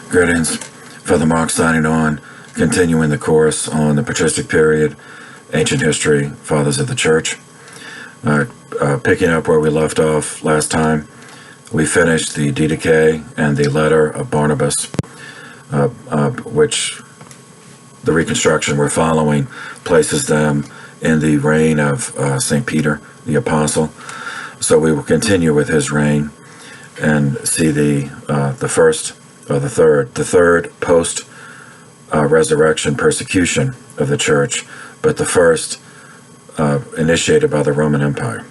Greetings. Father Mark signing on, continuing the course on the patristic period, ancient history, fathers of the church. Picking up where we left off last time, we finished the Didache and the letter of Barnabas, which the reconstruction we're following places them in the reign of St. Peter, the apostle. So we will continue with his reign and see the third post resurrection persecution of the church, but the first initiated by the Roman Empire.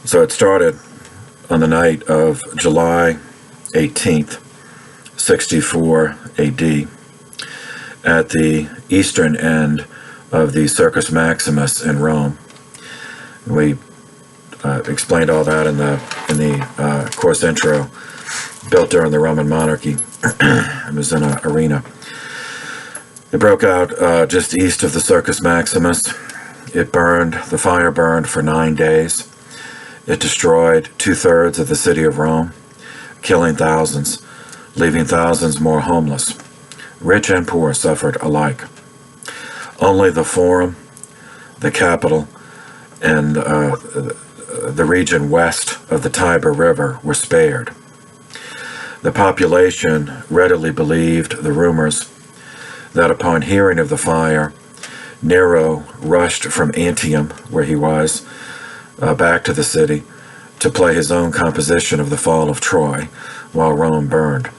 So it started on the night of July 18th, 64 AD, at the eastern end of the Circus Maximus in Rome. We explained all that in the course intro, built during the Roman monarchy. It was in an arena. It broke out just east of the Circus Maximus. The fire burned for 9 days. It destroyed 2/3 of the city of Rome, killing thousands, leaving thousands more homeless. Rich and poor suffered alike. Only the Forum, the capital, and the region west of the Tiber River were spared. The population readily believed the rumors that upon hearing of the fire, Nero rushed from Antium, where he was, back to the city to play his own composition of the fall of Troy while Rome burned.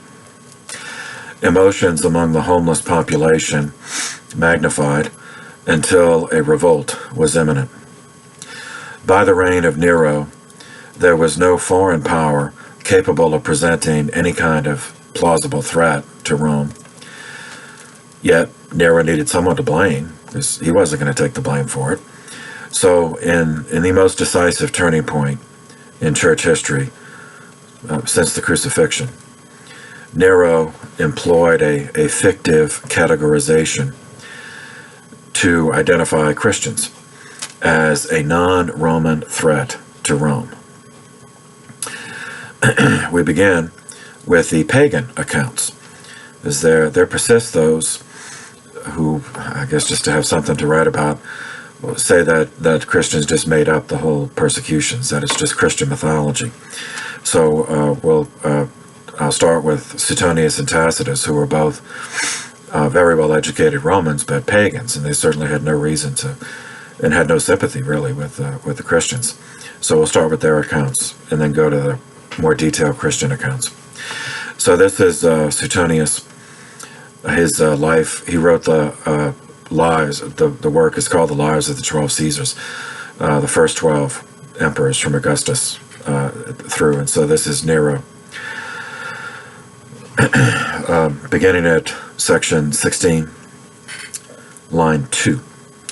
Emotions among the homeless population magnified until a revolt was imminent. By the reign of Nero, there was no foreign power capable of presenting any kind of plausible threat to Rome. Yet Nero needed someone to blame, because he wasn't going to take the blame for it. So in the most decisive turning point in church history since the crucifixion, Nero employed a fictive categorization to identify Christians as a non-Roman threat to Rome. We begin with the pagan accounts, as there persist those who, I guess just to have something to write about, say that Christians just made up the whole persecutions, that it's just Christian mythology. So I'll start with Suetonius and Tacitus, who were both very well-educated Romans, but pagans, and they certainly had no reason to, and had no sympathy really with the Christians. So we'll start with their accounts and then go to the more detailed Christian accounts. So this is Suetonius. His life, he wrote the lives, the work is called The Lives of the 12 Caesars, the first 12 emperors from Augustus through, and so this is Nero. Beginning at section 16, line 2,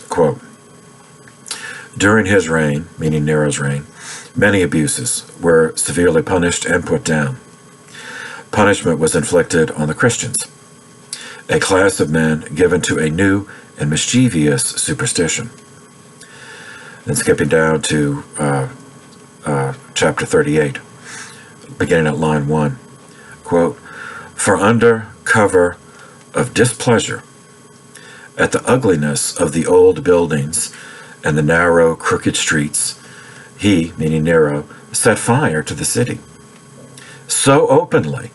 quote, "During his reign," meaning Nero's reign, "many abuses were severely punished and put down. Punishment was inflicted on the Christians, a class of men given to a new and mischievous superstition." Then skipping down to chapter 38, beginning at line 1, quote, "For under cover of displeasure at the ugliness of the old buildings and the narrow, crooked streets, he," meaning Nero, "set fire to the city, so openly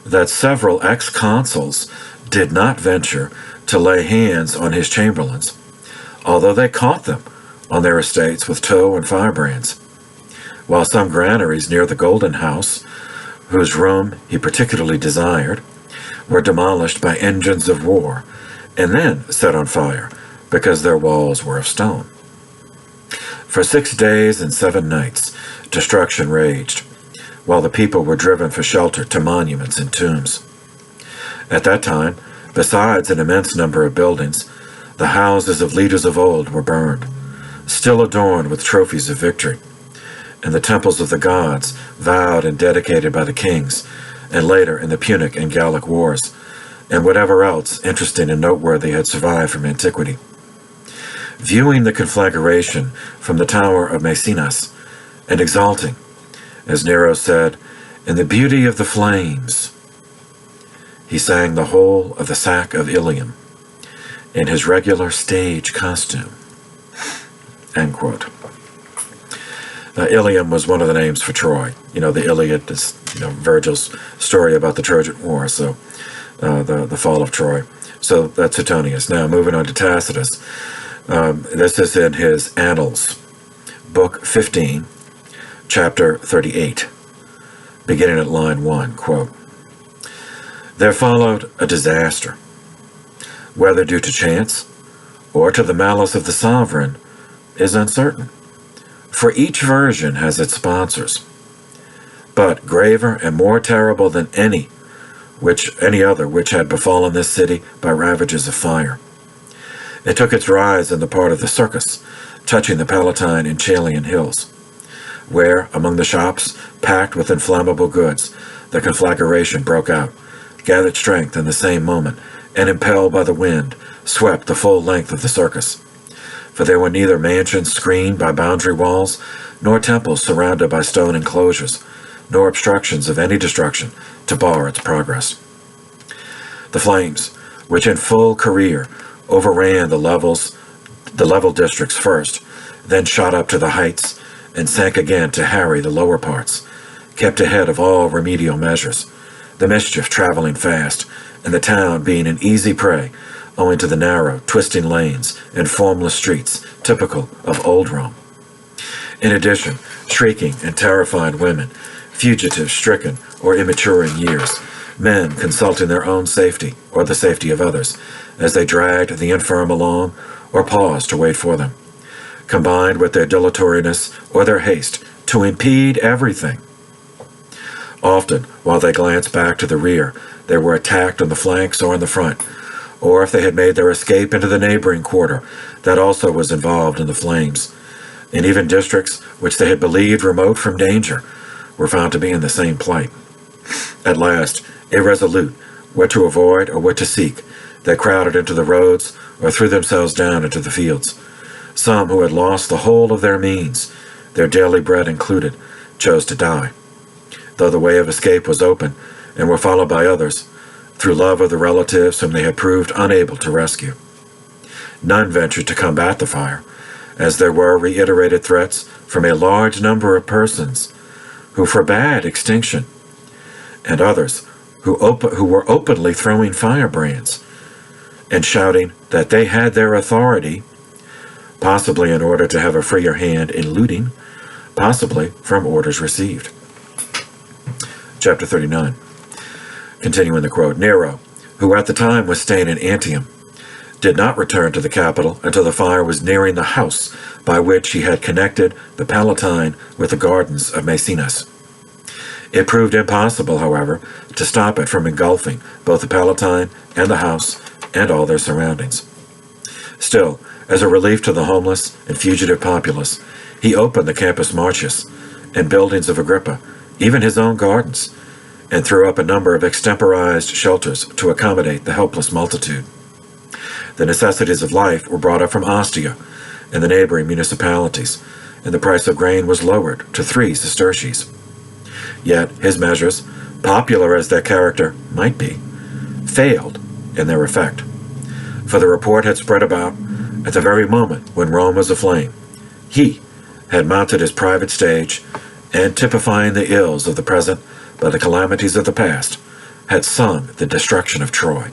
that several ex-consuls did not venture to lay hands on his chamberlains, although they caught them on their estates with tow and firebrands, while some granaries near the Golden House, whose room he particularly desired, were demolished by engines of war, and then set on fire, because their walls were of stone. For 6 days and 7 nights destruction raged, while the people were driven for shelter to monuments and tombs. At that time, besides an immense number of buildings, the houses of leaders of old were burned, still adorned with trophies of victory, and the temples of the gods, vowed and dedicated by the kings, and later in the Punic and Gallic wars, and whatever else interesting and noteworthy had survived from antiquity. Viewing the conflagration from the tower of Maecenas, and exalting, as Nero said, in the beauty of the flames, he sang the whole of the sack of Ilium in his regular stage costume. End quote. Ilium was one of the names for Troy. The Iliad is, Virgil's story about the Trojan War, so the fall of Troy. So that's Suetonius. Now, moving on to Tacitus. This is in his Annals, Book 15, Chapter 38, beginning at line 1, quote, "There followed a disaster, whether due to chance or to the malice of the sovereign is uncertain, for each version has its sponsors, but graver and more terrible than any other which had befallen this city by ravages of fire. It took its rise in the part of the circus, touching the Palatine and Chalian hills, where, among the shops packed with inflammable goods, the conflagration broke out, gathered strength in the same moment, and impelled by the wind, swept the full length of the circus. For there were neither mansions screened by boundary walls, nor temples surrounded by stone enclosures, nor obstructions of any destruction to bar its progress. The flames, which in full career overran the level districts first, then shot up to the heights, and sank again to harry the lower parts, kept ahead of all remedial measures, the mischief traveling fast, and the town being an easy prey owing to the narrow, twisting lanes and formless streets typical of old Rome. In addition, shrieking and terrified women, fugitives stricken or immature in years, men consulting their own safety or the safety of others as they dragged the infirm along or paused to wait for them, combined with their dilatoriness or their haste to impede everything. Often, while they glanced back to the rear, they were attacked on the flanks or in the front, or if they had made their escape into the neighboring quarter, that also was involved in the flames, and even districts which they had believed remote from danger were found to be in the same plight. At last, irresolute what to avoid or what to seek, they crowded into the roads or threw themselves down into the fields. Some who had lost the whole of their means, their daily bread included, chose to die, though the way of escape was open, and were followed by others, through love of the relatives whom they had proved unable to rescue. None ventured to combat the fire, as there were reiterated threats from a large number of persons who forbade extinction, and others who were openly throwing firebrands and shouting that they had their authority, possibly in order to have a freer hand in looting, possibly from orders received. Chapter 39. Continuing the quote, "Nero, who at the time was staying in Antium, did not return to the capital until the fire was nearing the house by which he had connected the Palatine with the gardens of Maecenas. It proved impossible, however, to stop it from engulfing both the Palatine and the house and all their surroundings. Still, as a relief to the homeless and fugitive populace, he opened the Campus Martius and buildings of Agrippa, even his own gardens, and threw up a number of extemporized shelters to accommodate the helpless multitude. The necessities of life were brought up from Ostia and the neighboring municipalities, and the price of grain was lowered to 3 sesterces. Yet his measures, popular as their character might be, failed in their effect, for the report had spread about at the very moment when Rome was aflame. He had mounted his private stage, and typifying the ills of the present by the calamities of the past, had sung the destruction of Troy."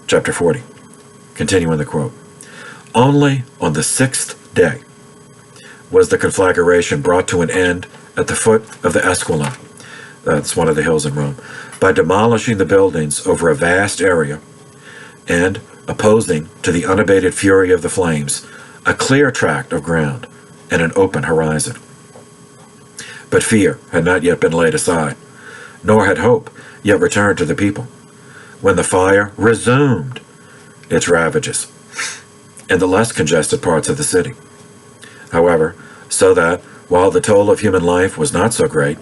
Chapter 40. Continuing the quote, "Only on the 6th day was the conflagration brought to an end at the foot of the Esquiline," that's one of the hills in Rome, "by demolishing the buildings over a vast area, and opposing to the unabated fury of the flames a clear tract of ground and an open horizon. But fear had not yet been laid aside, nor had hope yet returned to the people, when the fire resumed its ravages in the less congested parts of the city. However, so that, while the toll of human life was not so great,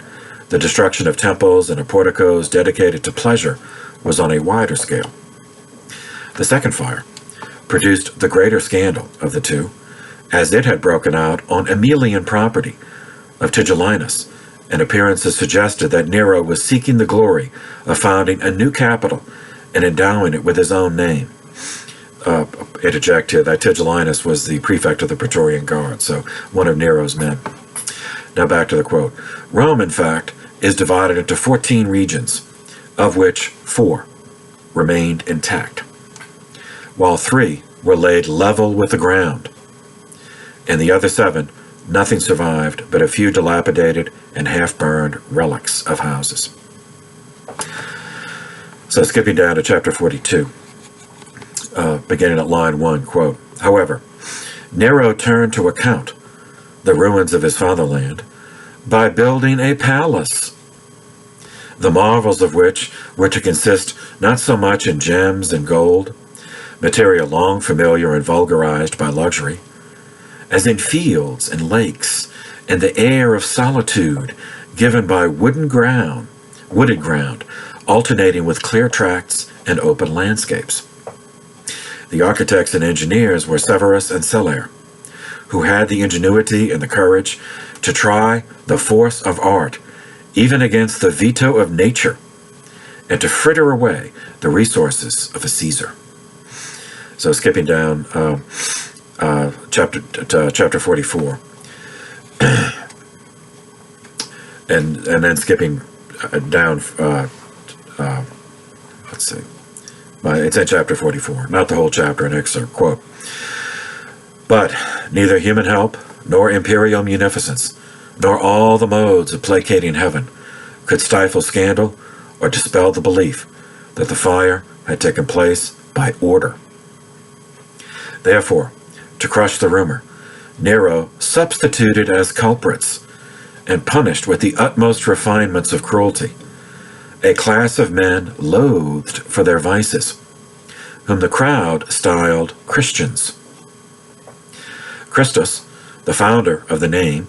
the destruction of temples and of porticos dedicated to pleasure was on a wider scale. The second fire produced the greater scandal of the two, as it had broken out on Aemilian property of Tigellinus and appearances suggested that Nero was seeking the glory of founding a new capital and endowing it with his own name. Interject here that Linus was the prefect of the Praetorian Guard, so one of Nero's men. Now back to the quote. Rome, in fact, is divided into 14 regions, of which 4 remained intact, while 3 were laid level with the ground. In the other 7, nothing survived but a few dilapidated and half-burned relics of houses. So skipping down to chapter 42, beginning at line 1, quote, however, Nero turned to account the ruins of his fatherland by building a palace, the marvels of which were to consist not so much in gems and gold, material long familiar and vulgarized by luxury, as in fields and lakes and the air of solitude given by wooded ground, alternating with clear tracts and open landscapes. The architects and engineers were Severus and Celer, who had the ingenuity and the courage to try the force of art even against the veto of nature and to fritter away the resources of a Caesar. So skipping down chapter 44 and then skipping down let's see, it's in chapter 44, not the whole chapter, an excerpt, quote, but neither human help nor imperial munificence nor all the modes of placating heaven could stifle scandal or dispel the belief that the fire had taken place by order. Therefore, to crush the rumor, Nero substituted as culprits and punished with the utmost refinements of cruelty a class of men loathed for their vices, whom the crowd styled Christians. Christus, the founder of the name,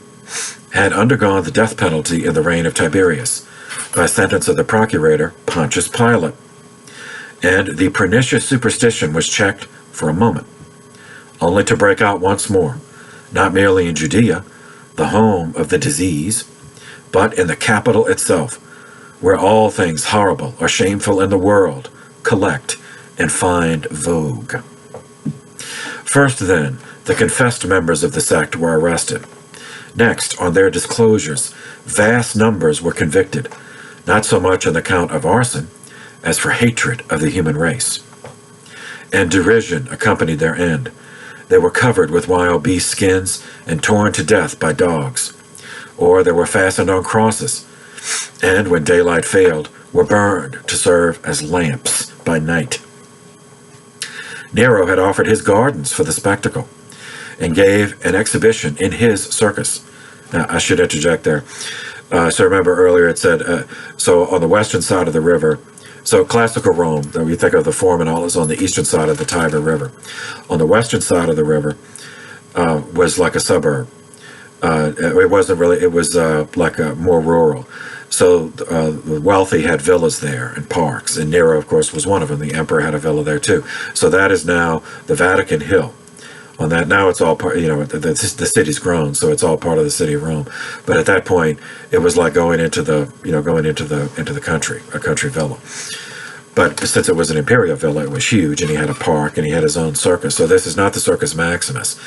had undergone the death penalty in the reign of Tiberius by sentence of the procurator Pontius Pilate, and the pernicious superstition was checked for a moment, only to break out once more, not merely in Judea, the home of the disease, but in the capital itself, where all things horrible or shameful in the world collect and find vogue. First, then, the confessed members of the sect were arrested. Next, on their disclosures, vast numbers were convicted, not so much on the count of arson as for hatred of the human race. And derision accompanied their end. They were covered with wild beast skins and torn to death by dogs, or they were fastened on crosses, and when daylight failed, were burned to serve as lamps by night. Nero had offered his gardens for the spectacle, and gave an exhibition in his circus. Now, I should interject there. So remember earlier it said, so on the western side of the river, so classical Rome, that we think of the Forum and all, is on the eastern side of the Tiber River. On the western side of the river was like a suburb. It wasn't really, it was like a more rural. So the wealthy had villas there and parks, and Nero, of course, was one of them. The emperor had a villa there too. So that is now the Vatican Hill. On that, now it's all part, the city's grown, so it's all part of the city of Rome. But at that point, it was like going into the country, a country villa. But since it was an imperial villa, it was huge, and he had a park, and he had his own circus. So this is not the Circus Maximus,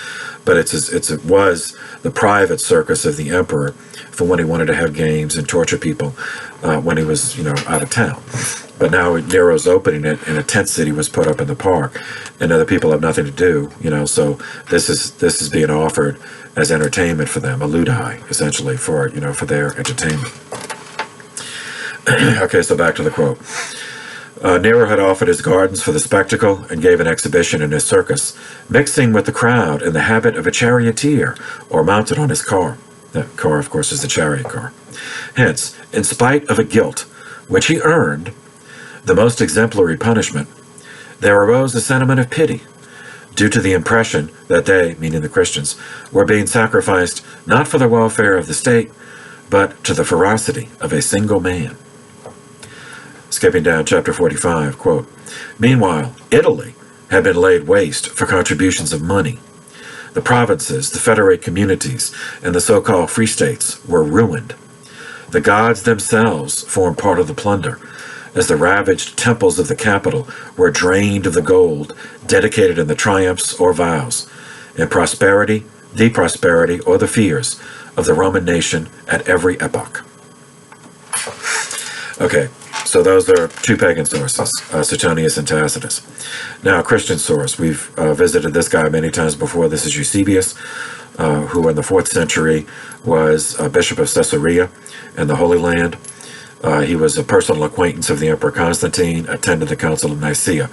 but it was the private circus of the emperor for when he wanted to have games and torture people when he was, out of town. But now Nero's opening it, and a tent city was put up in the park, and other people have nothing to do, so this is being offered as entertainment for them, a ludi, essentially, for their entertainment. Okay, so back to the quote. Nero had offered his gardens for the spectacle and gave an exhibition in his circus, mixing with the crowd in the habit of a charioteer or mounted on his car. That car, of course, is the chariot car. Hence, in spite of a guilt, which he earned, the most exemplary punishment, there arose a sentiment of pity, due to the impression that they, meaning the Christians, were being sacrificed not for the welfare of the state, but to the ferocity of a single man. Skipping down chapter 45, quote, meanwhile, Italy had been laid waste for contributions of money. The provinces, the federate communities, and the so-called free states were ruined. The gods themselves formed part of the plunder, as the ravaged temples of the capital were drained of the gold dedicated in the triumphs or vows, in prosperity, the prosperity, or the fears of the Roman nation at every epoch. Okay, so those are two pagan sources, Suetonius and Tacitus. Now, a Christian source. We've visited this guy many times before. This is Eusebius, who in the 4th century was Bishop of Caesarea in the Holy Land. He was a personal acquaintance of the Emperor Constantine, attended the Council of Nicaea,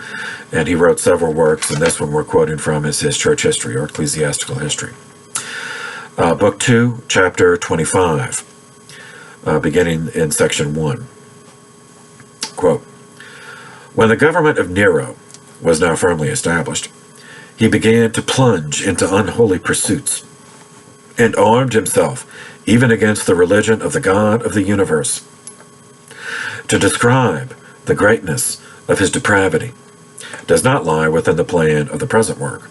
and he wrote several works, and this one we're quoting from is his church history, or ecclesiastical history. Book 2, chapter 25, beginning in section 1. Quote, when the government of Nero was now firmly established, he began to plunge into unholy pursuits, and armed himself even against the religion of the God of the universe. To describe the greatness of his depravity does not lie within the plan of the present work,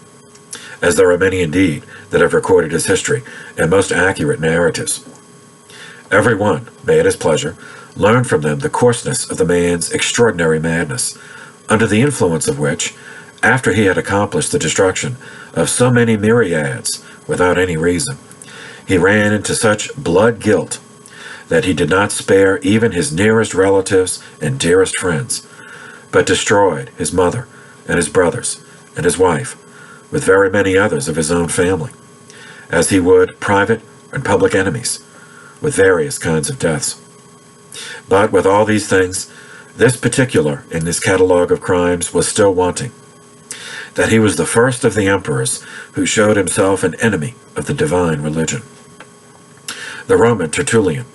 as there are many indeed that have recorded his history and most accurate narratives. Every one may at his pleasure learn from them the coarseness of the man's extraordinary madness, under the influence of which, after he had accomplished the destruction of so many myriads without any reason, he ran into such blood guilt that he did not spare even his nearest relatives and dearest friends, but destroyed his mother and his brothers and his wife, with very many others of his own family, as he would private and public enemies, with various kinds of deaths. But with all these things, this particular in his catalogue of crimes was still wanting, that he was the first of the emperors who showed himself an enemy of the divine religion. The Roman Tertullian,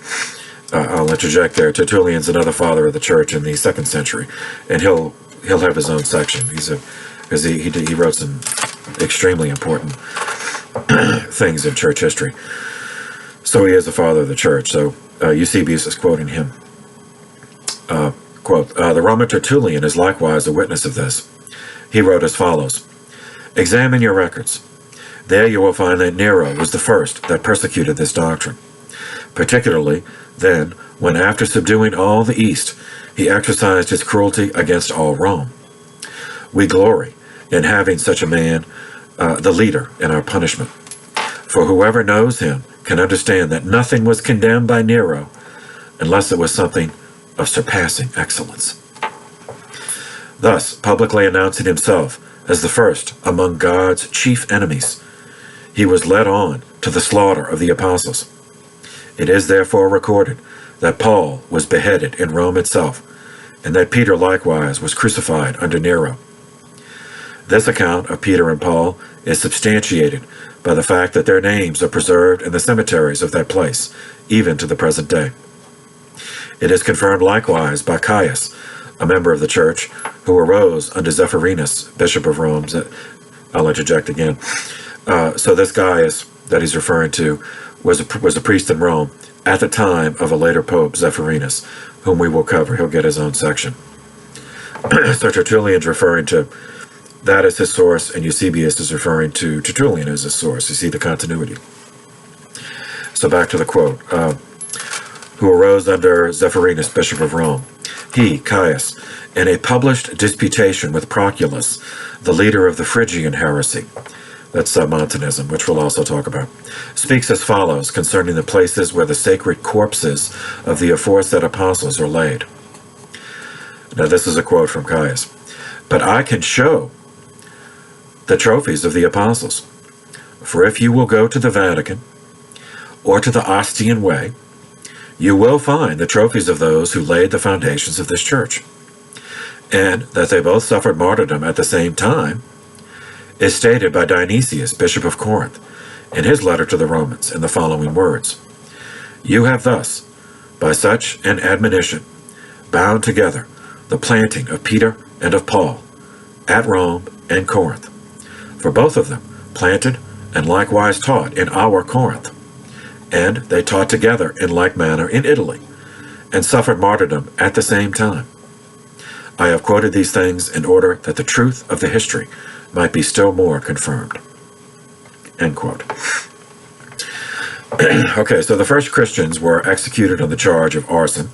I'll interject there, Tertullian's another father of the church in the 2nd century, and he'll have his own section. Because he wrote some extremely important things in church history. So he is the father of the church. So Eusebius is quoting him. Quote, the Roman Tertullian is likewise a witness of this. He wrote as follows, examine your records. There you will find that Nero was the first that persecuted this doctrine, particularly then when after subduing all the East, he exercised his cruelty against all Rome. We glory in having such a man the leader in our punishment, for whoever knows him can understand that nothing was condemned by Nero unless it was something of surpassing excellence. Thus, publicly announcing himself as the first among God's chief enemies, he was led on to the slaughter of the apostles. It is therefore recorded that Paul was beheaded in Rome itself, and that Peter likewise was crucified under Nero. This account of Peter and Paul is substantiated by the fact that their names are preserved in the cemeteries of that place, even to the present day. It is confirmed likewise by Caius, a member of the church, who arose under Zephyrinus, Bishop of Rome. I'll interject again. So this Gaius that he's referring to was a priest in Rome at the time of a later pope, Zephyrinus, whom we will cover. He'll get his own section. So Tertullian's referring to that as his source, and Eusebius is referring to Tertullian as his source. You see the continuity. So back to the quote. Who arose under Zephyrinus, Bishop of Rome. He, Caius, in a published disputation with Proculus, the leader of the Phrygian heresy, that's Montanism, which we'll also talk about, speaks as follows concerning the places where the sacred corpses of the aforesaid apostles are laid. Now this is a quote from Caius. But I can show the trophies of the apostles, for if you will go to the Vatican or to the Ostian Way, you will find the trophies of those who laid the foundations of this church. And that they both suffered martyrdom at the same time is stated by Dionysius, Bishop of Corinth, in his letter to the Romans in the following words. You have thus, by such an admonition, bound together the planting of Peter and of Paul at Rome and Corinth. For both of them planted and likewise taught in our Corinth. And they taught together in like manner in Italy, and suffered martyrdom at the same time. I have quoted these things in order that the truth of the history might be still more confirmed. End quote. Okay, so the first Christians were executed on the charge of arson,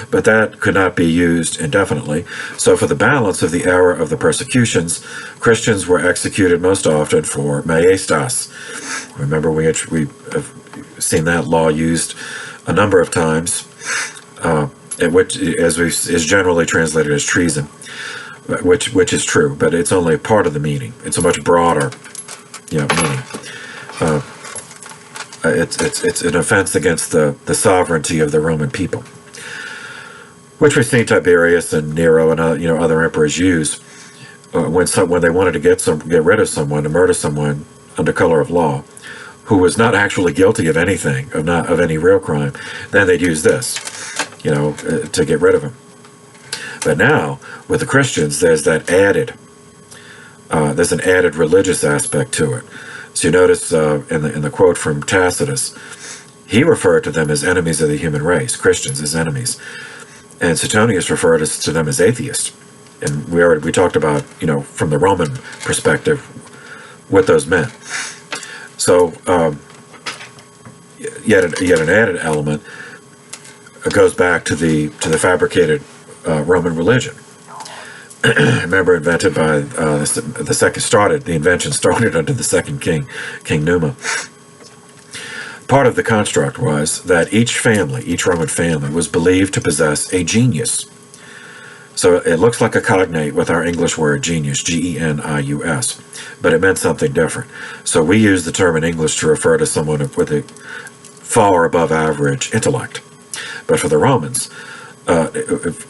but that could not be used indefinitely. So for the balance of the era of the persecutions, Christians were executed most often for maestas. Remember, we have seen that law used a number of times, which is generally translated as treason, which is true, but it's only part of the meaning. It's a much broader, meaning. It's an offense against the sovereignty of the Roman people, which we've seen Tiberius and Nero and other emperors use when they wanted to get rid of someone, to murder someone under color of law, who was not actually guilty of anything, of any real crime. Then they'd use this, to get rid of him. But now with the Christians, there's an added religious aspect to it. So you notice in the quote from Tacitus, he referred to them as enemies of the human race, Christians as enemies, and Suetonius referred to them as atheists. And we talked about from the Roman perspective what those meant. So yet an added element goes back to the fabricated Roman religion. Remember, invented by the invention started under the second king, King Numa. Part of the construct was that each Roman family, was believed to possess a genius. So it looks like a cognate with our English word genius, Genius, but it meant something different. So we use the term in English to refer to someone with a far above average intellect. But for the Romans, it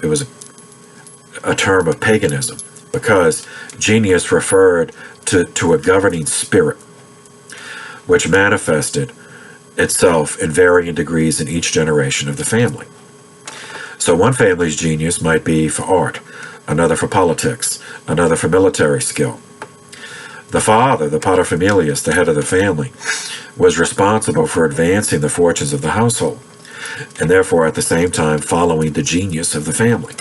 was a term of paganism, because genius referred to a governing spirit which manifested itself in varying degrees in each generation of the family. So one family's genius might be for art, another for politics, another for military skill. The father, the paterfamilias, the head of the family, was responsible for advancing the fortunes of the household, and therefore at the same time following the genius of the family,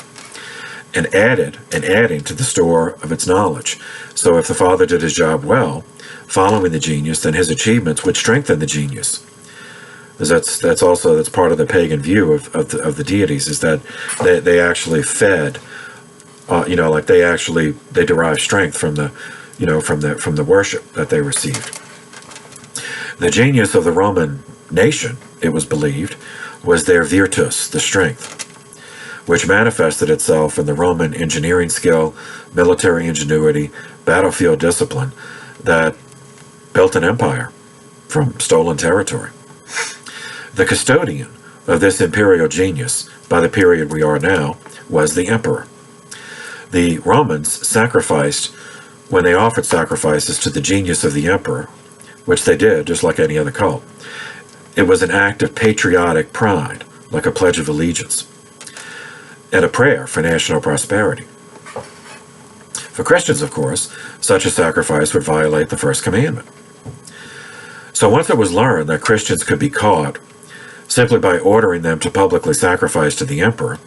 and adding to the store of its knowledge. So if the father did his job well, following the genius, then his achievements would strengthen the genius. That's part of the pagan view of the deities, is that they actually fed, they derive strength from the worship that they received. The genius of the Roman nation, it was believed, was their virtus, the strength, which manifested itself in the Roman engineering skill, military ingenuity, battlefield discipline that built an empire from stolen territory. The custodian of this imperial genius, by the period we are now, was the emperor. The Romans sacrificed, when they offered sacrifices to the genius of the emperor, which they did, just like any other cult, it was an act of patriotic pride, like a pledge of allegiance, and a prayer for national prosperity. For Christians, of course, such a sacrifice would violate the first commandment. So once it was learned that Christians could be caught simply by ordering them to publicly sacrifice to the emperor,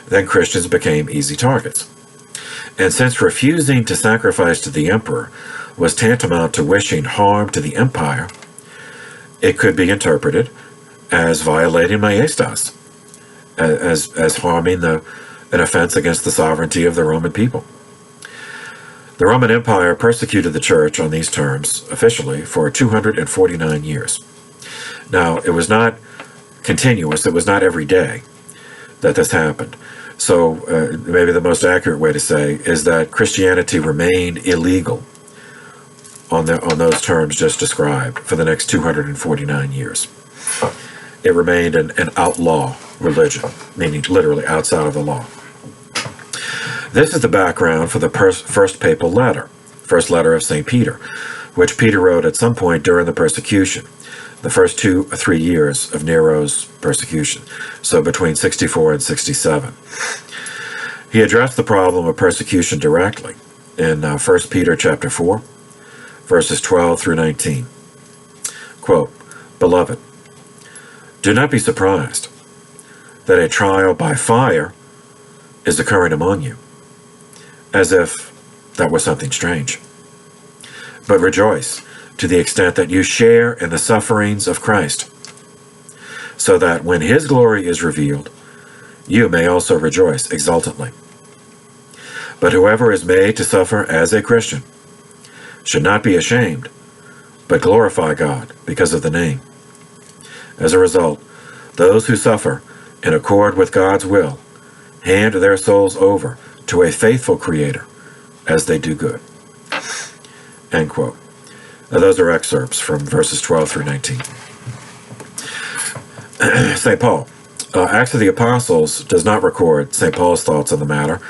then Christians became easy targets. And since refusing to sacrifice to the emperor was tantamount to wishing harm to the empire, it could be interpreted as violating maestas, as harming an offense against the sovereignty of the Roman people. The Roman Empire persecuted the church on these terms, officially, for 249 years. Now, it was not continuous, it was not every day that this happened. So maybe the most accurate way to say is that Christianity remained illegal on those terms just described for the next 249 years. It remained an outlaw religion, meaning literally outside of the law. This is the background for the first papal letter, first letter of St. Peter, which Peter wrote at some point during the persecution, the first 2 or 3 years of Nero's persecution, so between 64 and 67. He addressed the problem of persecution directly in 1 Peter chapter 4, verses 12 through 19. Quote, "Beloved, do not be surprised that a trial by fire is occurring among you, as if that was something strange. But rejoice to the extent that you share in the sufferings of Christ, so that when his glory is revealed, you may also rejoice exultantly. But whoever is made to suffer as a Christian should not be ashamed, but glorify God because of the name. As a result, those who suffer in accord with God's will hand their souls over to a faithful Creator as they do good. End quote. Now, those are excerpts from verses 12 through 19. St. Paul. Acts of the Apostles does not record St. Paul's thoughts on the matter,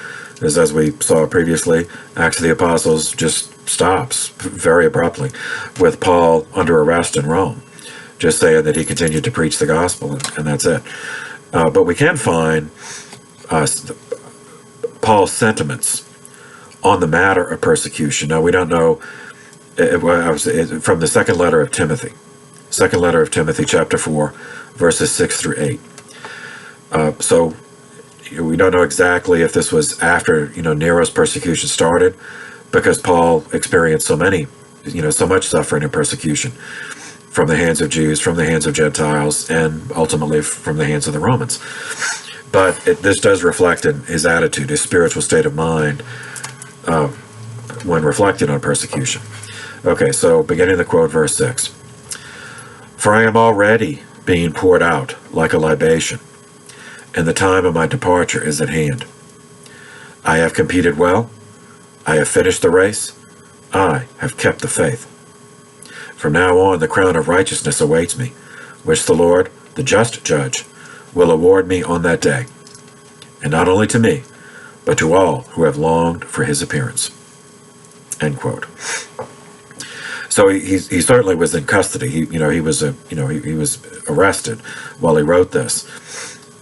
as we saw previously, Acts of the Apostles just stops very abruptly with Paul under arrest in Rome, just saying that he continued to preach the gospel, and that's it. But we can find Paul's sentiments on the matter of persecution. Now, we don't know, from the second letter of Timothy, chapter 4, verses 6 through 8. So we don't know exactly if this was after, Nero's persecution started, because Paul experienced so much suffering and persecution from the hands of Jews, from the hands of Gentiles, and ultimately from the hands of the Romans. But this does reflect in his attitude, his spiritual state of mind, when reflecting on persecution. Okay, so beginning the quote, verse 6. For I am already being poured out like a libation, and the time of my departure is at hand. I have competed well, I have finished the race, I have kept the faith. From now on the crown of righteousness awaits me, which the Lord, the just judge, will award me on that day, and not only to me, but to all who have longed for his appearance. End quote. So he certainly was in custody. He was arrested while he wrote this.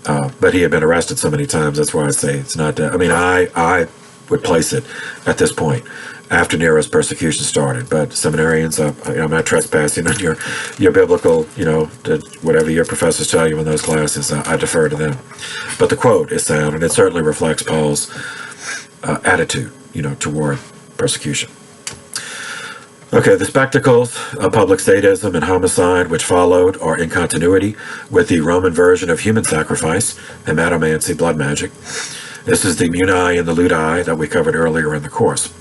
But he had been arrested so many times. That's why I say it's not. I would place it at this point after Nero's persecution started. But seminarians, I'm not trespassing on your biblical, whatever your professors tell you in those classes. I defer to them. But the quote is sound, and it certainly reflects Paul's attitude, toward persecution. Okay, the spectacles of public sadism and homicide which followed are in continuity with the Roman version of human sacrifice, hematomancy, blood magic. This is the Muni and the Ludi that we covered earlier in the course.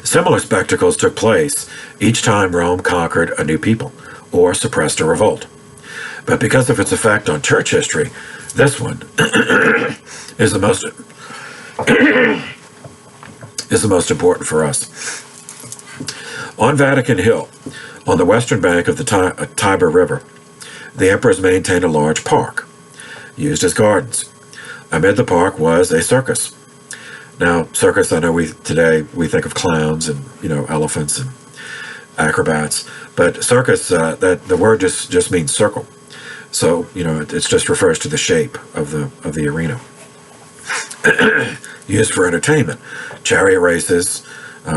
Similar spectacles took place each time Rome conquered a new people or suppressed a revolt. But because of its effect on church history, this one is the most important for us. On Vatican Hill, on the western bank of the Tiber River, the emperors maintained a large park, used as gardens. Amid the park was a circus. Now, circus, I know today we think of clowns and, elephants and acrobats, but circus, that the word just means circle. So, it just refers to the shape of the arena. Used for entertainment, chariot races,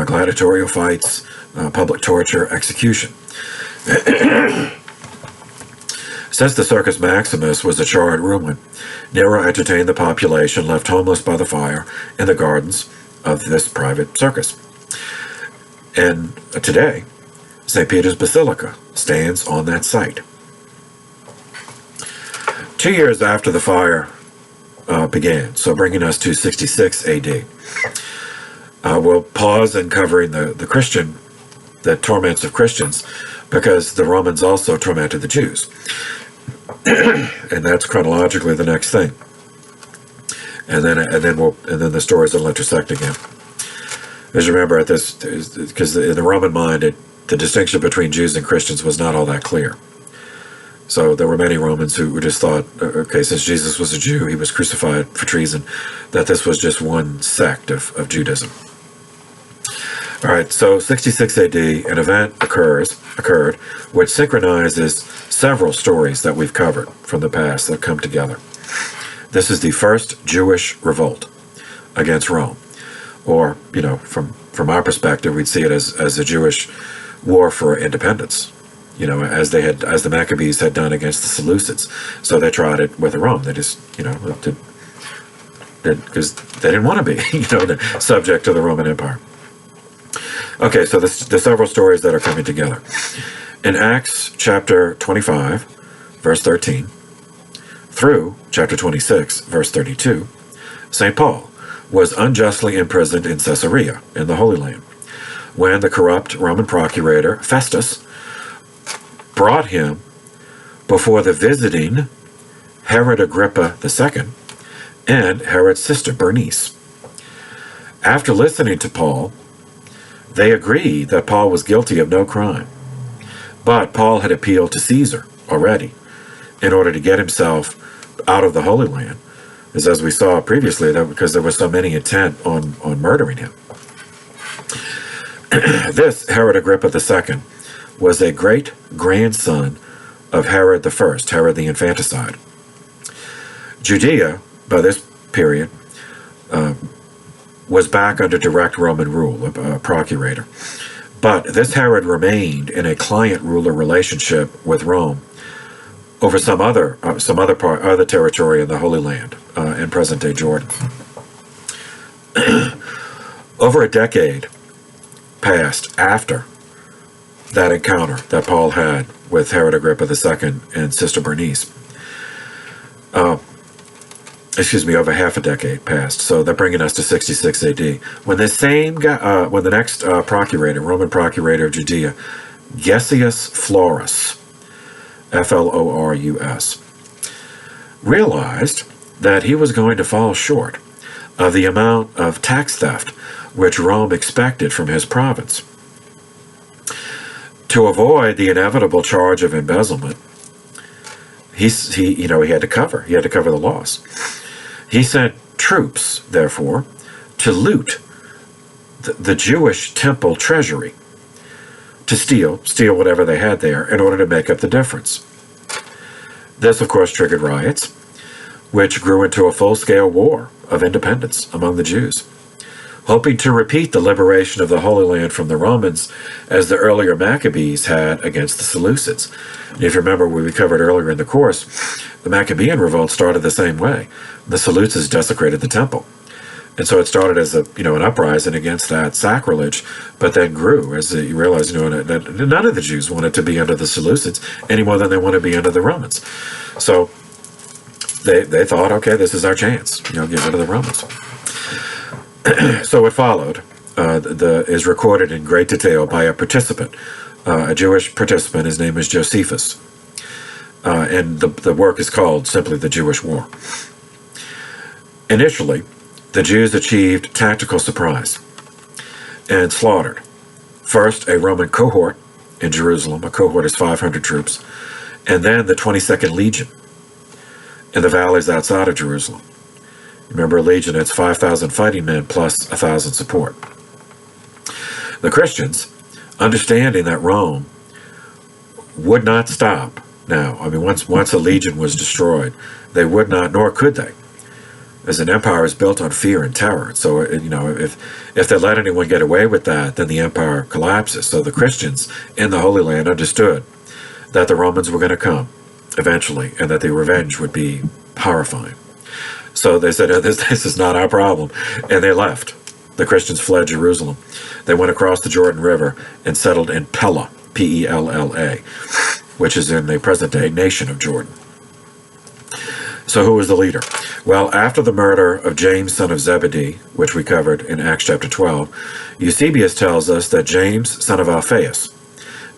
gladiatorial fights, public torture, execution. Since the Circus Maximus was a charred ruin, Nero entertained the population left homeless by the fire in the gardens of this private circus. And today, St. Peter's Basilica stands on that site. 2 years after the fire began, so bringing us to 66 AD, we'll pause in covering the torments of Christians, because the Romans also tormented the Jews. And that's chronologically the next thing. And then the stories will intersect again. As you remember, because in the Roman mind, the distinction between Jews and Christians was not all that clear. So there were many Romans who just thought, okay, since Jesus was a Jew, he was crucified for treason, that this was just one sect of Judaism. All right, so 66 AD, an event occurred which synchronizes several stories that we've covered from the past that come together. This is the first Jewish revolt against Rome, or, from our perspective, we'd see it as a Jewish war for independence, as the Maccabees had done against the Seleucids. So they tried it with Rome. They just, because they didn't want to be, subject to the Roman Empire. Okay, so there's several stories that are coming together. In Acts chapter 25, verse 13, through chapter 26, verse 32, St. Paul was unjustly imprisoned in Caesarea, in the Holy Land, when the corrupt Roman procurator, Festus, brought him before the visiting Herod Agrippa II and Herod's sister Bernice. After listening to Paul, they agreed that Paul was guilty of no crime. But Paul had appealed to Caesar already in order to get himself out of the Holy Land, as we saw previously, that because there was so many intent on murdering him. This Herod Agrippa II was a great-grandson of Herod I, Herod the Infanticide. Judea, by this period, was back under direct Roman rule, a procurator. But this Herod remained in a client-ruler relationship with Rome over some other territory in the Holy Land, in present-day Jordan. Over a decade passed after that encounter that Paul had with Herod Agrippa II and Sister Bernice. Over half a decade passed, so they're bringing us to 66 AD. When the same guy, when the next Roman procurator of Judea, Gessius Florus, Florus, realized that he was going to fall short of the amount of tax theft which Rome expected from his province. To avoid the inevitable charge of embezzlement, he had to cover the loss. He sent troops, therefore, to loot the Jewish temple treasury, to steal whatever they had there in order to make up the difference. This, of course, triggered riots, which grew into a full-scale war of independence among the Jews, hoping to repeat the liberation of the Holy Land from the Romans as the earlier Maccabees had against the Seleucids. And if you remember, we covered earlier in the course, the Maccabean revolt started the same way. The Seleucids desecrated the temple. And so it started as an uprising against that sacrilege, but then grew as you realize, that none of the Jews wanted to be under the Seleucids any more than they wanted to be under the Romans. So they thought, okay, this is our chance, get rid of the Romans. So what followed is recorded in great detail by a participant, a Jewish participant. His name is Josephus. And the work is called simply The Jewish War. Initially, the Jews achieved tactical surprise and slaughtered first a Roman cohort in Jerusalem. A cohort is 500 troops. And then the 22nd Legion in the valleys outside of Jerusalem. Remember, a legion, it's 5,000 fighting men plus 1,000 support. The Christians, understanding that Rome would not stop now. Once a legion was destroyed, they would not, nor could they. As an empire is built on fear and terror. So, if they let anyone get away with that, then the empire collapses. So the Christians in the Holy Land understood that the Romans were going to come eventually, and that the revenge would be horrifying. So they said, this is not our problem. And they left. The Christians fled Jerusalem. They went across the Jordan River and settled in Pella, P-E-L-L-A, which is in the present-day nation of Jordan. So who was the leader? Well, after the murder of James, son of Zebedee, which we covered in Acts chapter 12, Eusebius tells us that James, son of Alphaeus,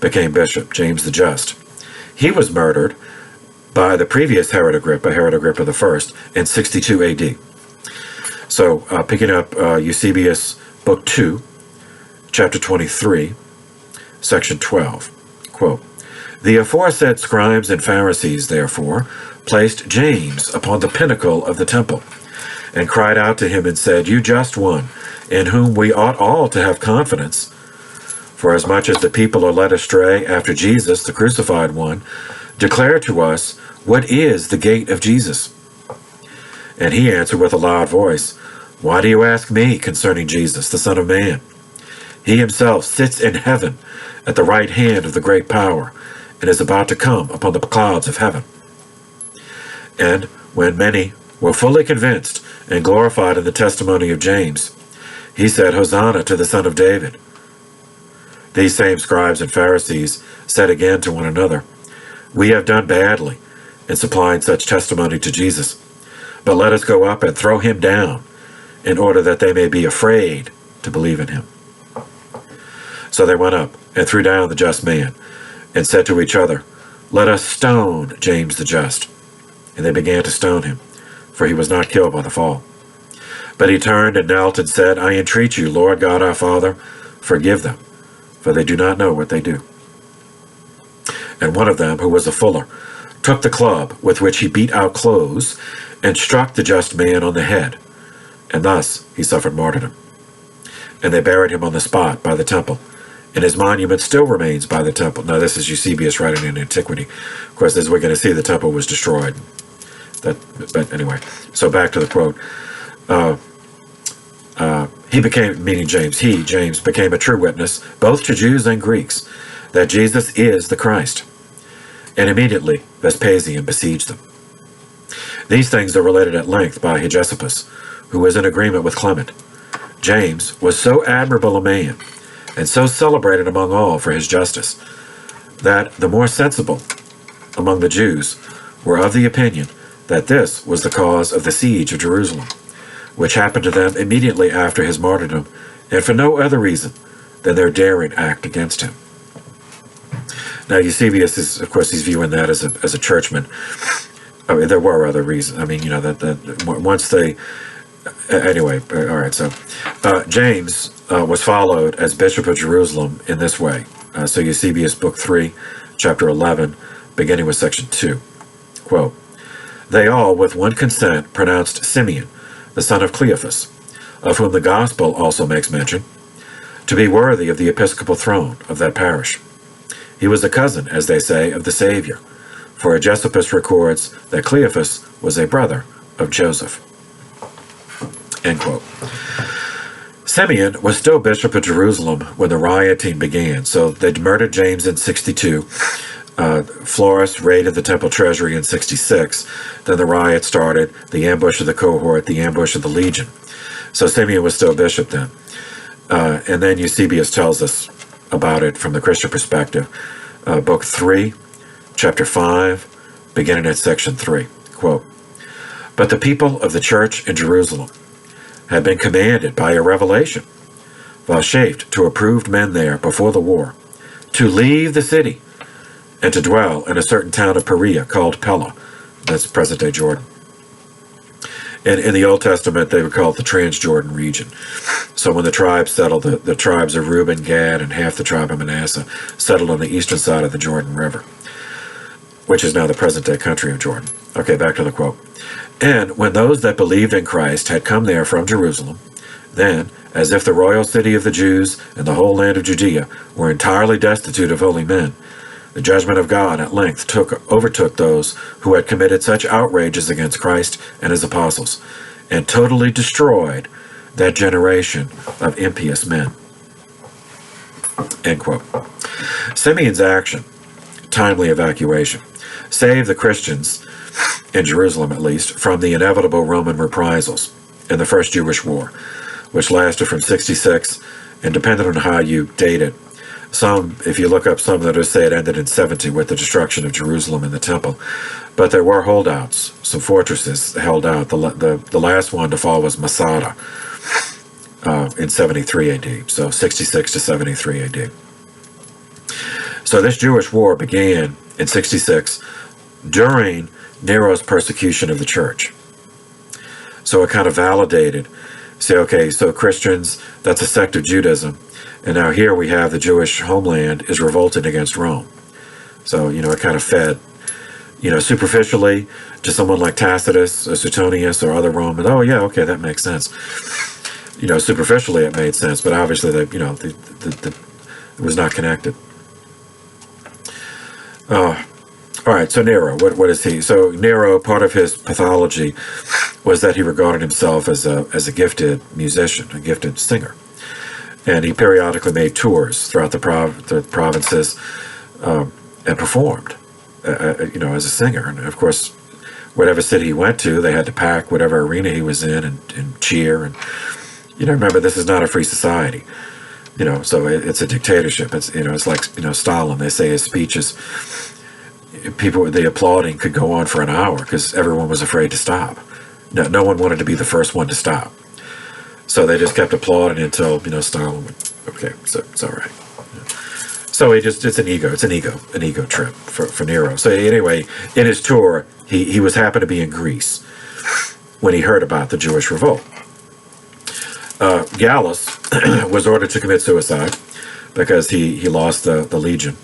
became bishop, James the Just. He was murdered by the previous Herod Agrippa I, in 62 AD. So, picking up Eusebius, book 2, chapter 23, section 12, quote, "The aforesaid scribes and Pharisees, therefore, placed James upon the pinnacle of the temple, and cried out to him and said, 'You just one, in whom we ought all to have confidence, for as much as the people are led astray after Jesus, the crucified one, declare to us, what is the gate of Jesus?' And he answered with a loud voice, 'Why do you ask me concerning Jesus, the Son of Man? He himself sits in heaven at the right hand of the great power, and is about to come upon the clouds of heaven.' And when many were fully convinced and glorified in the testimony of James, he said, 'Hosanna to the Son of David.' These same scribes and Pharisees said again to one another, "We have done badly in supplying such testimony to Jesus. But let us go up and throw him down, in order that they may be afraid to believe in him." So they went up and threw down the just man, and said to each other, "Let us stone James the just." And they began to stone him, for he was not killed by the fall. But he turned and knelt and said, "I entreat you, Lord God our Father, forgive them, for they do not know what they do." And one of them, who was a fuller, took the club with which he beat out clothes, and struck the just man on the head, and thus he suffered martyrdom. And they buried him on the spot by the temple, and his monument still remains by the temple. Now this is Eusebius writing in Antiquity. Of course, as we're going to see, the temple was destroyed. But anyway, so back to the quote. He became, meaning James, James, became a true witness, both to Jews and Greeks, that Jesus is the Christ. And immediately Vespasian besieged them. These things are related at length by Hegesippus, who was in agreement with Clement. James was so admirable a man, and so celebrated among all for his justice, that the more sensible among the Jews were of the opinion that this was the cause of the siege of Jerusalem, which happened to them immediately after his martyrdom, and for no other reason than their daring act against him. Now Eusebius is, of course, he's viewing that as a churchman. I mean, there were other reasons. I mean, you know, that once they, anyway, all right. So James was followed as Bishop of Jerusalem in this way. So Eusebius, Book 3, Chapter 11, beginning with Section 2. Quote, "They all, with one consent, pronounced Simeon, the son of Cleophas, of whom the Gospel also makes mention, to be worthy of the episcopal throne of that parish. He was a cousin, as they say, of the Savior, for Hegesippus records that Cleophas was a brother of Joseph." End quote. Simeon was still Bishop of Jerusalem when the rioting began. So they'd murdered James in 62. Florus raided the temple treasury in 66. Then the riot started, the ambush of the cohort, the ambush of the legion. So Simeon was still bishop then. And then Eusebius tells us about it from the Christian perspective. Book 3, Chapter 5, beginning at Section 3. Quote, "But the people of the church in Jerusalem had been commanded by a revelation, vouchsafed to approved men there before the war, to leave the city and to dwell in a certain town of Perea called Pella." That's present-day Jordan. And in the Old Testament, they would call it the Transjordan region. So when the tribes settled, the tribes of Reuben, Gad, and half the tribe of Manasseh settled on the eastern side of the Jordan River, which is now the present-day country of Jordan. Okay, back to the quote. "And when those that believed in Christ had come there from Jerusalem, then, as if the royal city of the Jews and the whole land of Judea were entirely destitute of holy men, the judgment of God at length overtook those who had committed such outrages against Christ and his apostles, and totally destroyed that generation of impious men." End quote. Simeon's action, timely evacuation, saved the Christians, in Jerusalem at least, from the inevitable Roman reprisals in the First Jewish War, which lasted from 66, and depending on how you date it, some, if you look up some that say it ended in 70 with the destruction of Jerusalem and the temple. But there were holdouts, some fortresses held out. The last one to fall was Masada in 73 AD, so 66 to 73 AD. So this Jewish war began in 66 during Nero's persecution of the church. So it kind of validated, say, okay, so Christians, that's a sect of Judaism. And now here we have the Jewish homeland is revolted against Rome. So, you know, it kind of fed, you know, superficially to someone like Tacitus or Suetonius or other Romans. Oh, yeah, okay, that makes sense. You know, superficially it made sense, but obviously, it was not connected. All right, so Nero, what is he? So Nero, part of his pathology was that he regarded himself as a gifted musician, a gifted singer. And he periodically made tours throughout the provinces and performed, as a singer. And of course, whatever city he went to, they had to pack whatever arena he was in and cheer. And remember, this is not a free society. So it's a dictatorship. It's like, Stalin. They say his speeches, people, the applauding could go on for an hour because everyone was afraid to stop. No one wanted to be the first one to stop. So they just kept applauding until, Stalin would, okay, so it's all right. So it's an ego trip for Nero. So anyway, in his tour, he was happy to be in Greece when he heard about the Jewish revolt. Gallus was ordered to commit suicide because he lost the legion,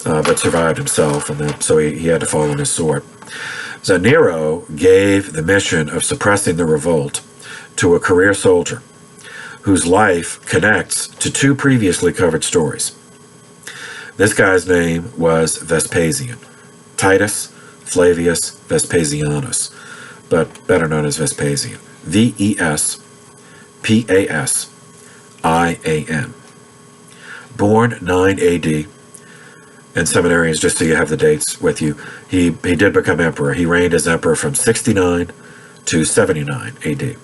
but survived himself, and so he had to fall on his sword. So Nero gave the mission of suppressing the revolt to a career soldier whose life connects to two previously covered stories. This guy's name was Vespasian, Titus Flavius Vespasianus, but better known as Vespasian. Vespasian. Born 9 AD, and seminarians, just so you have the dates with you, he did become emperor. He reigned as emperor from 69 to 79 AD.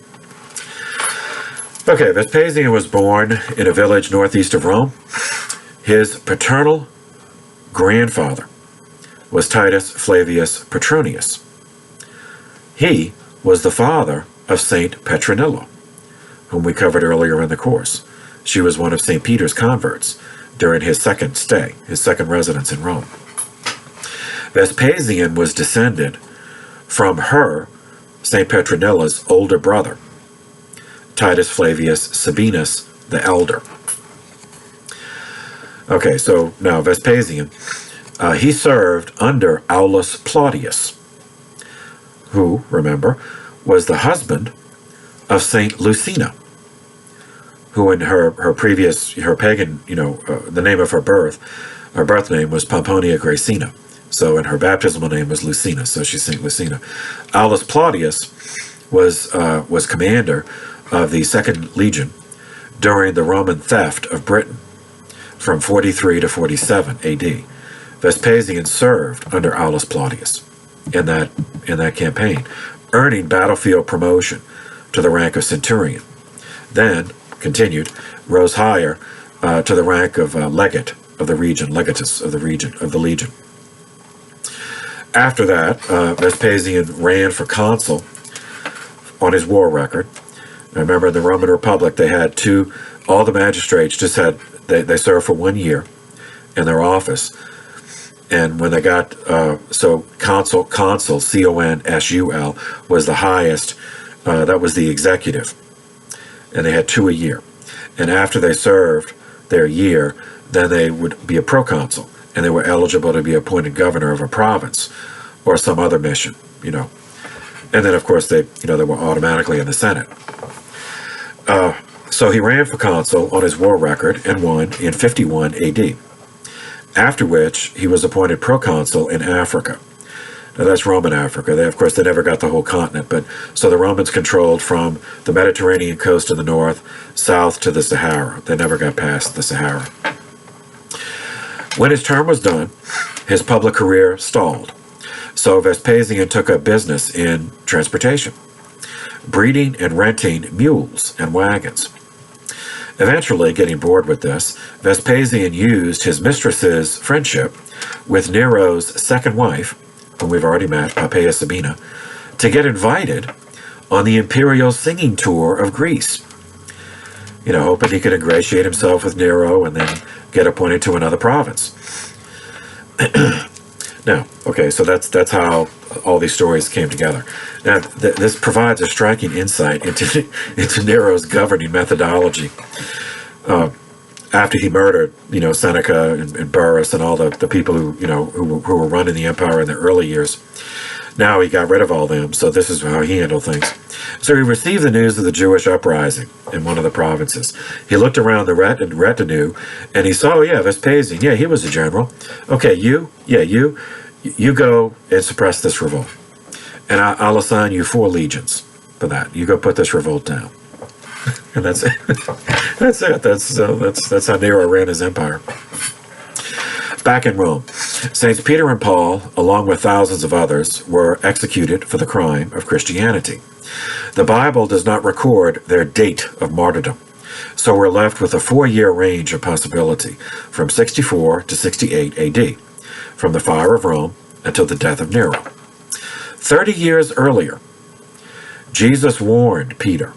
Okay, Vespasian was born in a village northeast of Rome. His paternal grandfather was Titus Flavius Petronius. He was the father of Saint Petronilla, whom we covered earlier in the course. She was one of St. Peter's converts during his second residence in Rome. Vespasian was descended from her, St. Petronilla's older brother, Titus Flavius Sabinus the Elder. Okay, so now Vespasian, he served under Aulus Plautius, who, remember, was the husband of Saint Lucina, who in her pagan, the name of her birth name was Pomponia Graecina. So in her baptismal name was Lucina, so she's Saint Lucina. Aulus Plautius was commander of the Second Legion during the Roman theft of Britain from 43 to 47 AD. Vespasian served under Aulus Plautius in that campaign, earning battlefield promotion to the rank of centurion. Then continued, rose higher to the rank of legate of the region, legatus of the legion. After that, Vespasian ran for consul on his war record. Now, remember, in the Roman Republic, they had all the magistrates they served for 1 year in their office. And when they got, consul, consul, was the highest, that was the executive. And they had 2 a year. And after they served their year, then they would be a proconsul, and they were eligible to be appointed governor of a province or some other mission, And then, of course, they were automatically in the Senate. So he ran for consul on his war record and won in 51 AD, after which he was appointed proconsul in Africa. Now, that's Roman Africa. They never got the whole continent, so the Romans controlled from the Mediterranean coast in the north, south to the Sahara. They never got past the Sahara. When his term was done, his public career stalled. So Vespasian took up business in transportation, breeding and renting mules and wagons. Eventually, getting bored with this, Vespasian used his mistress's friendship with Nero's second wife, whom we've already met, Poppaea Sabina, to get invited on the imperial singing tour of Greece. Hoping he could ingratiate himself with Nero and then get appointed to another province. Now, okay, so that's how all these stories came together. Now, this provides a striking insight into Nero's governing methodology. After he murdered, Seneca and Burrus and all the people who were running the empire in the early years, now he got rid of all them. So this is how he handled things. So he received the news of the Jewish uprising in one of the provinces. He looked around the retinue, and he saw, Vespasian. Yeah, he was a general. Okay, you go and suppress this revolt, and I'll assign you 4 legions for that. You go put this revolt down, and that's it. That's it. That's how Nero ran his empire. Back in Rome, Saints Peter and Paul, along with thousands of others, were executed for the crime of Christianity. The Bible does not record their date of martyrdom, So we're left with a 4-year range of possibility, from 64 to 68 AD, from the fire of Rome until the death of Nero. 30 years earlier, Jesus warned Peter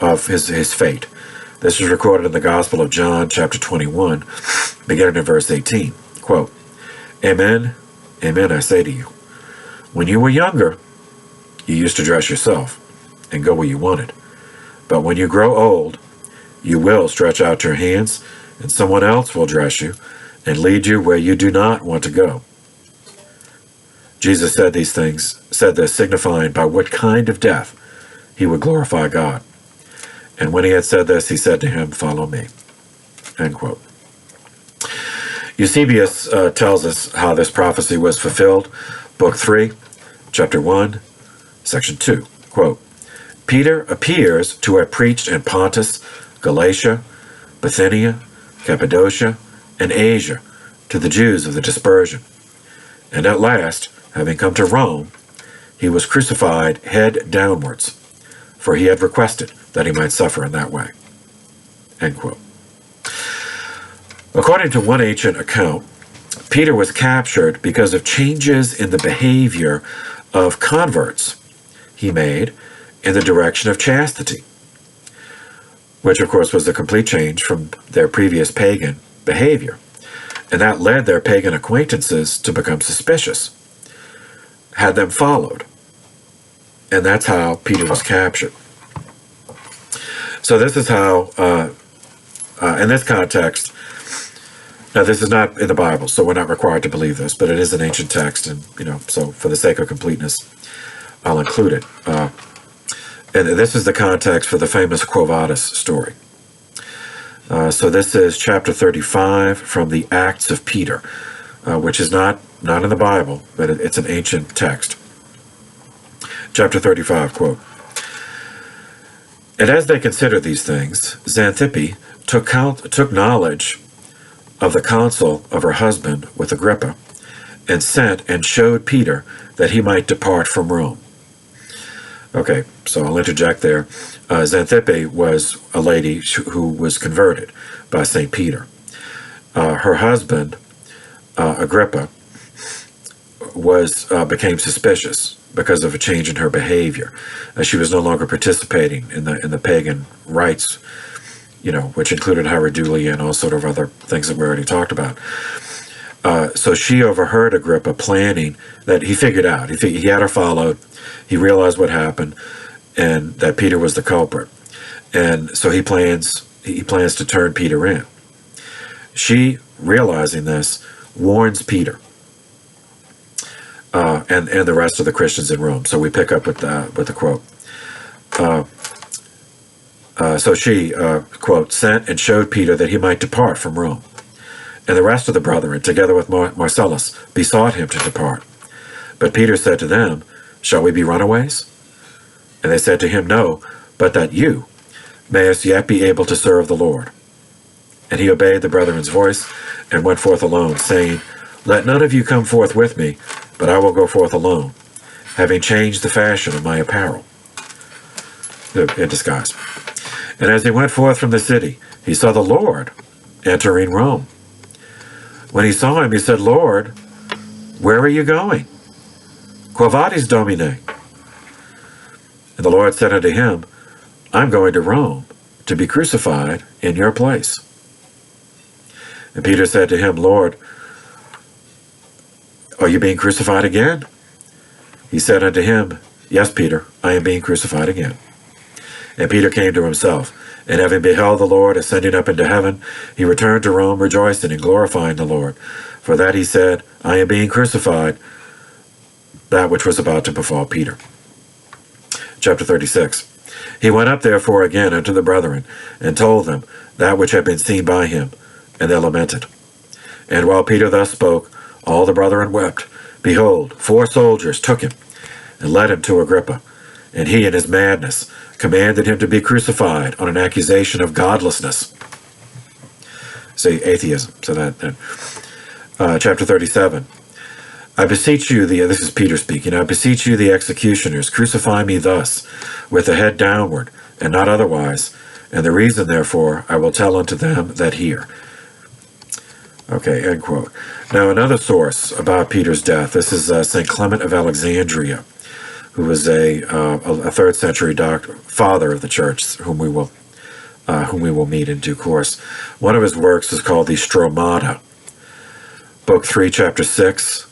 of his fate. This is recorded in the Gospel of John, chapter 21, beginning in verse 18. Quote, "Amen, amen, I say to you, when you were younger, you used to dress yourself and go where you wanted. But when you grow old, you will stretch out your hands, and someone else will dress you and lead you where you do not want to go." Jesus said this signifying by what kind of death he would glorify God. And when he had said this, he said to him, "Follow me." End quote. Eusebius tells us how this prophecy was fulfilled. Book 3, chapter 1, section 2. Quote, "Peter appears to have preached in Pontus, Galatia, Bithynia, Cappadocia, and Asia to the Jews of the dispersion. And at last, having come to Rome, he was crucified head downwards, for he had requested that he might suffer in that way." End quote. According to one ancient account, Peter was captured because of changes in the behavior of converts he made in the direction of chastity, which of course was a complete change from their previous pagan behavior. And that led their pagan acquaintances to become suspicious, had them followed. And that's how Peter was captured. So this is how, in this context, now this is not in the Bible, so we're not required to believe this, but it is an ancient text, and so for the sake of completeness, I'll include it. And this is the context for the famous Quo Vadis story. So this is chapter 35 from the Acts of Peter, which is not in the Bible, but it's an ancient text. Chapter 35, quote, "And as they considered these things, Xanthippe took knowledge of the counsel of her husband with Agrippa, and sent and showed Peter that he might depart from Rome." Okay, so I'll interject there. Xanthippe was a lady who was converted by St. Peter. Her husband, Agrippa, became suspicious because of a change in her behavior. She was no longer participating in the pagan rites, which included hierodulia and all sort of other things that we already talked about. So she overheard Agrippa planning that he figured out. He had her followed. He realized what happened, and that Peter was the culprit. And so he plans to turn Peter in. She, realizing this, warns Peter and the rest of the Christians in Rome. So we pick up with the quote. So she, quote, "sent and showed Peter that he might depart from Rome. And the rest of the brethren, together with Marcellus, besought him to depart. But Peter said to them, 'Shall we be runaways?' And they said to him, 'No, but that you mayest yet be able to serve the Lord.' And he obeyed the brethren's voice, and went forth alone, saying, 'Let none of you come forth with me, but I will go forth alone, having changed the fashion of my apparel,' in disguise. And as he went forth from the city, he saw the Lord entering Rome. When he saw him, he said, 'Lord, where are you going?' 'Quo vadis, Domine?' And the Lord said unto him, 'I'm going to Rome, to be crucified in your place.' And Peter said to him, 'Lord, are you being crucified again?' He said unto him, 'Yes, Peter, I am being crucified again.' And Peter came to himself, and having beheld the Lord ascending up into heaven, he returned to Rome, rejoicing and glorifying the Lord. For that he said, 'I am being crucified,' that which was about to befall Peter." Chapter 36. "He went up therefore again unto the brethren, and told them that which had been seen by him, and they lamented. And while Peter thus spoke, all the brethren wept. Behold, 4 soldiers took him, and led him to Agrippa. And he, in his madness, commanded him to be crucified on an accusation of godlessness." See, atheism. So chapter 37. "I beseech you, this is Peter speaking, I beseech you, the executioners, crucify me thus, with the head downward, and not otherwise, And the reason, therefore, I will tell unto them that hear. Okay, end quote. Now, another source about Peter's death, this is St. Clement of Alexandria, who was a 3rd century father of the church, whom we will meet in due course. One of his works is called the Stromata, Book 3, Chapter 6,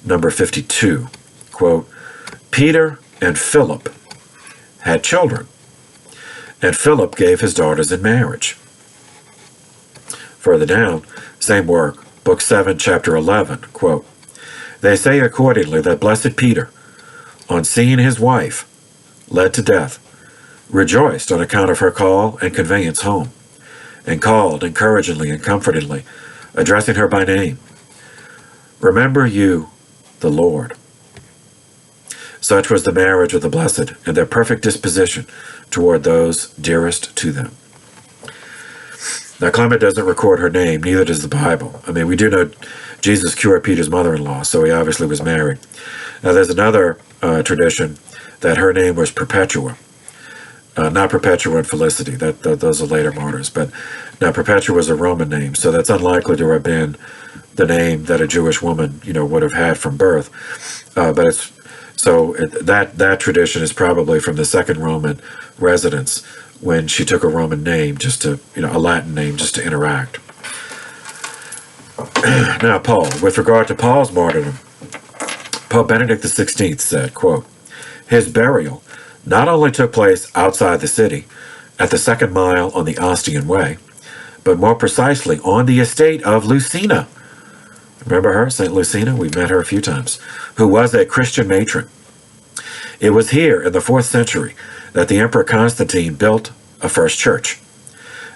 number 52. Quote, Peter and Philip had children, and Philip gave his daughters in marriage. Further down, same work, Book 7, Chapter 11, quote, They say accordingly that blessed Peter, on seeing his wife, led to death, rejoiced on account of her call and conveyance home, and called encouragingly and comfortingly, addressing her by name, Remember you, the Lord. Such was the marriage of the blessed, and their perfect disposition toward those dearest to them. Now, Clement doesn't record her name, neither does the Bible. I mean, we do know Jesus cured Peter's mother-in-law, so he obviously was married. Now, there's another tradition that her name was Perpetua. Not Perpetua and Felicity, those are later martyrs, but now Perpetua was a Roman name, so that's unlikely to have been the name that a Jewish woman, would have had from birth. That tradition is probably from the second Roman residence, when she took a Roman name just to, a Latin name just to interact. Now, Paul, with regard to Paul's martyrdom, Pope Benedict XVI said, quote, His burial not only took place outside the city, at the second mile on the Ostian Way, but more precisely on the estate of Lucina. Remember her, St. Lucina? We've met her a few times, who was a Christian matron. It was here in the 4th century that the Emperor Constantine built a first church.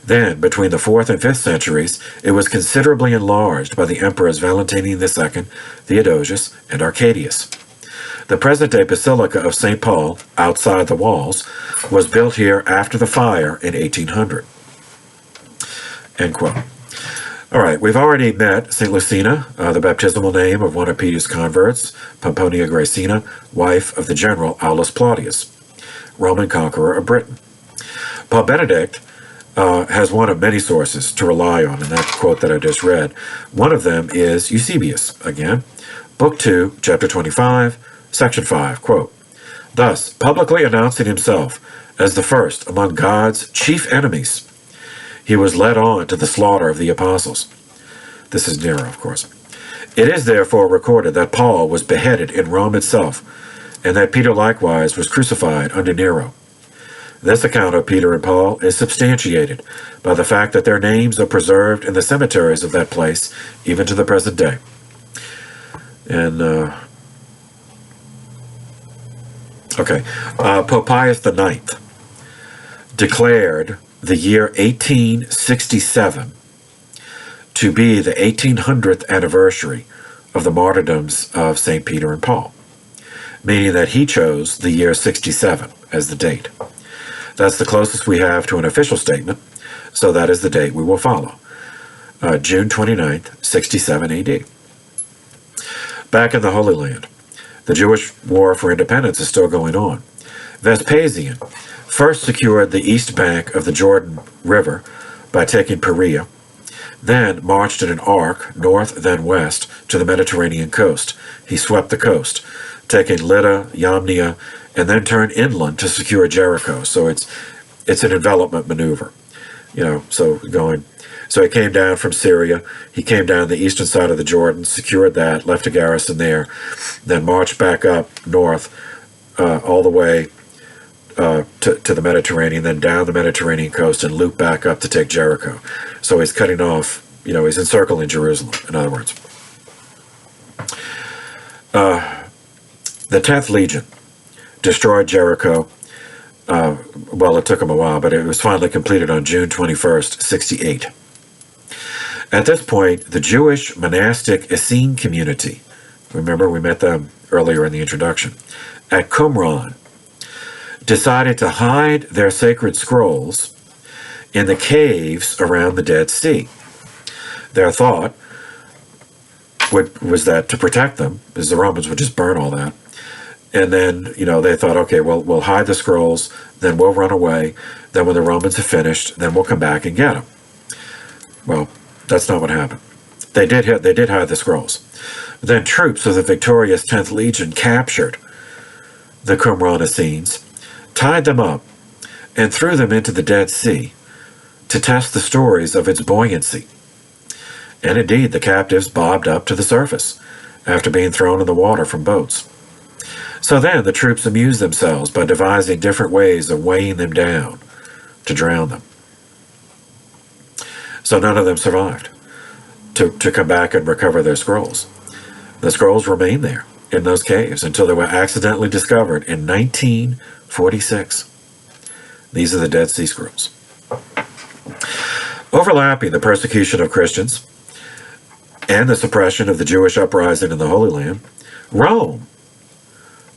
Then, between the 4th and 5th centuries, it was considerably enlarged by the emperors Valentinian II, Theodosius, and Arcadius. The present-day Basilica of St. Paul, outside the walls, was built here after the fire in 1800. End quote. All right, we've already met St. Lucina, the baptismal name of one of Peter's converts, Pomponia Graecina, wife of the general Aulus Plautius, Roman conqueror of Britain. Pope Benedict has one of many sources to rely on in that quote that I just read. One of them is Eusebius, again, Book 2, Chapter 25, Section 5, quote, Thus, publicly announcing himself as the first among God's chief enemies, he was led on to the slaughter of the apostles. This is Nero, of course. It is therefore recorded that Paul was beheaded in Rome itself, and that Peter likewise was crucified under Nero. This account of Peter and Paul is substantiated by the fact that their names are preserved in the cemeteries of that place, even to the present day. And, Pope Pius IX declared the year 1867 to be the 1800th anniversary of the martyrdoms of St. Peter and Paul, meaning that he chose the year 67 as the date. That's the closest we have to an official statement, so that is the date we will follow. June 29th, 67 AD. Back in the Holy Land, the Jewish War for Independence is still going on. Vespasian first secured the east bank of the Jordan River by taking Perea, then marched in an arc, north then west, to the Mediterranean coast. He swept the coast, taking Lydda, Yamnia, and then turned inland to secure Jericho. So it's an envelopment maneuver, so he came down from Syria, he came down the eastern side of the Jordan, secured that, left a garrison there, then marched back up north all the way to the Mediterranean, then down the Mediterranean coast and loop back up to take Jericho. So he's cutting off, he's encircling Jerusalem, in other words. The 10th Legion destroyed Jericho. It took them a while, but it was finally completed on June 21st, 68. At this point, the Jewish monastic Essene community, remember we met them earlier in the introduction, at Qumran, decided to hide their sacred scrolls in the caves around the Dead Sea. Their thought was that to protect them, because the Romans would just burn all that, And then, they thought, okay, well, we'll hide the scrolls, then we'll run away. Then when the Romans have finished, then we'll come back and get them. Well, that's not what happened. They did hide the scrolls. Then troops of the victorious 10th Legion captured the Qumran-Essenes, tied them up, and threw them into the Dead Sea to test the stories of its buoyancy. And indeed, the captives bobbed up to the surface after being thrown in the water from boats. So then the troops amused themselves by devising different ways of weighing them down to drown them. So none of them survived to come back and recover their scrolls. The scrolls remained there in those caves until they were accidentally discovered in 1946. These are the Dead Sea Scrolls. Overlapping the persecution of Christians and the suppression of the Jewish uprising in the Holy Land, Rome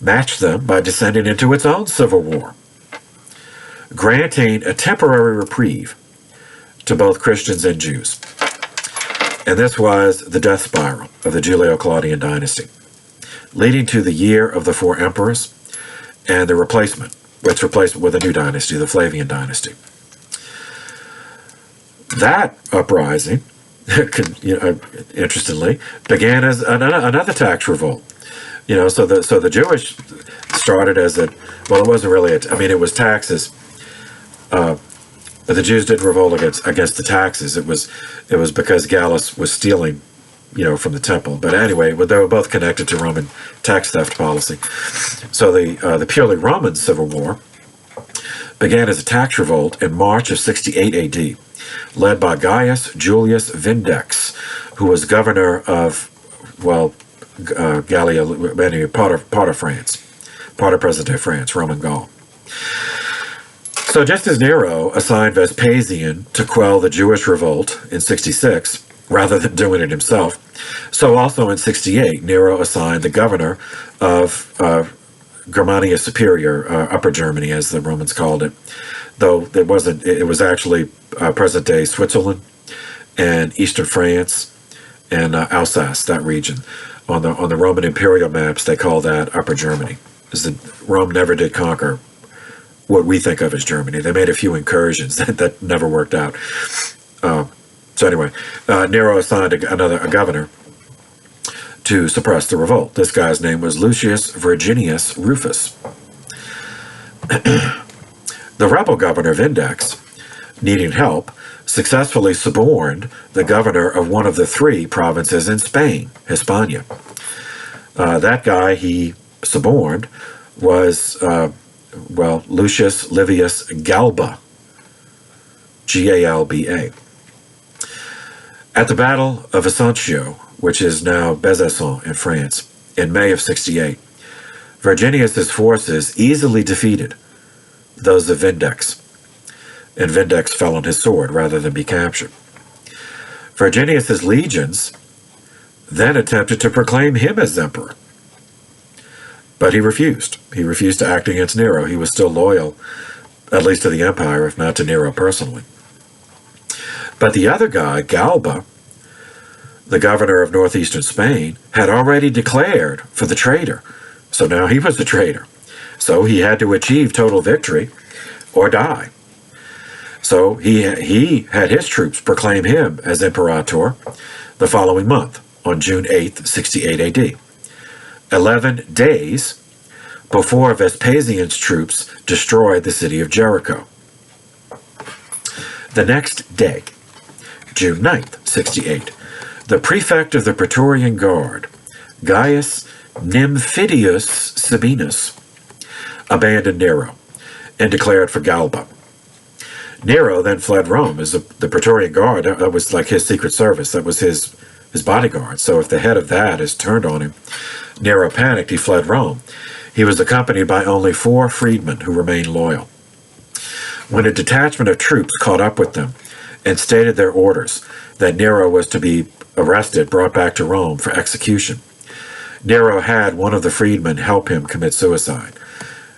matched them by descending into its own civil war, granting a temporary reprieve to both Christians and Jews. And this was the death spiral of the Julio-Claudian dynasty, leading to the year of the four emperors and the replacement with a new dynasty, the Flavian dynasty. That uprising, interestingly, began as another tax revolt. So the Jewish started as it wasn't really it was taxes, but the Jews didn't revolt against the taxes. It was because Gallus was stealing, from the temple. But anyway, they were both connected to Roman tax theft policy. So the purely Roman Civil War began as a tax revolt in March of 68 AD, led by Gaius Julius Vindex, who was governor of, Gallia, part of France, part of present-day France, Roman Gaul. So just as Nero assigned Vespasian to quell the Jewish revolt in 66, rather than doing it himself, so also in 68, Nero assigned the governor of Germania Superior, Upper Germany, as the Romans called it, though it was actually present-day Switzerland and Eastern France and Alsace, that region. On the Roman imperial maps, they call that Upper Germany, because Rome never did conquer what we think of as Germany. They made a few incursions that never worked out. So anyway, Nero assigned a governor to suppress the revolt. This guy's name was Lucius Virginius Rufus. The rebel governor Vindex, needing help, successfully suborned the governor of one of the three provinces in Spain, Hispania. That guy he suborned was, Lucius Livius Galba, Galba. At the Battle of Asensio, which is now Besançon in France, in May of 68, Virginius's forces easily defeated those of Vindex, and Vindex fell on his sword rather than be captured. Virginius's legions then attempted to proclaim him as emperor, but he refused. He refused to act against Nero. He was still loyal, at least to the empire, if not to Nero personally. But the other guy, Galba, the governor of northeastern Spain, had already declared for the traitor. So now he was the traitor. So he had to achieve total victory or die. So he had his troops proclaim him as imperator the following month, on June 8th, 68 AD. 11 days before Vespasian's troops destroyed the city of Jericho. The next day, June 9th, 68, the prefect of the Praetorian Guard, Gaius Nymphidius Sabinus, abandoned Nero and declared for Galba. Nero then fled Rome as the Praetorian Guard. That was like his secret service. That was his bodyguard. So if the head of that is turned on him, Nero panicked. He fled Rome. He was accompanied by only 4 freedmen who remained loyal. When a detachment of troops caught up with them and stated their orders that Nero was to be arrested, brought back to Rome for execution, Nero had one of the freedmen help him commit suicide.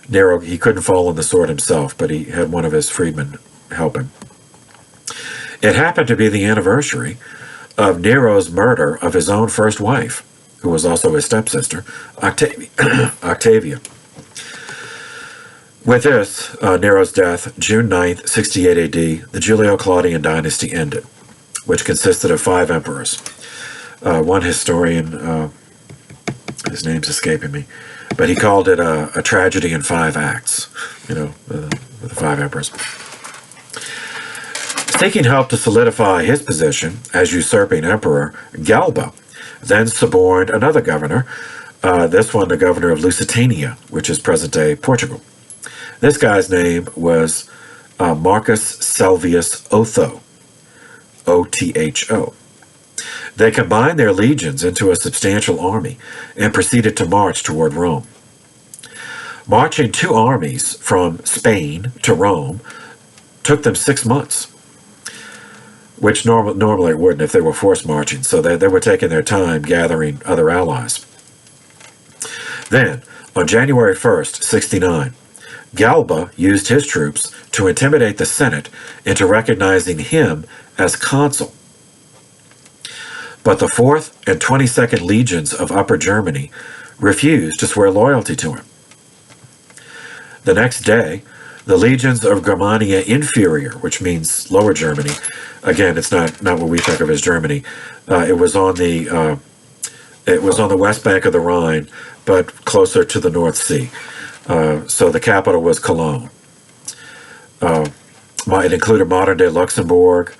Nero, he couldn't fall on the sword himself, but he had one of his freedmen help him. It happened to be the anniversary of Nero's murder of his own first wife, who was also his stepsister, Octavia. With this, Nero's death, June 9th, 68 AD, the Julio-Claudian dynasty ended, which consisted of 5 emperors. One historian, his name's escaping me, but he called it a tragedy in 5 acts, with the 5 emperors. Seeking help to solidify his position as usurping emperor, Galba then suborned another governor, this one the governor of Lusitania, which is present-day Portugal. This guy's name was Marcus Salvius Otho, O-T-H-O. They combined their legions into a substantial army and proceeded to march toward Rome. Marching 2 armies from Spain to Rome took them 6 months, which normally it wouldn't if they were forced marching, so they were taking their time gathering other allies. Then, on January 1st, 69, Galba used his troops to intimidate the Senate into recognizing him as consul. But the 4th and 22nd legions of Upper Germany refused to swear loyalty to him. The next day, the legions of Germania Inferior, which means Lower Germany, again, it's not what we think of as Germany. It was on the west bank of the Rhine, but closer to the North Sea. So the capital was Cologne. It included modern-day Luxembourg,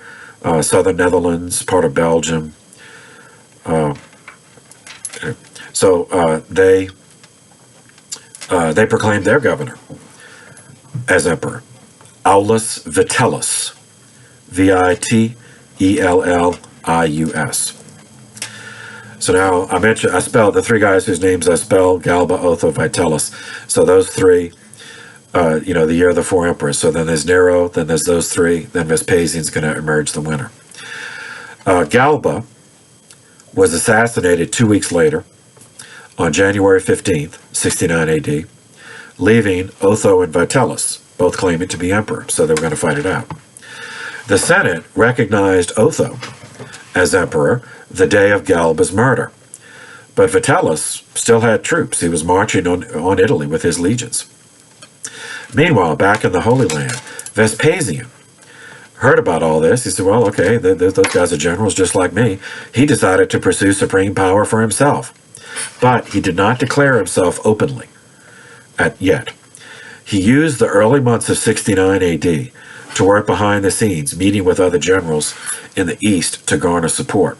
southern Netherlands, part of Belgium. They proclaimed their governor as emperor, Aulus Vitellius, Vitelllius. So now I spelled the 3 guys whose names I spelled, Galba, Otho, Vitellius. So those 3, the year of the 4 emperors. So then there's Nero, then there's those 3, then Vespasian's going to emerge the winner. Galba was assassinated 2 weeks later, on January 15th, 69 AD, leaving Otho and Vitellius, both claiming to be emperor, so they were going to fight it out. The Senate recognized Otho as emperor the day of Galba's murder, but Vitellius still had troops. He was marching on Italy with his legions. Meanwhile, back in the Holy Land, Vespasian heard about all this. He said, well, okay, those guys are generals just like me. He decided to pursue supreme power for himself, but he did not declare himself openly yet. He used the early months of 69 AD to work behind the scenes, meeting with other generals in the East to garner support.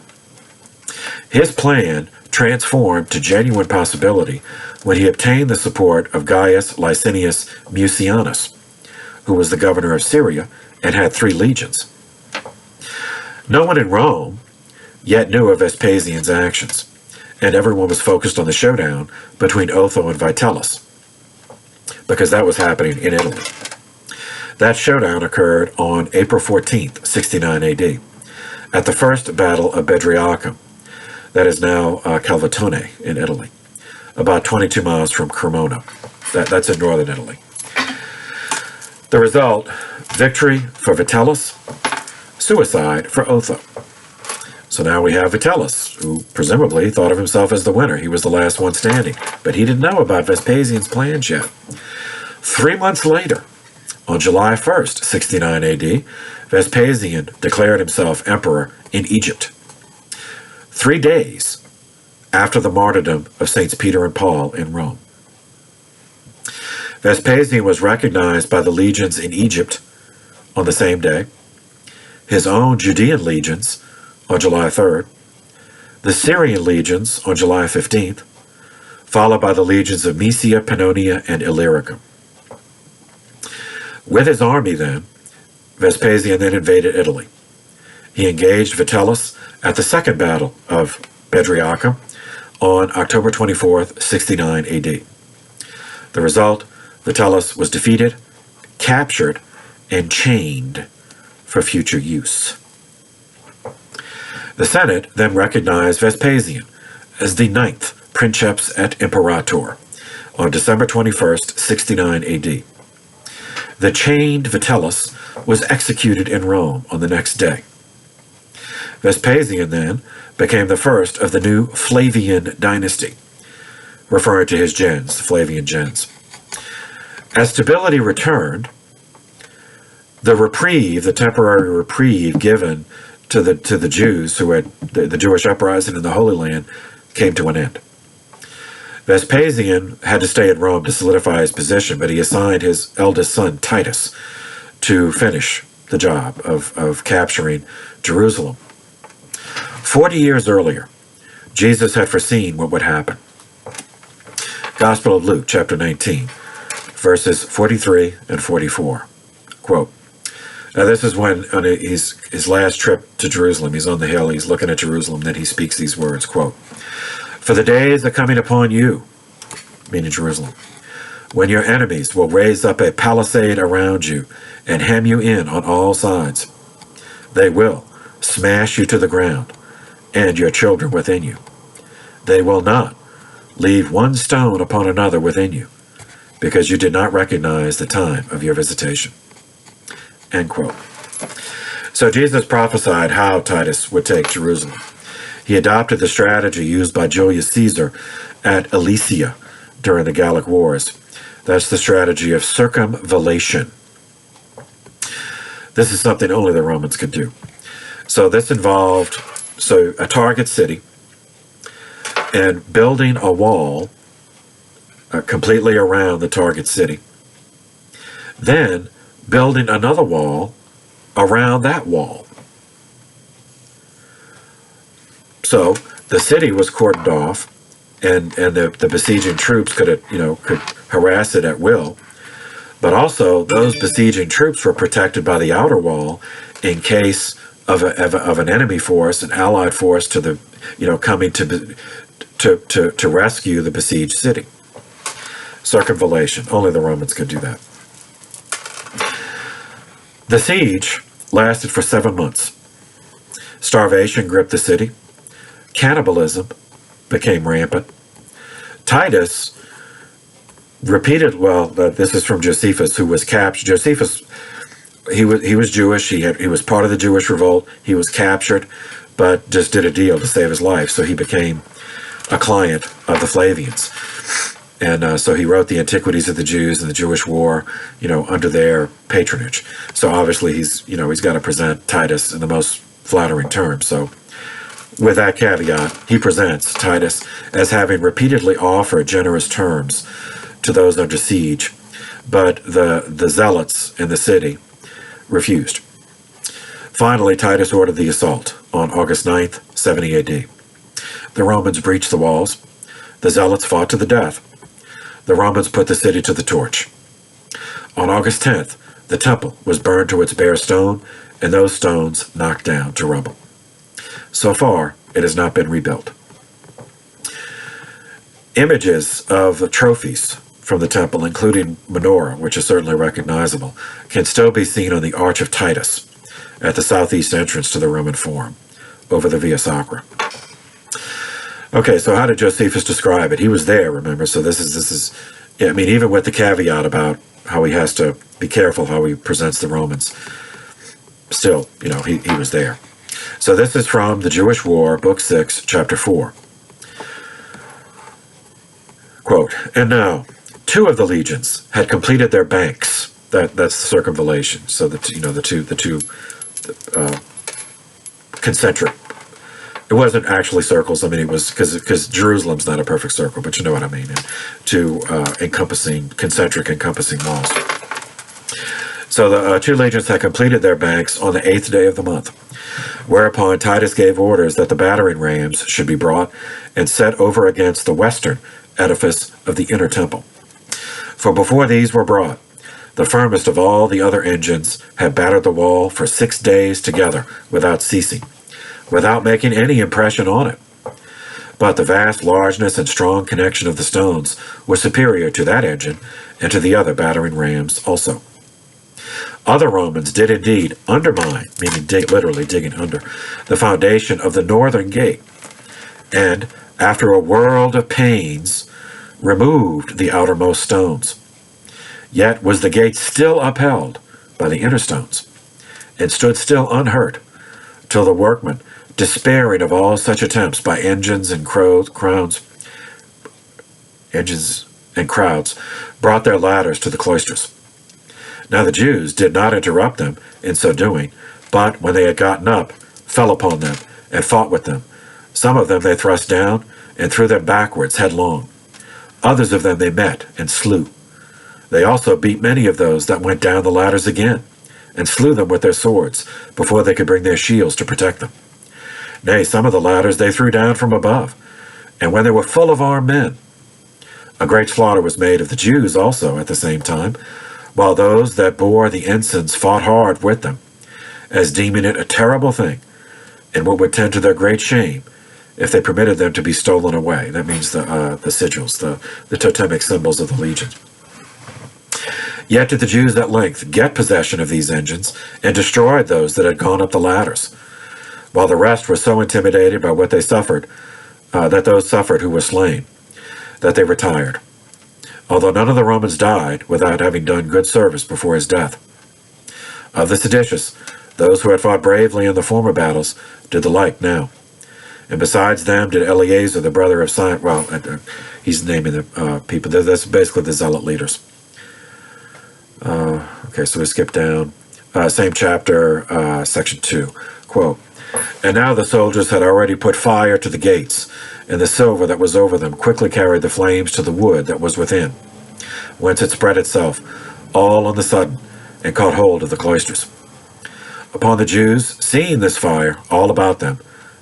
His plan transformed to genuine possibility when he obtained the support of Gaius Licinius Mucianus, who was the governor of Syria and had 3 legions. No one in Rome yet knew of Vespasian's actions, and everyone was focused on the showdown between Otho and Vitellius, because that was happening in Italy. That showdown occurred on April 14th, 69 AD, at the first battle of Bedriacum, that is now Calvatone in Italy, about 22 miles from Cremona. That's in northern Italy. The result, victory for Vitellius, suicide for Otho. So now we have Vitellius, who presumably thought of himself as the winner. He was the last one standing, but he didn't know about Vespasian's plans yet. 3 months later, on July 1st, 69 AD, Vespasian declared himself emperor in Egypt. 3 days after the martyrdom of Saints Peter and Paul in Rome. Vespasian was recognized by the legions in Egypt on the same day, his own Judean legions on July 3rd, the Syrian legions on July 15th, followed by the legions of Mysia, Pannonia, and Illyricum. With his army then, Vespasian then invaded Italy. He engaged Vitellius at the Second Battle of Bedriacum on October 24th, 69 AD. The result, Vitellius was defeated, captured, and chained for future use. The Senate then recognized Vespasian as the 9th Princeps et Imperator on December 21st, 69 AD. The chained Vitellius was executed in Rome on the next day. Vespasian then became the first of the new Flavian dynasty, referring to his gens, the Flavian gens. As stability returned, the temporary reprieve given to the Jews who had the Jewish uprising in the Holy Land, came to an end. Vespasian had to stay in Rome to solidify his position, but he assigned his eldest son, Titus, to finish the job of capturing Jerusalem. 40 years earlier, Jesus had foreseen what would happen. Gospel of Luke, chapter 19, verses 43 and 44. Quote, now this is when on his last trip to Jerusalem, he's on the hill, he's looking at Jerusalem, then he speaks these words, quote, for the days are coming upon you, meaning Jerusalem, when your enemies will raise up a palisade around you and hem you in on all sides. They will smash you to the ground and your children within you. They will not leave one stone upon another within you, because you did not recognize the time of your visitation. End quote. So Jesus prophesied how Titus would take Jerusalem. He adopted the strategy used by Julius Caesar at Alesia during the Gallic Wars. That's the strategy of circumvallation. This is something only the Romans could do. So this involved a target city and building a wall completely around the target city. Then building another wall around that wall. So the city was cordoned off, and the besieging troops could harass it at will. But also those besieging troops were protected by the outer wall in case of an enemy force, an allied force coming to rescue the besieged city. Circumvallation. Only the Romans could do that. The siege lasted for 7 months. Starvation gripped the city. Cannibalism became rampant. Titus this is from Josephus, who was captured. Josephus, he was Jewish. He was part of the Jewish revolt. He was captured, but just did a deal to save his life. So he became a client of the Flavians. And so he wrote the Antiquities of the Jews and the Jewish War, under their patronage. So obviously he's got to present Titus in the most flattering terms. So with that caveat, he presents Titus as having repeatedly offered generous terms to those under siege, but the zealots in the city refused. Finally, Titus ordered the assault on August 9th, 70 AD. The Romans breached the walls. The zealots fought to the death. The Romans put the city to the torch. On August 10th, the temple was burned to its bare stone, and those stones knocked down to rubble. So far, it has not been rebuilt. Images of trophies from the temple, including menorah, which is certainly recognizable, can still be seen on the Arch of Titus at the southeast entrance to the Roman Forum, over the Via Sacra. Okay, so how did Josephus describe it? He was there, remember, so this is even with the caveat about how he has to be careful how he presents the Romans, still, he was there. So this is from the Jewish War, Book 6, Chapter 4. Quote, and now, 2 of the legions had completed their banks. That's circumvallation. So the two concentric. It wasn't actually circles. It was because Jerusalem's not a perfect circle, but you know what I mean. Two concentric encompassing walls. So the 2 legions had completed their banks on the 8th day of the month, whereupon Titus gave orders that the battering rams should be brought and set over against the western edifice of the inner temple. For before these were brought, the firmest of all the other engines had battered the wall for 6 days together without ceasing, without making any impression on it. But the vast largeness and strong connection of the stones was superior to that engine and to the other battering rams also. Other Romans did indeed undermine, meaning literally digging under, the foundation of the northern gate, and, after a world of pains, removed the outermost stones. Yet was the gate still upheld by the inner stones, and stood still unhurt, till the workmen despairing of all such attempts by engines and crowds, brought their ladders to the cloisters. Now the Jews did not interrupt them in so doing, but when they had gotten up, fell upon them, and fought with them. Some of them they thrust down, and threw them backwards headlong. Others of them they met, and slew. They also beat many of those that went down the ladders again, and slew them with their swords, before they could bring their shields to protect them. Nay, some of the ladders they threw down from above, and when they were full of armed men. A great slaughter was made of the Jews also at the same time, while those that bore the ensigns fought hard with them, as deeming it a terrible thing, and what would tend to their great shame if they permitted them to be stolen away. That means the sigils, the totemic symbols of the legion. Yet did the Jews at length get possession of these engines, and destroyed those that had gone up the ladders, while the rest were so intimidated by what they suffered, that those suffered who were slain, that they retired, although none of the Romans died without having done good service before his death. Of the seditious, those who had fought bravely in the former battles did the like now. And besides them did Eleazar, the brother of Simon, he's naming the people, that's basically the zealot leaders. Okay, so we skip down. Same chapter, section 2. Quote, "And now the soldiers had already put fire to the gates, and the silver that was over them quickly carried the flames to the wood that was within, whence it spread itself, all on the sudden, and caught hold of the cloisters. Upon the Jews, seeing this fire all about them,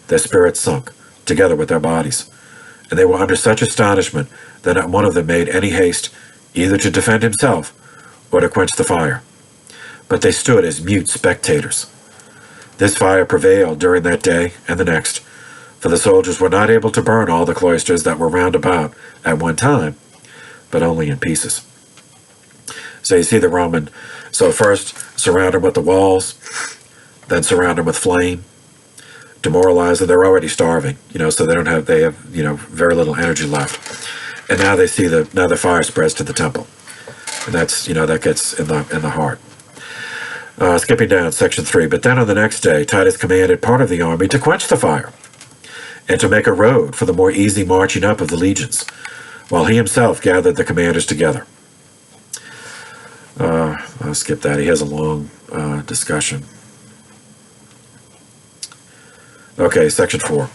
their spirits sunk, together with their bodies, and they were under such astonishment that not one of them made any haste, either to defend himself, or to quench the fire. But they stood as mute spectators. This fire prevailed during that day and the next, for the soldiers were not able to burn all the cloisters that were round about at one time, but only in pieces." So you see the Roman, so first surround them with the walls, then surround them with flame, demoralize them. They're already starving, so they have very little energy left. And now they see now the fire spreads to the temple. And that's, that gets in the heart. Skipping down, section 3. "But then on the next day, Titus commanded part of the army to quench the fire, and to make a road for the more easy marching up of the legions, while he himself gathered the commanders together." I'll skip that. He has a long discussion. Okay, section 4.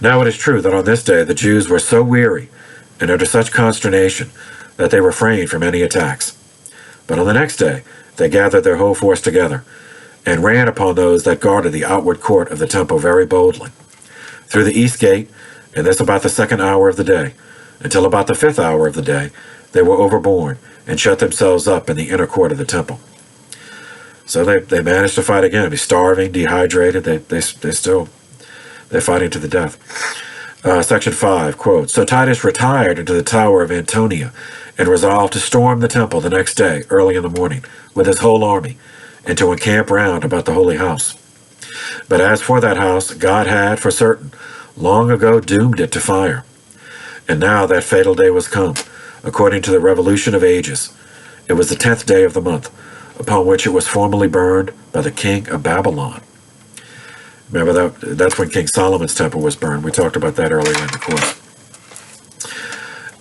"Now it is true that on this day the Jews were so weary and under such consternation that they refrained from any attacks. But on the next day they gathered their whole force together, and ran upon those that guarded the outward court of the temple very boldly, through the east gate, and this about the 2nd hour of the day, until about the 5th hour of the day they were overborne, and shut themselves up in the inner court of the temple." So they managed to fight again. Be starving, dehydrated. They're fighting to the death. Section 5, quote, "So Titus retired into the tower of Antonia, and resolved to storm the temple the next day, early in the morning, with his whole army, and to encamp round about the holy house. But as for that house, God had, for certain, long ago doomed it to fire. And now that fatal day was come, according to the revolution of ages. It was the 10th day of the month, upon which it was formally burned by the king of Babylon." Remember that's when King Solomon's temple was burned. We talked about that earlier in the course.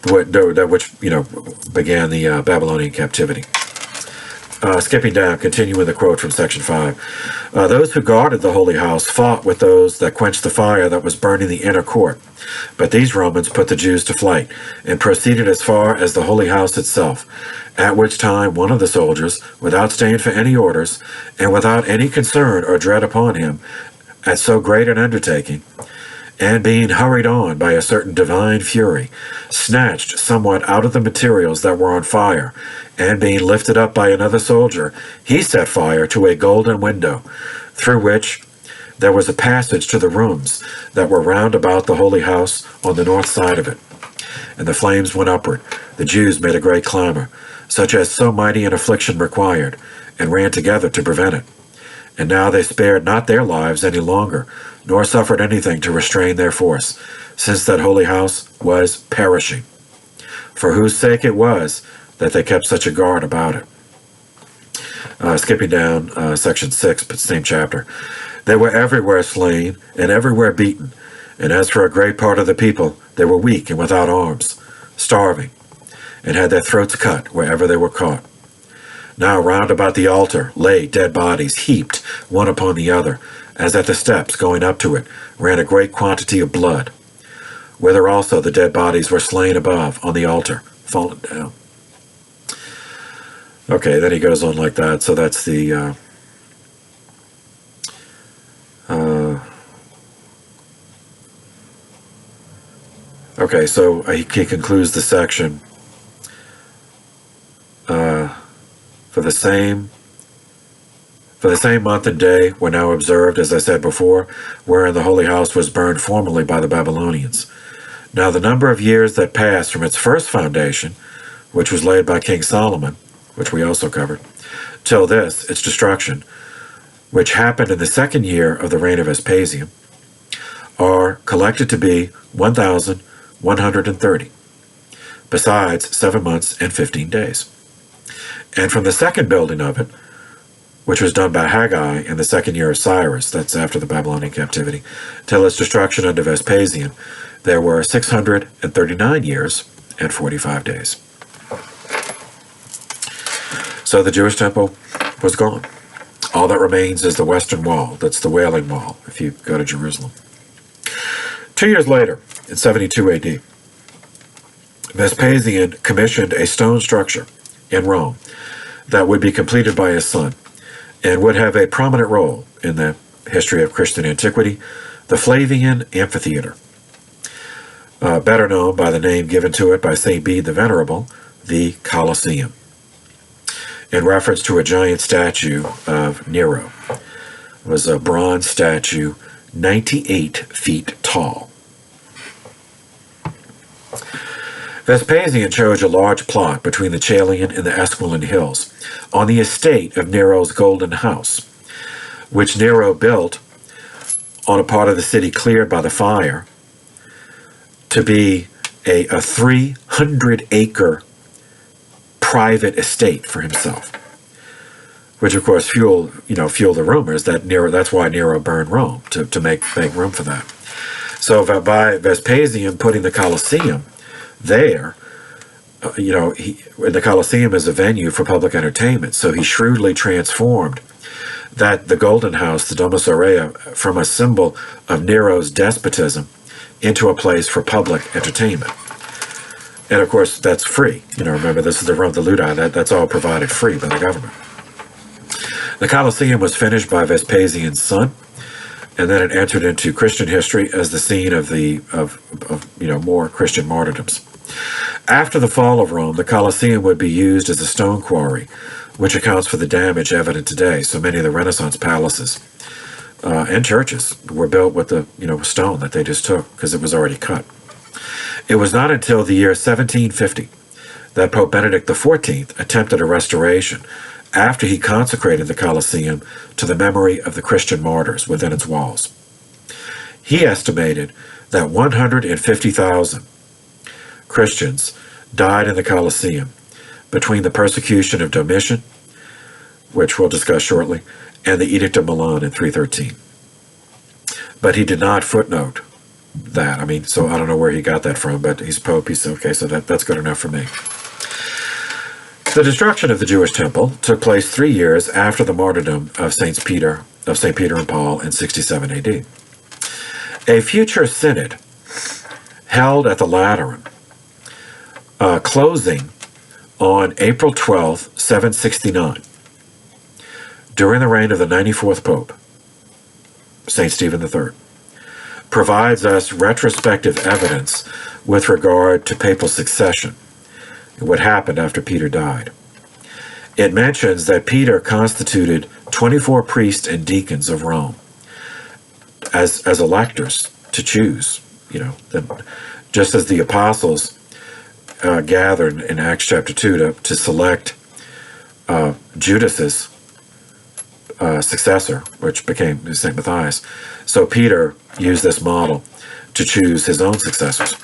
Which began the Babylonian captivity. Skipping down, continuing the quote from section 5. "Those who guarded the holy house fought with those that quenched the fire that was burning the inner court. But these Romans put the Jews to flight, and proceeded as far as the holy house itself, at which time one of the soldiers, without staying for any orders, and without any concern or dread upon him at so great an undertaking, and being hurried on by a certain divine fury, snatched somewhat out of the materials that were on fire, and being lifted up by another soldier, he set fire to a golden window, through which there was a passage to the rooms that were round about the holy house on the north side of it. And the flames went upward. The Jews made a great clamor, such as so mighty an affliction required, and ran together to prevent it. And now they spared not their lives any longer, nor suffered anything to restrain their force, since that holy house was perishing, for whose sake it was that they kept such a guard about it." Skipping down, section 6, but same chapter. They were everywhere slain, and everywhere beaten, and as for a great part of the people, they were weak and without arms, starving, and had their throats cut wherever they were caught. Now round about the altar lay dead bodies, heaped one upon the other, as at the steps going up to it ran a great quantity of blood, whither also the dead bodies were slain above on the altar, fallen down. Okay, then he goes on like that, so that's the... Okay, so he concludes the section for the same month and day were now observed, as I said before, wherein the holy house was burned formerly by the Babylonians. Now the number of years that passed from its first foundation, which was laid by King Solomon, which we also covered, till this, its destruction, which happened in the second year of the reign of Vespasian, are collected to be 1,130, besides 7 months and 15 days. And from the second building of it, which was done by Haggai in the second year of Cyrus, that's after the Babylonian captivity, till its destruction under Vespasian, there were 639 years and 45 days. So the Jewish temple was gone. All that remains is the Western Wall. That's the Wailing Wall, if you go to Jerusalem. 2 years later, in 72 AD, Vespasian commissioned a stone structure in Rome that would be completed by his son and would have a prominent role in the history of Christian antiquity, the Flavian Amphitheater, better known by the name given to it by St. Bede the Venerable, the Colosseum, in reference to a giant statue of Nero. It was a bronze statue, 98 feet tall. Vespasian chose a large plot between the Chalian and the Esquiline hills on the estate of Nero's Golden House, which Nero built on a part of the city cleared by the fire to be a 300-acre private estate for himself, which of course fueled the rumors that that's why Nero burned Rome, to make room for that. So by Vespasian putting the Colosseum there, the Colosseum is a venue for public entertainment, so he shrewdly transformed the Golden House, the Domus Aurea, from a symbol of Nero's despotism into a place for public entertainment. And of course, that's free. Remember, this is the Rome de Ludi. That's all provided free by the government. The Colosseum was finished by Vespasian's son, and then it entered into Christian history as the scene of more Christian martyrdoms. After the fall of Rome, the Colosseum would be used as a stone quarry, which accounts for the damage evident today. So many of the Renaissance palaces and churches were built with the stone that they just took because it was already cut. It was not until the year 1750 that Pope Benedict XIV attempted a restoration after he consecrated the Colosseum to the memory of the Christian martyrs within its walls. He estimated that 150,000 Christians died in the Colosseum between the persecution of Domitian, which we'll discuss shortly, and the Edict of Milan in 313. But he did not footnote that. So I don't know where he got that from, but he's Pope. He's okay, so that's good enough for me. The destruction of the Jewish temple took place 3 years after the martyrdom of St. Peter and Paul in 67 AD. A future synod held at the Lateran, closing on April 12, 769, during the reign of the 94th Pope, St. Stephen III, provides us retrospective evidence with regard to papal succession, what happened after Peter died. It mentions that Peter constituted 24 priests and deacons of Rome as electors to choose, just as the apostles gathered in Acts chapter 2 to select Judas's successor, which became St. Matthias. So Peter used this model to choose his own successors.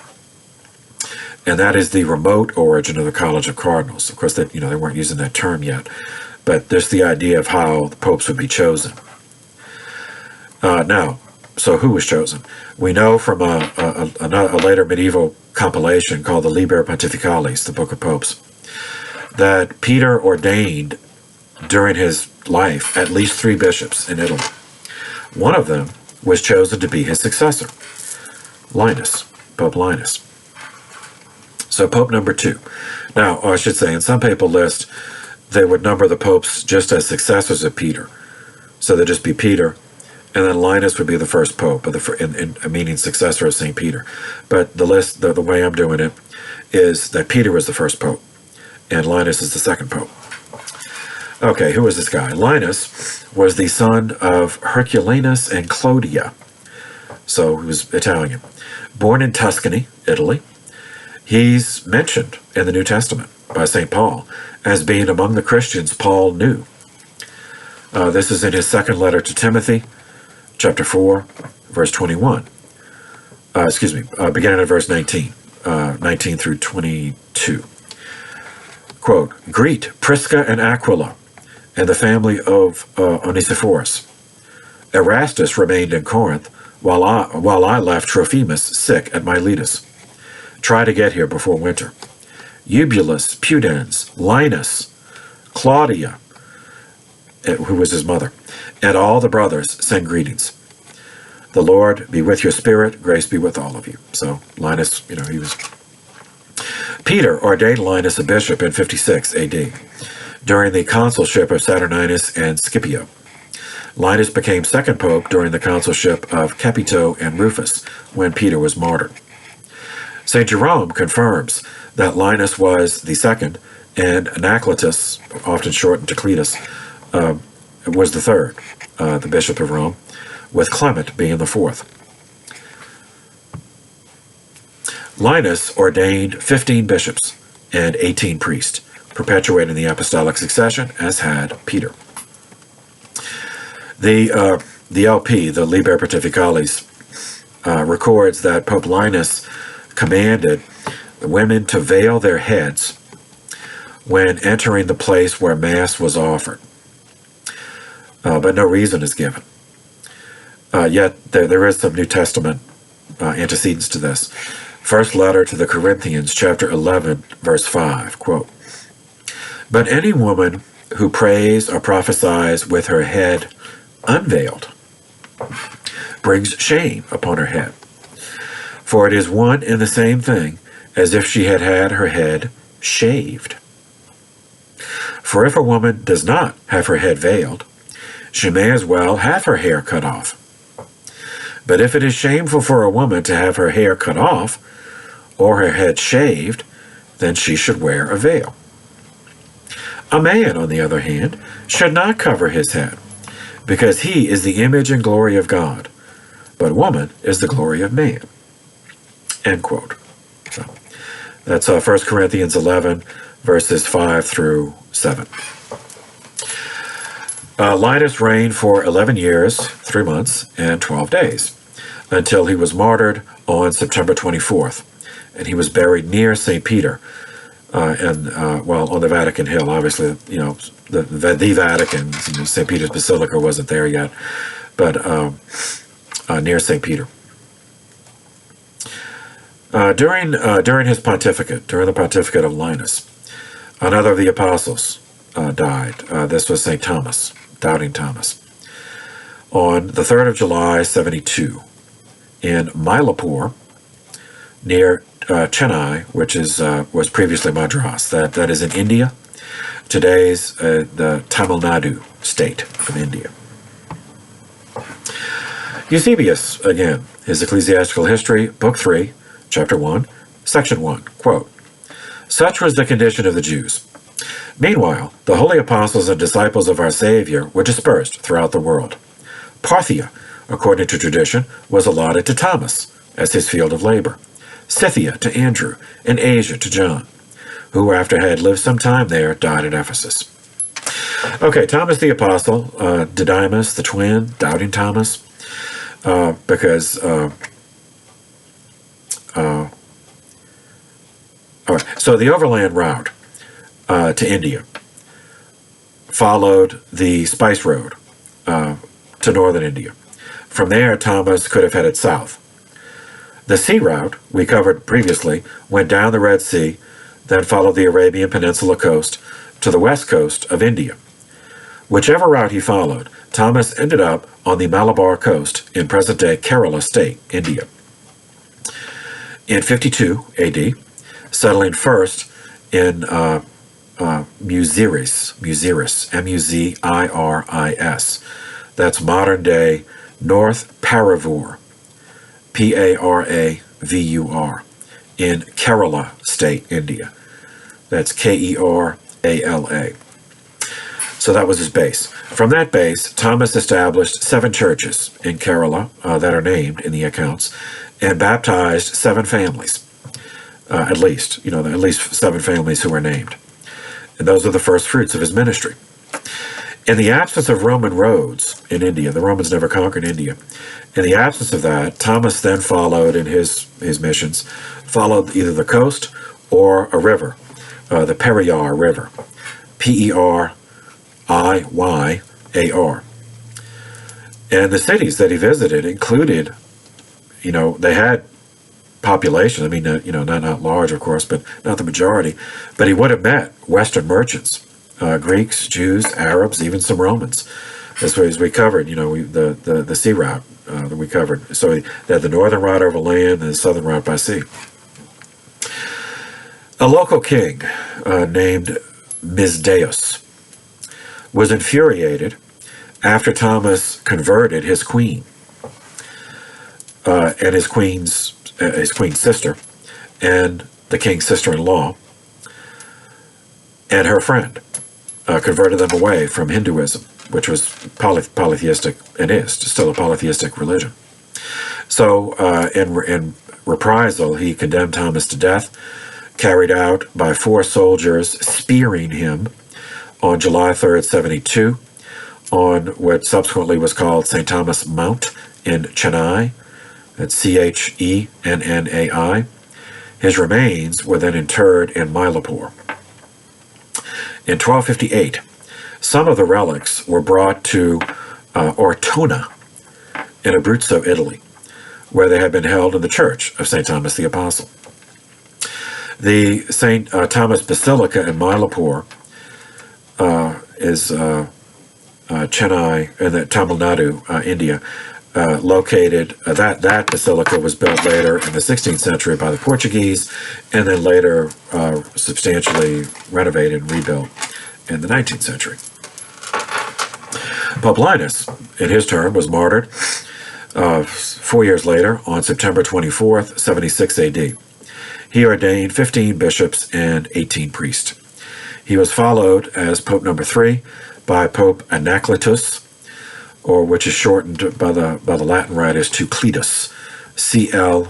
And that is the remote origin of the College of Cardinals. Of course, they weren't using that term yet, but there's the idea of how the popes would be chosen. Now, so who was chosen? We know from a later medieval compilation called the Liber Pontificalis, the Book of Popes, that Peter ordained during his life at least 3 bishops in Italy. One of them was chosen to be his successor, Linus, Pope Linus. So Pope number 2. Now, I should say, in some papal lists, they would number the popes just as successors of Peter. So there'd just be Peter, and then Linus would be the first pope, meaning successor of St. Peter. But the list, the way I'm doing it, is that Peter was the first pope, and Linus is the second pope. Okay, who was this guy? Linus was the son of Herculanus and Clodia. So he was Italian. Born in Tuscany, Italy. He's mentioned in the New Testament by St. Paul as being among the Christians Paul knew. This is in his second letter to Timothy, chapter 4, verse 21. Beginning at verse 19, 19 through 22. Quote, "Greet Prisca and Aquila and the family of Onesiphorus. Erastus remained in Corinth while I left Trophimus sick at Miletus. Try to get here before winter. Eubulus, Pudens, Linus, Claudia," who was his mother, "and all the brothers send greetings. The Lord be with your spirit. Grace be with all of you." So Linus, he was... Peter ordained Linus a bishop in 56 AD during the consulship of Saturninus and Scipio. Linus became second pope during the consulship of Capito and Rufus when Peter was martyred. St. Jerome confirms that Linus was the second, and Cletus, often shortened to Cletus, was the third, the Bishop of Rome, with Clement being the fourth. Linus ordained 15 bishops and 18 priests, perpetuating the apostolic succession, as had Peter. The LP, the Liber Pontificalis, records that Pope Linus commanded women to veil their heads when entering the place where Mass was offered. But no reason is given. Yet there is some New Testament antecedents to this. First letter to the Corinthians, chapter 11, verse 5, quote, "But any woman who prays or prophesies with her head unveiled brings shame upon her head. For it is one and the same thing as if she had had her head shaved. For if a woman does not have her head veiled, she may as well have her hair cut off. But if it is shameful for a woman to have her hair cut off, or her head shaved, then she should wear a veil. A man, on the other hand, should not cover his head, because he is the image and glory of God, but woman is the glory of man." End quote. So that's 1 Corinthians 11, verses 5 through 7. Linus reigned for 11 years, 3 months, and 12 days, until he was martyred on September 24th, and he was buried near St. Peter, on the Vatican Hill. Obviously, the Vatican, St. Peter's Basilica wasn't there yet, but near St. Peter. During his pontificate, during the pontificate of Linus, another of the apostles died. This was St. Thomas, Doubting Thomas. On the 3rd of July, 72, in Mylapore, near Chennai, which was previously Madras, that is in India. Today's the Tamil Nadu state of India. Eusebius, again, his Ecclesiastical History, Book 3, Chapter 1, Section 1, quote, "Such was the condition of the Jews. Meanwhile, the holy apostles and disciples of our Savior were dispersed throughout the world. Parthia, according to tradition, was allotted to Thomas as his field of labor, Scythia to Andrew, and Asia to John, who, after had lived some time there, died at Ephesus." Okay, Thomas the Apostle, Didymus the twin, Doubting Thomas, because... all right, so the overland route to India followed the spice road to northern India From there, Thomas could have headed south. The sea route, we covered previously, went down the Red Sea, then followed the Arabian Peninsula coast to the west coast of India. Whichever route he followed, Thomas ended up on the Malabar coast in present-day Kerala state, India. In 52 AD, settling first in Muziris, M-U-Z-I-R-I-S. That's modern-day North Paravur, P-A-R-A-V-U-R, in Kerala state, India. That's K-E-R-A-L-A. So that was his base. From that base, Thomas established 7 churches in Kerala that are named in the accounts, and baptized 7 families, at least 7 families who are named. And those are the first fruits of his ministry. In the absence of Roman roads in India, the Romans never conquered India. In the absence of that, Thomas then followed in his missions, followed either the coast or a river, the Periyar River, P-E-R-I-Y-A-R. And the cities that he visited included, they had population. I mean, not large, of course, but not the majority. But he would have met Western merchants, Greeks, Jews, Arabs, even some Romans. As we covered, the sea route that we covered. So they had the northern route over land and the southern route by sea. A local king named Mizdeus was infuriated after Thomas converted his queen and his queen's sister and the king's sister-in-law and her friend, converted them away from Hinduism, which was polytheistic and is still a polytheistic religion. So in reprisal, he condemned Thomas to death, carried out by 4 soldiers spearing him on July 3rd, 72, on what subsequently was called St. Thomas Mount in Chennai. That's Chennai. His remains were then interred in Mylapore. In 1258, some of the relics were brought to Ortona in Abruzzo, Italy, where they had been held in the church of St. Thomas the Apostle. The St. Thomas Basilica in Mylapore is Chennai, in Tamil Nadu, India, located. That basilica was built later in the 16th century by the Portuguese, and then later substantially renovated and rebuilt in the 19th century. Pope Linus, in his turn, was martyred 4 years later on September 24th, 76 AD. He ordained 15 bishops and 18 priests. He was followed as Pope number 3 by Pope Anacletus, or which is shortened by the Latin writers to Cletus, C-L-E-T-U-S.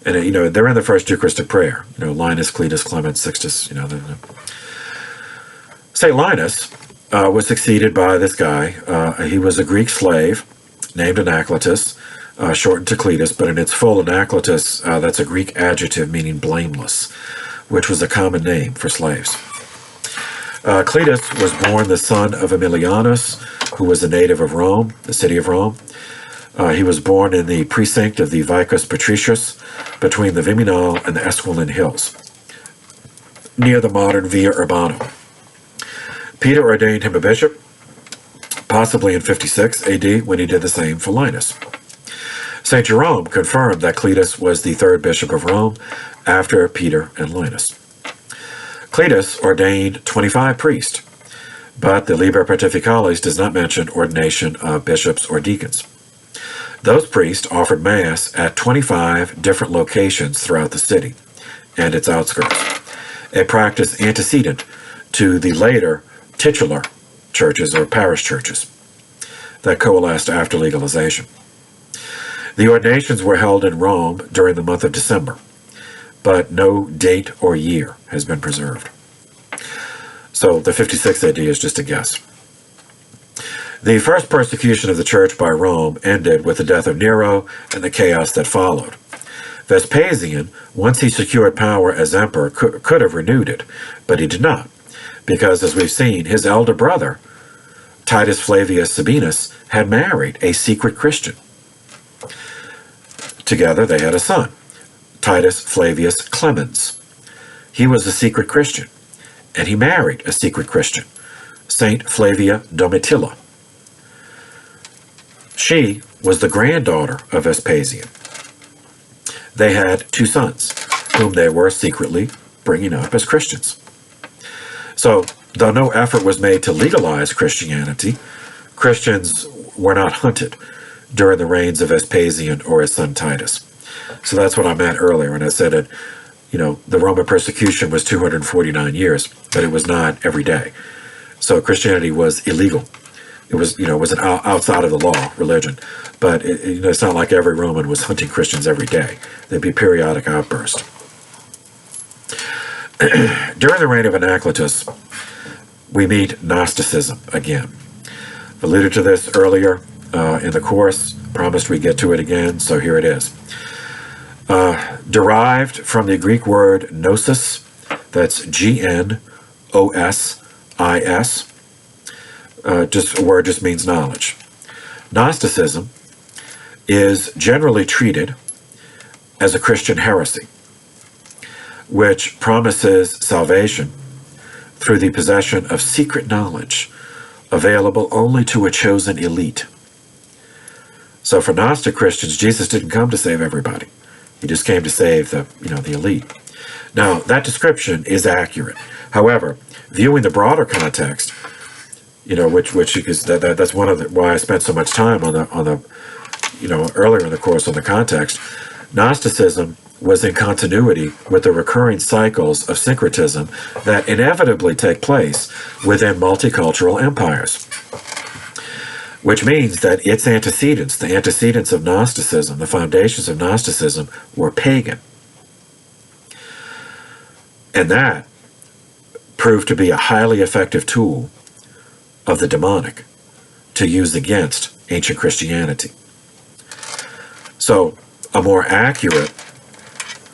And they're in the first Eucharistic prayer. Linus, Cletus, Clement, Sixtus. Saint Linus was succeeded by this guy. He was a Greek slave named Anacletus, shortened to Cletus, but in its full Anacletus, that's a Greek adjective meaning blameless, which was a common name for slaves. Cletus was born the son of Aemilianus, who was a native of Rome, the city of Rome. He was born in the precinct of the Vicus Patricius, between the Viminal and the Esquiline hills, near the modern Via Urbana. Peter ordained him a bishop, possibly in 56 AD, when he did the same for Linus. St. Jerome confirmed that Cletus was the 3rd bishop of Rome after Peter and Linus. Cletus ordained 25 priests, but the Liber Pontificalis does not mention ordination of bishops or deacons. Those priests offered Mass at 25 different locations throughout the city and its outskirts, a practice antecedent to the later titular churches or parish churches that coalesced after legalization. The ordinations were held in Rome during the month of December, but no date or year has been preserved. So the 56 AD is just a guess. The first persecution of the church by Rome ended with the death of Nero and the chaos that followed. Vespasian, once he secured power as emperor, could have renewed it, but he did not, because, as we've seen, his elder brother, Titus Flavius Sabinus had married a secret Christian. Together they had a son, Titus Flavius Clemens. He was a secret Christian, and he married a secret Christian, Saint Flavia Domitilla. She was the granddaughter of Vespasian. They had 2 sons, whom they were secretly bringing up as Christians. So, though no effort was made to legalize Christianity, Christians were not hunted during the reigns of Vespasian or his son Titus. So that's what I meant earlier when I said that, the Roman persecution was 249 years, but it was not every day. So Christianity was illegal. It was, was an outside of the law religion. But it's not like every Roman was hunting Christians every day. There'd be periodic outbursts. During the reign of Cletus, we meet Gnosticism again. I've alluded to this earlier in the course, promised we'd get to it again, so here it is. Derived from the Greek word gnosis, that's Gnosis, just a word just means knowledge. Gnosticism is generally treated as a Christian heresy, which promises salvation through the possession of secret knowledge available only to a chosen elite. So for Gnostic Christians, Jesus didn't come to save everybody. He just came to save the elite. Now, that description is accurate. However, viewing the broader context, which is that's one of why I spent so much time on the earlier in the course on the context. Gnosticism was in continuity with the recurring cycles of syncretism that inevitably take place within multicultural empires. Which means that its antecedents, the antecedents of Gnosticism, the foundations of Gnosticism, were pagan. And that proved to be a highly effective tool of the demonic to use against ancient Christianity. So, a more accurate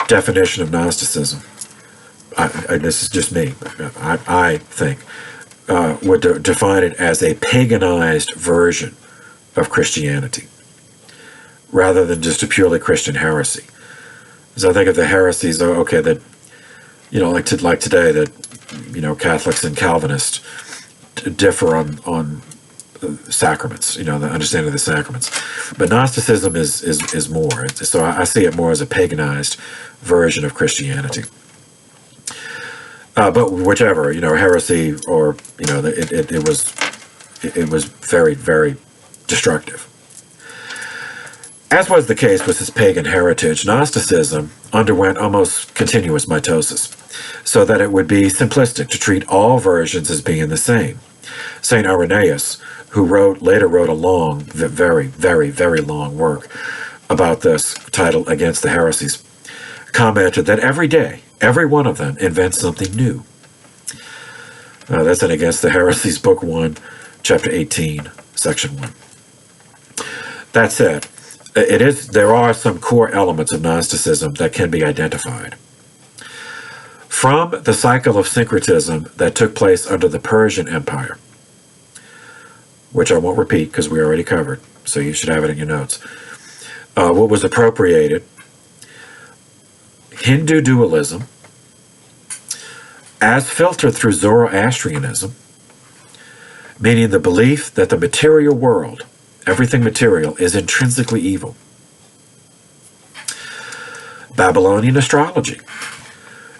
definition of Gnosticism, this is just me, I think, would define it as a paganized version of Christianity, rather than just a purely Christian heresy. So I think of the heresies, that, like today, that, Catholics and Calvinists differ on sacraments, the understanding of the sacraments. But Gnosticism is more. So I see it more as a paganized version of Christianity. But whichever, heresy or, it was very, very destructive. As was the case with its pagan heritage, Gnosticism underwent almost continuous mitosis, so that it would be simplistic to treat all versions as being the same. St. Irenaeus, who later wrote a long, very, very, very long work about this, titled Against the Heresies, commented that every day, every one of them invents something new. That's in Against the Heresies, Book 1, Chapter 18, Section 1. That said, there are some core elements of Gnosticism that can be identified. From the cycle of syncretism that took place under the Persian Empire, which I won't repeat because we already covered, so you should have it in your notes, what was appropriated, Hindu dualism, as filtered through Zoroastrianism, meaning the belief that the material world, everything material, is intrinsically evil. Babylonian astrology,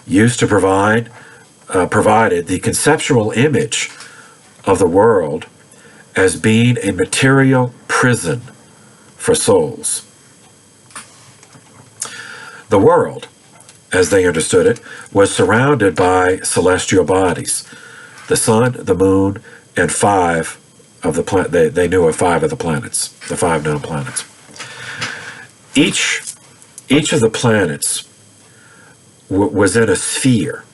used to provided the conceptual image of the world as being a material prison for souls. The world, as they understood it, was surrounded by celestial bodies, the sun, the moon, and 5 of the they knew of 5 of the planets, the 5 known planets. Each of the planets was in a sphere,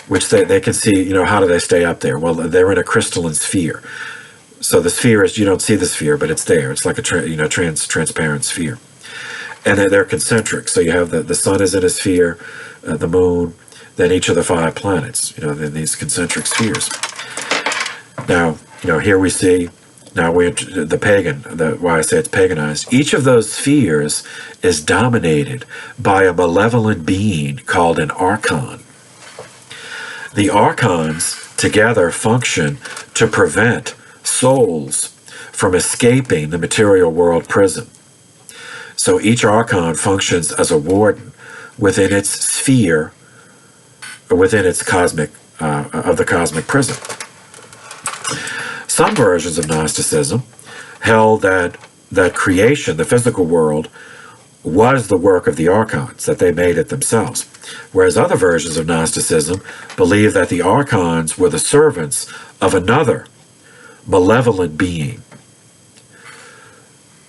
which they can see, how do they stay up there? Well, they're in a crystalline sphere. So the sphere is, you don't see the sphere, but it's there. It's like a transparent sphere. And they're concentric. So you have the sun is in a sphere, the moon, then each of the 5 planets, these concentric spheres. Now, here we see, now the pagan, why I say it's paganized. Each of those spheres is dominated by a malevolent being called an archon. The archons together function to prevent souls from escaping the material world prison. So each archon functions as a warden within its sphere, or within its cosmic, of the cosmic prison. Some versions of Gnosticism held that creation, the physical world, was the work of the archons, that they made it themselves. Whereas other versions of Gnosticism believed that the archons were the servants of another malevolent being,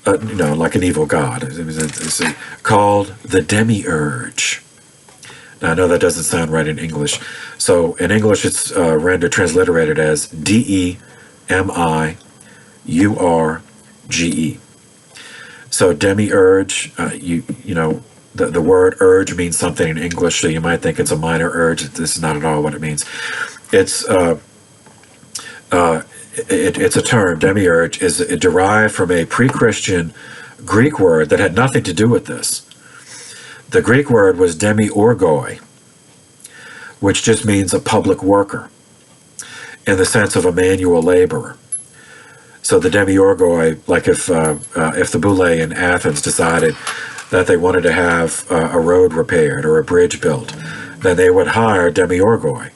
like an evil god, it's called the demiurge. Now, I know that doesn't sound right in English. So in English, it's transliterated as D-E-M-I-U-R-G-E. So demiurge, the word urge means something in English, so you might think it's a minor urge. This is not at all what it means. It's a term. Demiurge is derived from a pre-Christian Greek word that had nothing to do with this. The Greek word was demiurgoi, which just means a public worker in the sense of a manual laborer. So the demiurgoi, like if the boule in Athens decided that they wanted to have a road repaired or a bridge built, then they would hire demiurgoi,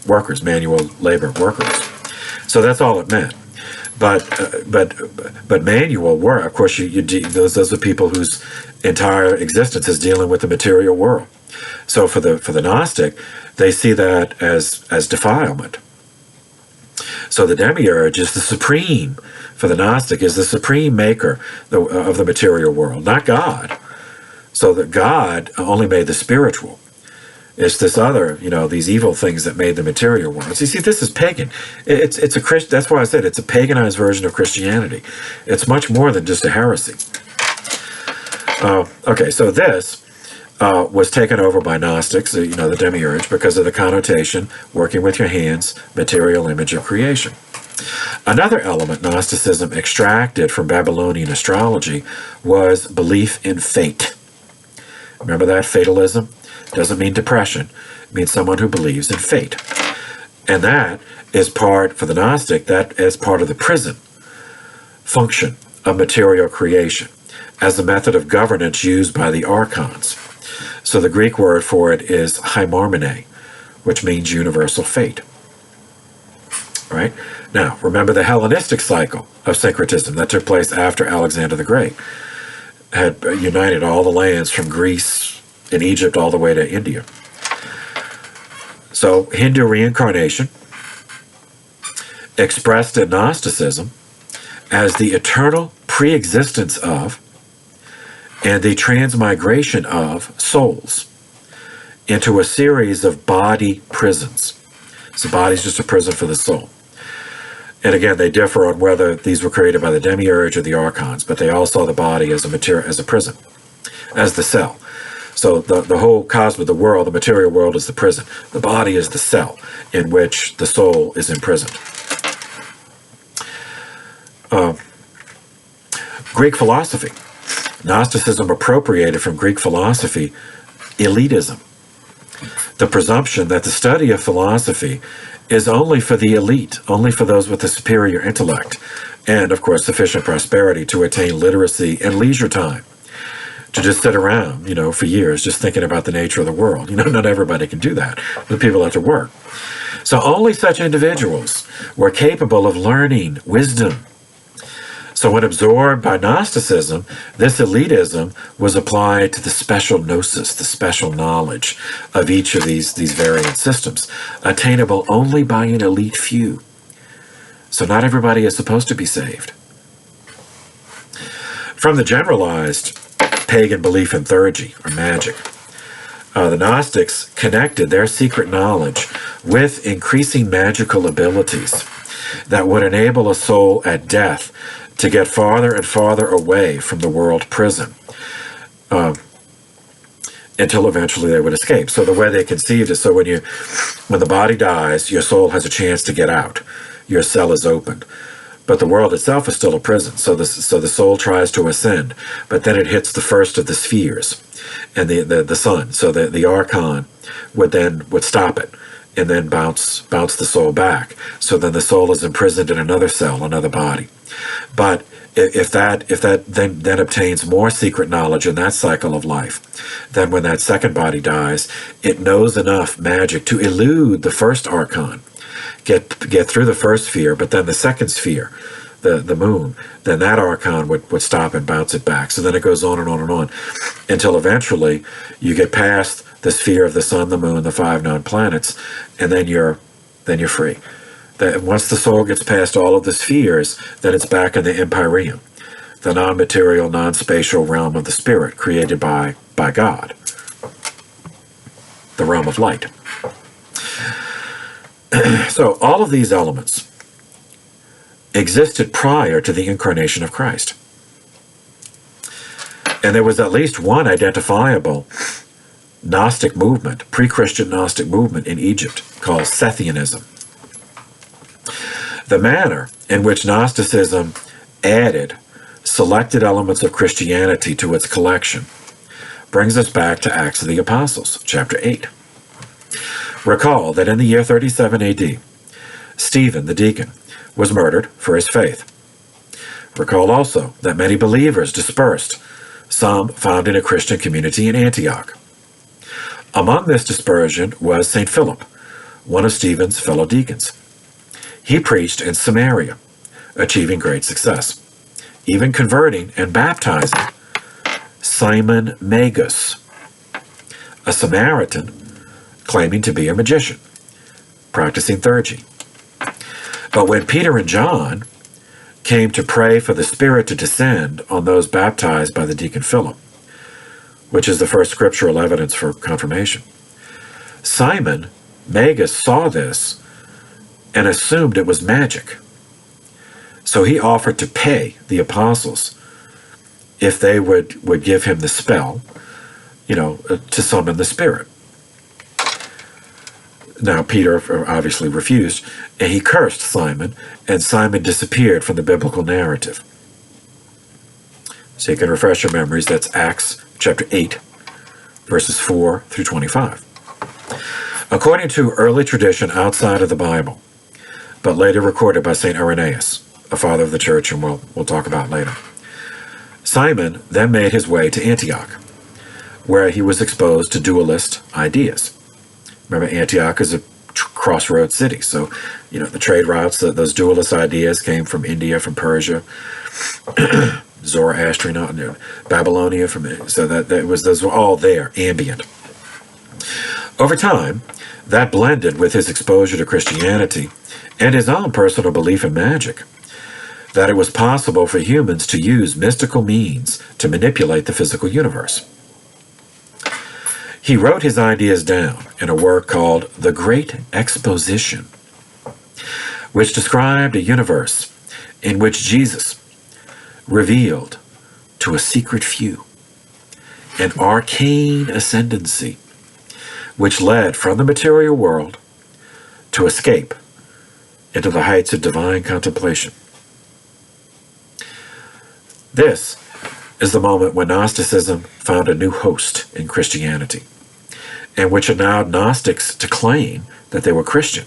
workers, manual labor workers. So that's all it meant. But manual work, of course, those are people whose entire existence is dealing with the material world. So for the Gnostic, they see that as defilement. So the demiurge is the supreme, for the Gnostic, is the supreme maker of the material world, not God. So that God only made the spiritual. It's this other, these evil things that made the material world. So you see, this is pagan. It's a that's why I said it's a paganized version of Christianity. It's much more than just a heresy. Okay, so this was taken over by Gnostics, the demiurge, because of the connotation, working with your hands, material image of creation. Another element Gnosticism extracted from Babylonian astrology was belief in fate. Remember that? Fatalism doesn't mean depression. It means someone who believes in fate. And that is part, for the Gnostic, that is part of the prison function of material creation as a method of governance used by the archons. So the Greek word for it is hymarmene, which means universal fate. Right? Now, remember the Hellenistic cycle of syncretism that took place after Alexander the Great had united all the lands from Greece and Egypt all the way to India. So Hindu reincarnation, expressed in Gnosticism as the eternal pre-existence of and the transmigration of souls into a series of body prisons. So body is just a prison for the soul. And again, they differ on whether these were created by the demiurge or the archons, but they all saw the body as a prison, as the cell. So the whole cosmos, the world, the material world is the prison. The body is the cell in which the soul is imprisoned. Greek philosophy. Gnosticism appropriated from Greek philosophy elitism. The presumption that the study of philosophy is only for the elite, only for those with a superior intellect, and, of course, sufficient prosperity to attain literacy and leisure time. To just sit around, for years, just thinking about the nature of the world. Not everybody can do that. The people have to work. So only such individuals were capable of learning wisdom. So when absorbed by Gnosticism, this elitism was applied to the special gnosis, the special knowledge of each of these variant systems, attainable only by an elite few. So not everybody is supposed to be saved. From the generalized pagan belief in theurgy, or magic, the Gnostics connected their secret knowledge with increasing magical abilities that would enable a soul at death to get farther and farther away from the world prison until eventually they would escape. So the way they conceived it, so when the body dies, your soul has a chance to get out. your cell is opened. But the world itself is still a prison, so the soul tries to ascend, but then it hits the first of the spheres, and the sun. So the archon would stop it, and then bounce the soul back. So then the soul is imprisoned in another cell, another body. But if that then obtains more secret knowledge in that cycle of life, then when that second body dies, it knows enough magic to elude the first archon, get through the first sphere, but then the second sphere, the moon, then that archon would stop and bounce it back. So then it goes on and on and on, until eventually you get past the sphere of the sun, the moon, the 5 known planets, and then you're free. That once the soul gets past all of the spheres, then it's back in the empyrean, the non-material, non-spatial realm of the spirit created by God, the realm of light. So all of these elements existed prior to the incarnation of Christ. And there was at least one identifiable Gnostic movement, pre-Christian Gnostic movement in Egypt called Scythianism. The manner in which Gnosticism added selected elements of Christianity to its collection brings us back to Acts of the Apostles, chapter 8. Recall that in the year 37 AD, Stephen, the deacon, was murdered for his faith. Recall also that many believers dispersed, some founding a Christian community in Antioch. Among this dispersion was St. Philip, one of Stephen's fellow deacons. He preached in Samaria, achieving great success, even converting and baptizing Simon Magus, a Samaritan claiming to be a magician, practicing theurgy. But when Peter and John came to pray for the Spirit to descend on those baptized by the deacon Philip, which is the first scriptural evidence for confirmation, Simon Magus saw this and assumed it was magic. So he offered to pay the apostles if they would give him the spell, to summon the Spirit. Now, Peter obviously refused, and he cursed Simon, and Simon disappeared from the biblical narrative. So you can refresh your memories. That's Acts chapter 8, verses 4 through 25. According to early tradition outside of the Bible, but later recorded by St. Irenaeus, a father of the church, and we'll talk about later, Simon then made his way to Antioch, where he was exposed to dualist ideas. Remember, Antioch is a crossroads city, so the trade routes, those dualist ideas came from India, from Persia, Zoroastrian, Babylonia, so those were all there, ambient. Over time, that blended with his exposure to Christianity and his own personal belief in magic, that it was possible for humans to use mystical means to manipulate the physical universe. He wrote his ideas down in a work called The Great Exposition, which described a universe in which Jesus revealed to a secret few an arcane ascendancy which led from the material world to escape into the heights of divine contemplation. This is the moment when Gnosticism found a new host in Christianity, and which allowed Gnostics to claim that they were Christian,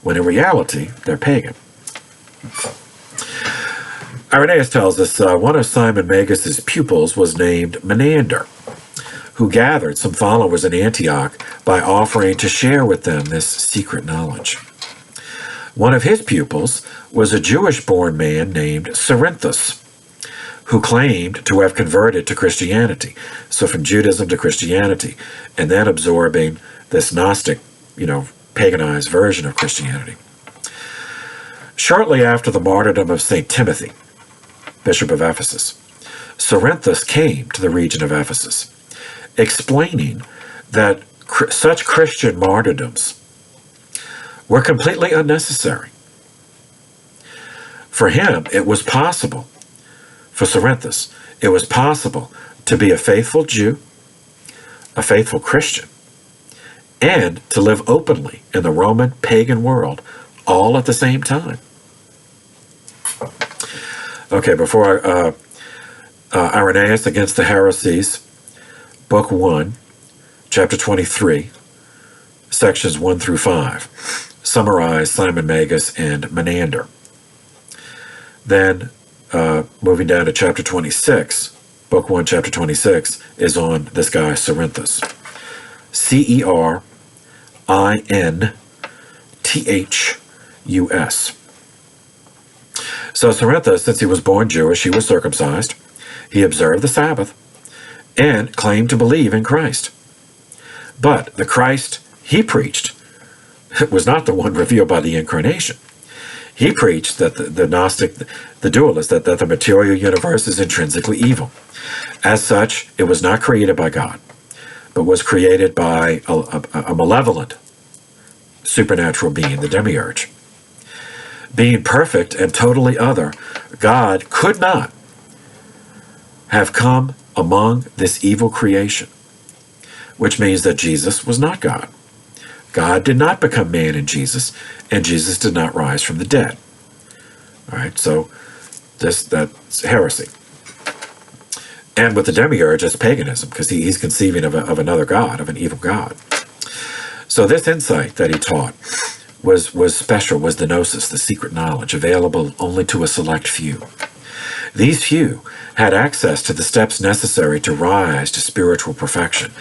when in reality they're pagan. Irenaeus tells us one of Simon Magus's pupils was named Menander, who gathered some followers in Antioch by offering to share with them this secret knowledge. One of his pupils was a Jewish-born man named Cerinthus, who claimed to have converted to Christianity, so from Judaism to Christianity, and then absorbing this Gnostic, paganized version of Christianity. Shortly after the martyrdom of St. Timothy, Bishop of Ephesus, Cerinthus came to the region of Ephesus, explaining that such Christian martyrdoms were completely unnecessary. For him, it was possible, for Cerinthus, it was possible to be a faithful Jew, a faithful Christian, and to live openly in the Roman pagan world, all at the same time. Okay, before Irenaeus Against the Heresies, Book 1, Chapter 23, Sections 1 through 5, summarize Simon Magus and Menander. Then, moving down to Chapter 26, Book 1, Chapter 26, is on this guy, Cerinthus. Cerinthus. So Cerinthus, since he was born Jewish, he was circumcised. He observed the Sabbath and claimed to believe in Christ. But the Christ he preached was not the one revealed by the incarnation. He preached that the Gnostic, the dualist, that the material universe is intrinsically evil. As such, it was not created by God, but was created by a malevolent supernatural being, the demiurge. Being perfect and totally other, God could not have come among this evil creation, which means that Jesus was not God. God did not become man in Jesus, and Jesus did not rise from the dead. All right, so that's heresy. And with the demiurge, it's paganism, because he's conceiving of another god, of an evil god. So this insight that he taught was special, was the gnosis, the secret knowledge, available only to a select few. These few had access to the steps necessary to rise to spiritual perfection,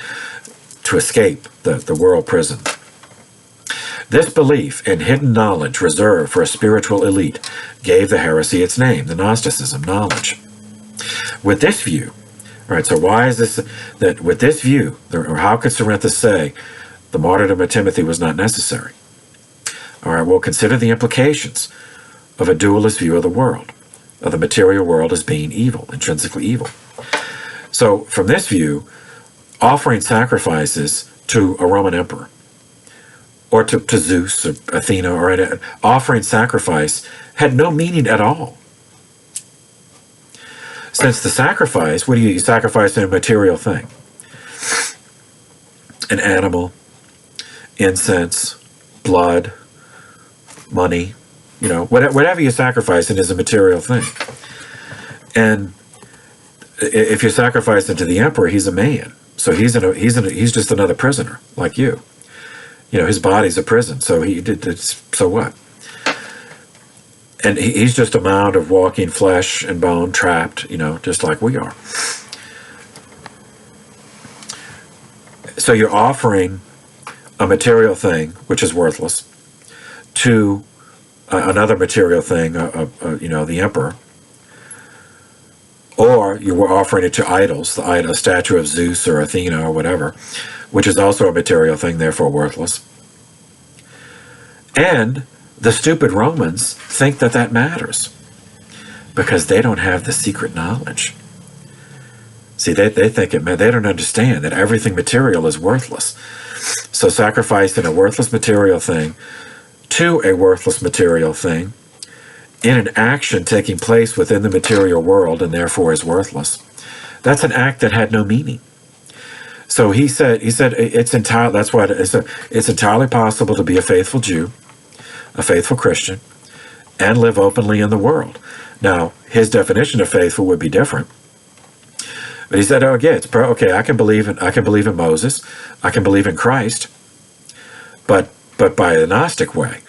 to escape the world prison. This belief in hidden knowledge reserved for a spiritual elite gave the heresy its name, the Gnosticism, knowledge. With this view, all right, so why is this, that with this view, or how could Cerinthus say the martyrdom of Timothy was not necessary? All right, well, consider the implications of a dualist view of the world, of the material world as being evil, intrinsically evil. So from this view, offering sacrifices to a Roman emperor, or to Zeus or Athena, or offering sacrifice had no meaning at all. Since the sacrifice, what do you sacrifice in a material thing? An animal, incense, blood, money, whatever you're sacrificing is a material thing. And if you're sacrificing to the emperor, he's a man. So he's just another prisoner like you. His body's a prison, so so what? And he's just a mound of walking flesh and bone, trapped, just like we are. So you're offering a material thing, which is worthless, to another material thing, the emperor. Or you were offering it to idols, a statue of Zeus or Athena or whatever, which is also a material thing, therefore worthless. And the stupid Romans think that matters because they don't have the secret knowledge. See, they think they don't understand that everything material is worthless. So sacrificing a worthless material thing to a worthless material thing in an action taking place within the material world and therefore is worthless, that's an act that had no meaning. So he said it's entirely, that's why it's entirely possible to be a faithful Jew, a faithful Christian, and live openly in the world. Now, his definition of faithful would be different. But he said, okay, I can believe in Moses, I can believe in Christ, but by a Gnostic way.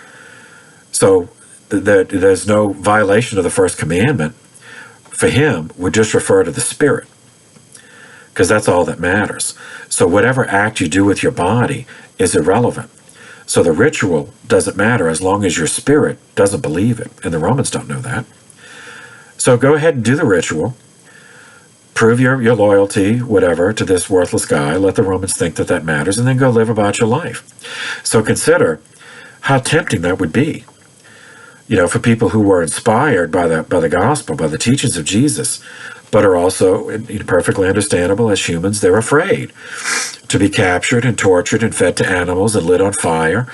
So there's no violation of the first commandment. For him, would just refer to the spirit, because that's all that matters. So whatever act you do with your body is irrelevant. So the ritual doesn't matter as long as your spirit doesn't believe it, and the Romans don't know that. So go ahead and do the ritual, prove your loyalty, whatever, to this worthless guy, let the Romans think that matters, and then go live about your life. So consider how tempting that would be, for people who were inspired by the gospel, by the teachings of Jesus, but are also, perfectly understandable, as humans, they're afraid to be captured and tortured and fed to animals and lit on fire.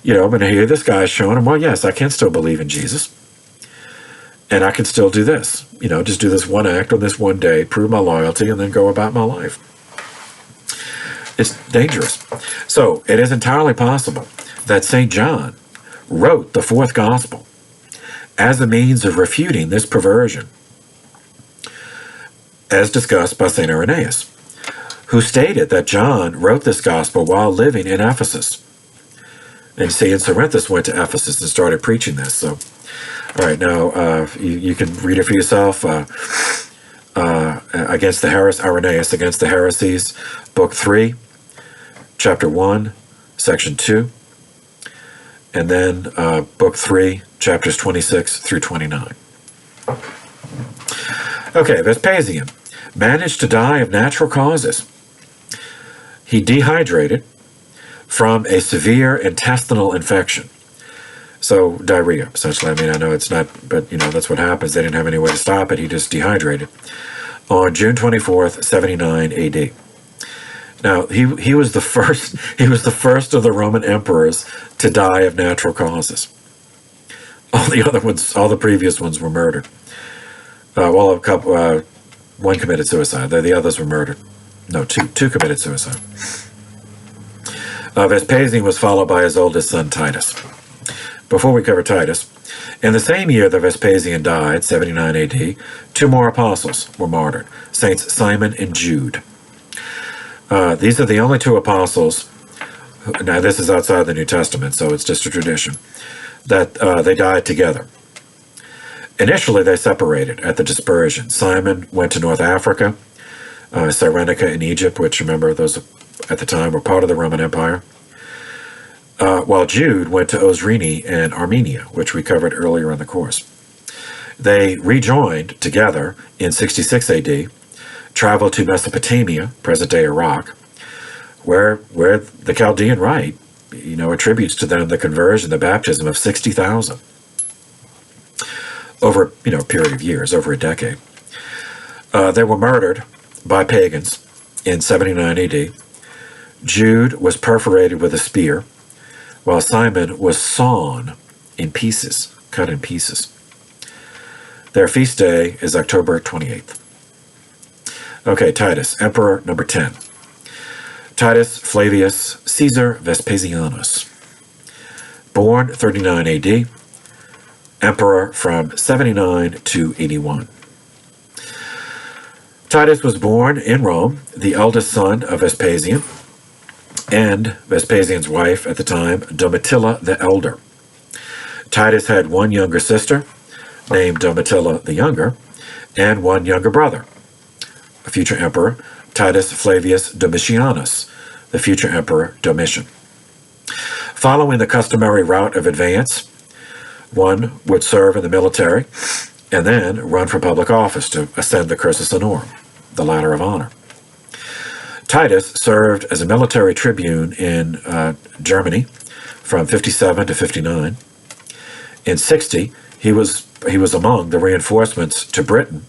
But here this guy's showing them, well, yes, I can still believe in Jesus. And I can still do this, just do this one act on this one day, prove my loyalty, and then go about my life. It's dangerous. So it is entirely possible that St. John wrote the fourth gospel as a means of refuting this perversion, as discussed by St. Irenaeus, who stated that John wrote this gospel while living in Ephesus. And see, and Cerinthus went to Ephesus and started preaching this. So, all right, now you can read it for yourself. Against the Irenaeus, Against the Heresies, Book 3, Chapter 1, Section 2, and then Book 3, Chapters 26 through 29. Okay, Vespasian managed to die of natural causes. He dehydrated from a severe intestinal infection. So, diarrhea, essentially. I mean, I know it's not, but, that's what happens. They didn't have any way to stop it. He just dehydrated. On June 24th, 79 AD. Now, he was the first of the Roman emperors to die of natural causes. All the previous ones were murdered. One committed suicide. The others were murdered. No, two committed suicide. Vespasian was followed by his oldest son, Titus. Before we cover Titus, in the same year that Vespasian died, 79 AD, two more apostles were martyred, Saints Simon and Jude. These are the only two apostles, now this is outside the New Testament, so it's just a tradition, that they died together. Initially, they separated at the dispersion. Simon went to North Africa, Cyrenaica in Egypt, which, remember, those at the time were part of the Roman Empire, while Jude went to Osrhoene and Armenia, which we covered earlier in the course. They rejoined together in 66 AD, traveled to Mesopotamia, present-day Iraq, where the Chaldean Rite, attributes to them the conversion, the baptism of 60,000 over, a period of years, over a decade. They were murdered by pagans in 79 AD. Jude was perforated with a spear, while Simon was sawn in pieces, cut in pieces. Their feast day is October 28th. Okay, Titus, Emperor number 10. Titus Flavius Caesar Vespasianus. Born 39 AD, Emperor from 79 to 81. Titus was born in Rome, the eldest son of Vespasian, and Vespasian's wife at the time, Domitilla the Elder. Titus had one younger sister, named Domitilla the Younger, and one younger brother, a future emperor, Titus Flavius Domitianus, the future emperor Domitian. Following the customary route of advance, one would serve in the military and then run for public office to ascend the cursus honorum, the ladder of honor. Titus served as a military tribune in Germany from 57 to 59. In 60, he was among the reinforcements to Britain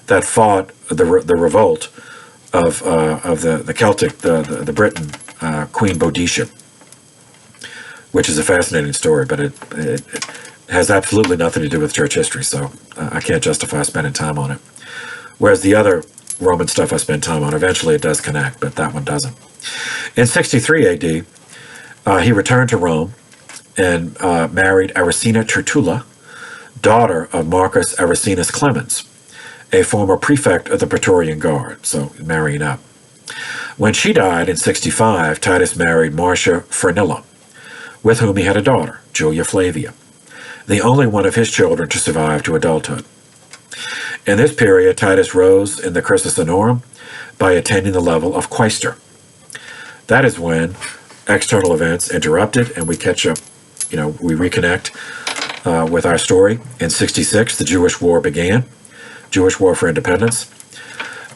that fought the revolt of the Celtic, the Briton, Queen Boadicea, which is a fascinating story, but it has absolutely nothing to do with church history, so I can't justify spending time on it. Whereas the other Roman stuff I spend time on, eventually it does connect, but that one doesn't. In 63 AD, he returned to Rome and married Aracina Tertulla, daughter of Marcus Aracinus Clemens, a former prefect of the Praetorian Guard, so marrying up. When she died in 65, Titus married Marcia Frenilla, with whom he had a daughter, Julia Flavia, the only one of his children to survive to adulthood. In this period, Titus rose in the cursus honorum by attaining the level of quaestor. That is when external events interrupted and we catch up, we reconnect with our story. In 66, the Jewish War began, Jewish War for Independence.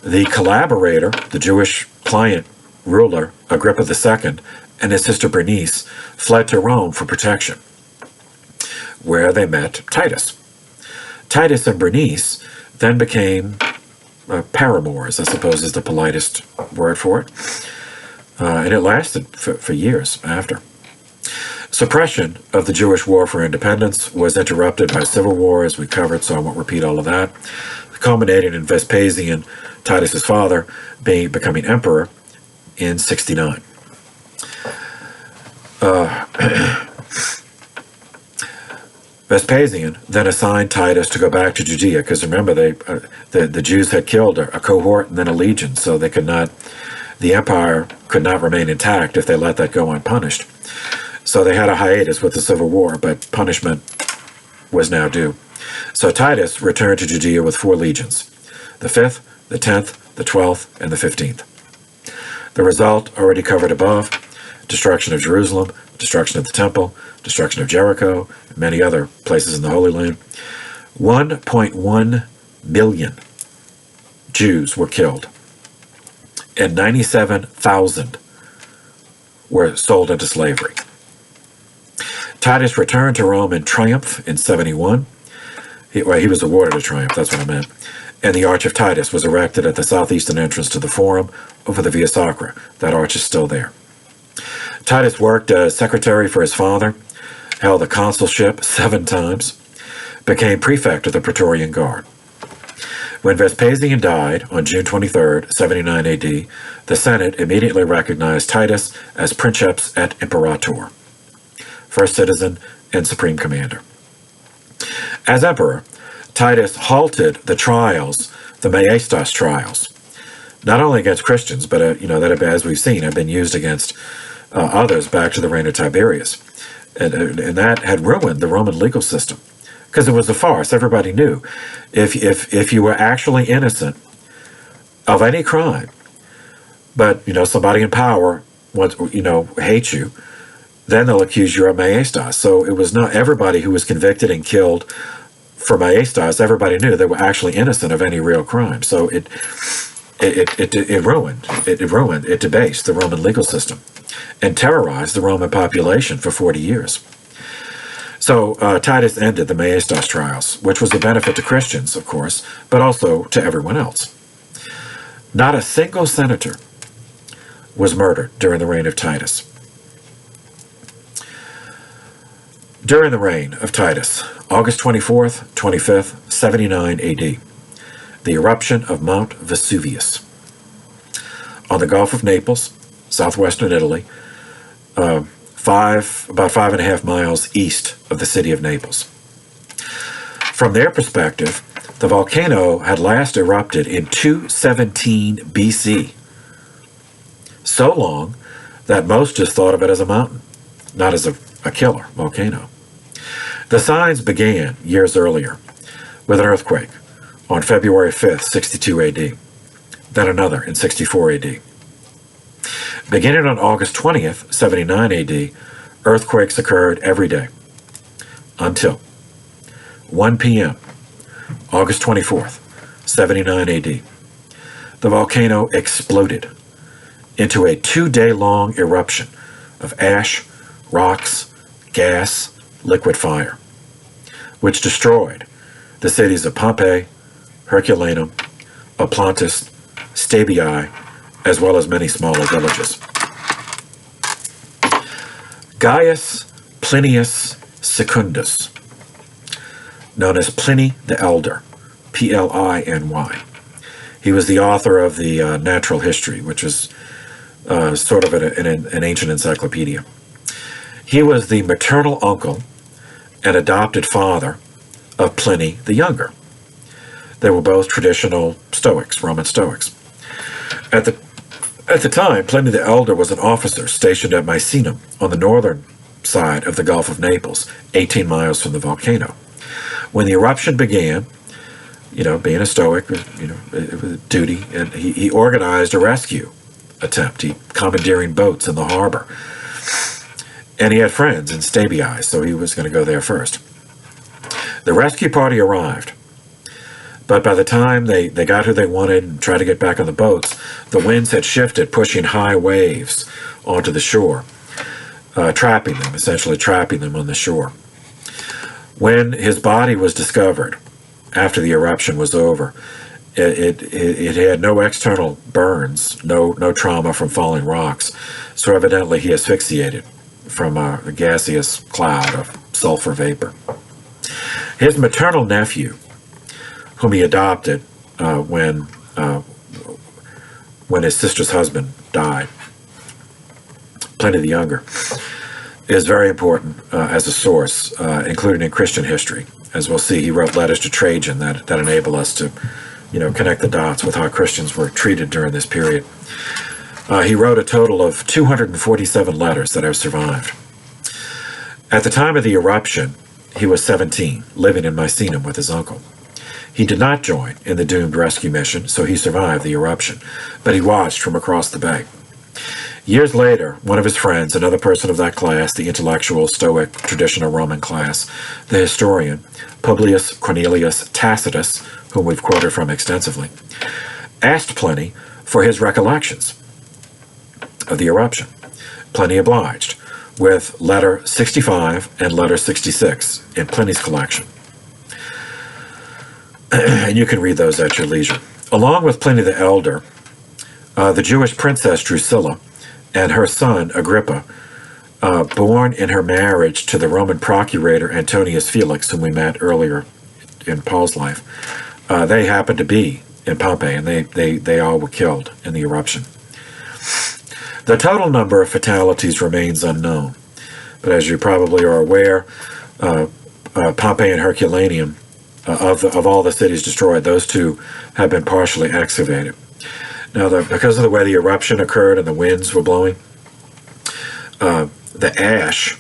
The collaborator, the Jewish client ruler, Agrippa II, and his sister Bernice fled to Rome for protection, where they met Titus. Titus and Bernice then became paramours, I suppose is the politest word for it, and it lasted for years after. Suppression of the Jewish War for Independence was interrupted by civil war, as we covered, so I won't repeat all of that, culminating in Vespasian, Titus's father, becoming emperor in 69. Vespasian then assigned Titus to go back to Judea, because remember, the Jews had killed a cohort and then a legion, so the empire could not remain intact if they let that go unpunished. So they had a hiatus with the civil war, but punishment was now due. So Titus returned to Judea with 4 legions, the 5th, the 10th, the 12th, and the 15th. The result, already covered above: destruction of Jerusalem, destruction of the temple, destruction of Jericho, and many other places in the Holy Land. 1.1 million Jews were killed, and 97,000 were sold into slavery. Titus returned to Rome in triumph in 71. He was awarded a triumph, that's what I meant. And the Arch of Titus was erected at the southeastern entrance to the Forum over the Via Sacra. That arch is still there. Titus worked as secretary for his father, held the consulship 7 times, became prefect of the Praetorian Guard. When Vespasian died on June 23, 79 AD, the Senate immediately recognized Titus as Princeps et Imperator, first citizen and supreme commander. As emperor, Titus halted the trials, the Maestas trials, not only against Christians, but that have, as we've seen, have been used against others back to the reign of Tiberius, and that had ruined the Roman legal system, because it was a farce. Everybody knew if you were actually innocent of any crime, but somebody in power hates you, then they'll accuse you of Maestas. So it was not everybody who was convicted and killed for Maestas. Everybody knew they were actually innocent of any real crime. So it debased the Roman legal system and terrorized the Roman population for 40 years. So Titus ended the Maestas trials, which was a benefit to Christians, of course, but also to everyone else. Not a single senator was murdered during the reign of Titus. During the reign of Titus, August 24th, 25th, 79 AD, the eruption of Mount Vesuvius on the Gulf of Naples, southwestern Italy, about 5.5 miles east of the city of Naples. From their perspective, the volcano had last erupted in 217 BC, so long that most just thought of it as a mountain, not as a killer volcano. The signs began years earlier with an earthquake on February 5th, 62 AD, then another in 64 AD. Beginning on August 20th, 79 AD, earthquakes occurred every day until 1 p.m., August 24th, 79 AD. The volcano exploded into a 2-day-long eruption of ash, rocks, gas, liquid fire, which destroyed the cities of Pompeii, Herculaneum, Oplontis, Stabiae, as well as many smaller villages. Gaius Plinius Secundus, known as Pliny the Elder, Pliny. He was the author of the Natural History, which is sort of an ancient encyclopedia. He was the maternal uncle and adopted father of Pliny the Younger. They were both traditional Stoics, Roman Stoics. At the time, Pliny the Elder was an officer stationed at Misenum on the northern side of the Gulf of Naples, 18 miles from the volcano. When the eruption began, being a Stoic, it was a duty, and he organized a rescue attempt. He commandeering boats in the harbor. And he had friends in Stabiae, so he was going to go there first. The rescue party arrived, but by the time they got who they wanted and tried to get back on the boats, the winds had shifted, pushing high waves onto the shore, essentially trapping them on the shore. When his body was discovered after the eruption was over, it had no external burns, no trauma from falling rocks, so evidently he asphyxiated from a gaseous cloud of sulfur vapor. His maternal nephew, whom he adopted when his sister's husband died, Pliny the Younger, is very important as a source, including in Christian history. As we'll see, he wrote letters to Trajan that enable us to, connect the dots with how Christians were treated during this period. He wrote a total of 247 letters that have survived. At the time of the eruption, he was 17, living in Misenum with his uncle. He did not join in the doomed rescue mission, so he survived the eruption, but he watched from across the bay. Years later, one of his friends, another person of that class, the intellectual, Stoic, traditional Roman class, the historian, Publius Cornelius Tacitus, whom we've quoted from extensively, asked Pliny for his recollections of the eruption. Pliny obliged, with letter 65 and letter 66 in Pliny's collection. And you can read those at your leisure. Along with Pliny the Elder, the Jewish princess Drusilla and her son Agrippa, born in her marriage to the Roman procurator Antonius Felix, whom we met earlier in Paul's life, they happened to be in Pompeii, and they all were killed in the eruption. The total number of fatalities remains unknown, but as you probably are aware, Pompeii and Herculaneum, of all the cities destroyed, those two have been partially excavated. Now, because of the way the eruption occurred and the winds were blowing, the ash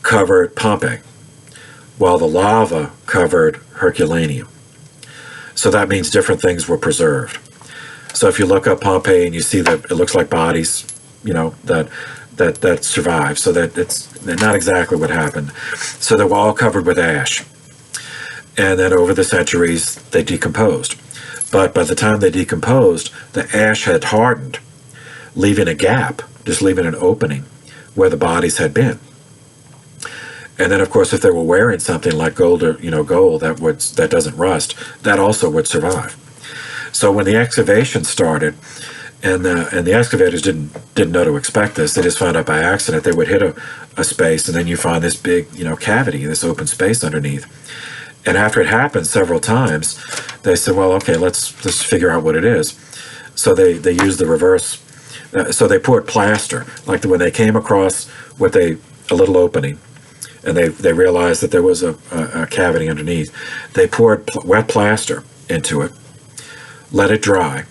covered Pompeii, while the lava covered Herculaneum. So that means different things were preserved. So if you look up Pompeii and you see that it looks like bodies, that survived. So that it's not exactly what happened. So they were all covered with ash. And then over the centuries, they decomposed. But by the time they decomposed, the ash had hardened, leaving a gap, just leaving an opening where the bodies had been. And then, of course, if they were wearing something like gold or gold that doesn't rust, that also would survive. So when the excavation started, and the excavators didn't know to expect this, they just found out by accident. They would hit a space, and then you find this big cavity, this open space underneath. And after it happened several times, they said, well, okay, let's figure out what it is. So they used the reverse. So they poured plaster, like when they came across with a little opening, and they realized that there was a cavity underneath. They poured wet plaster into it, let it dry,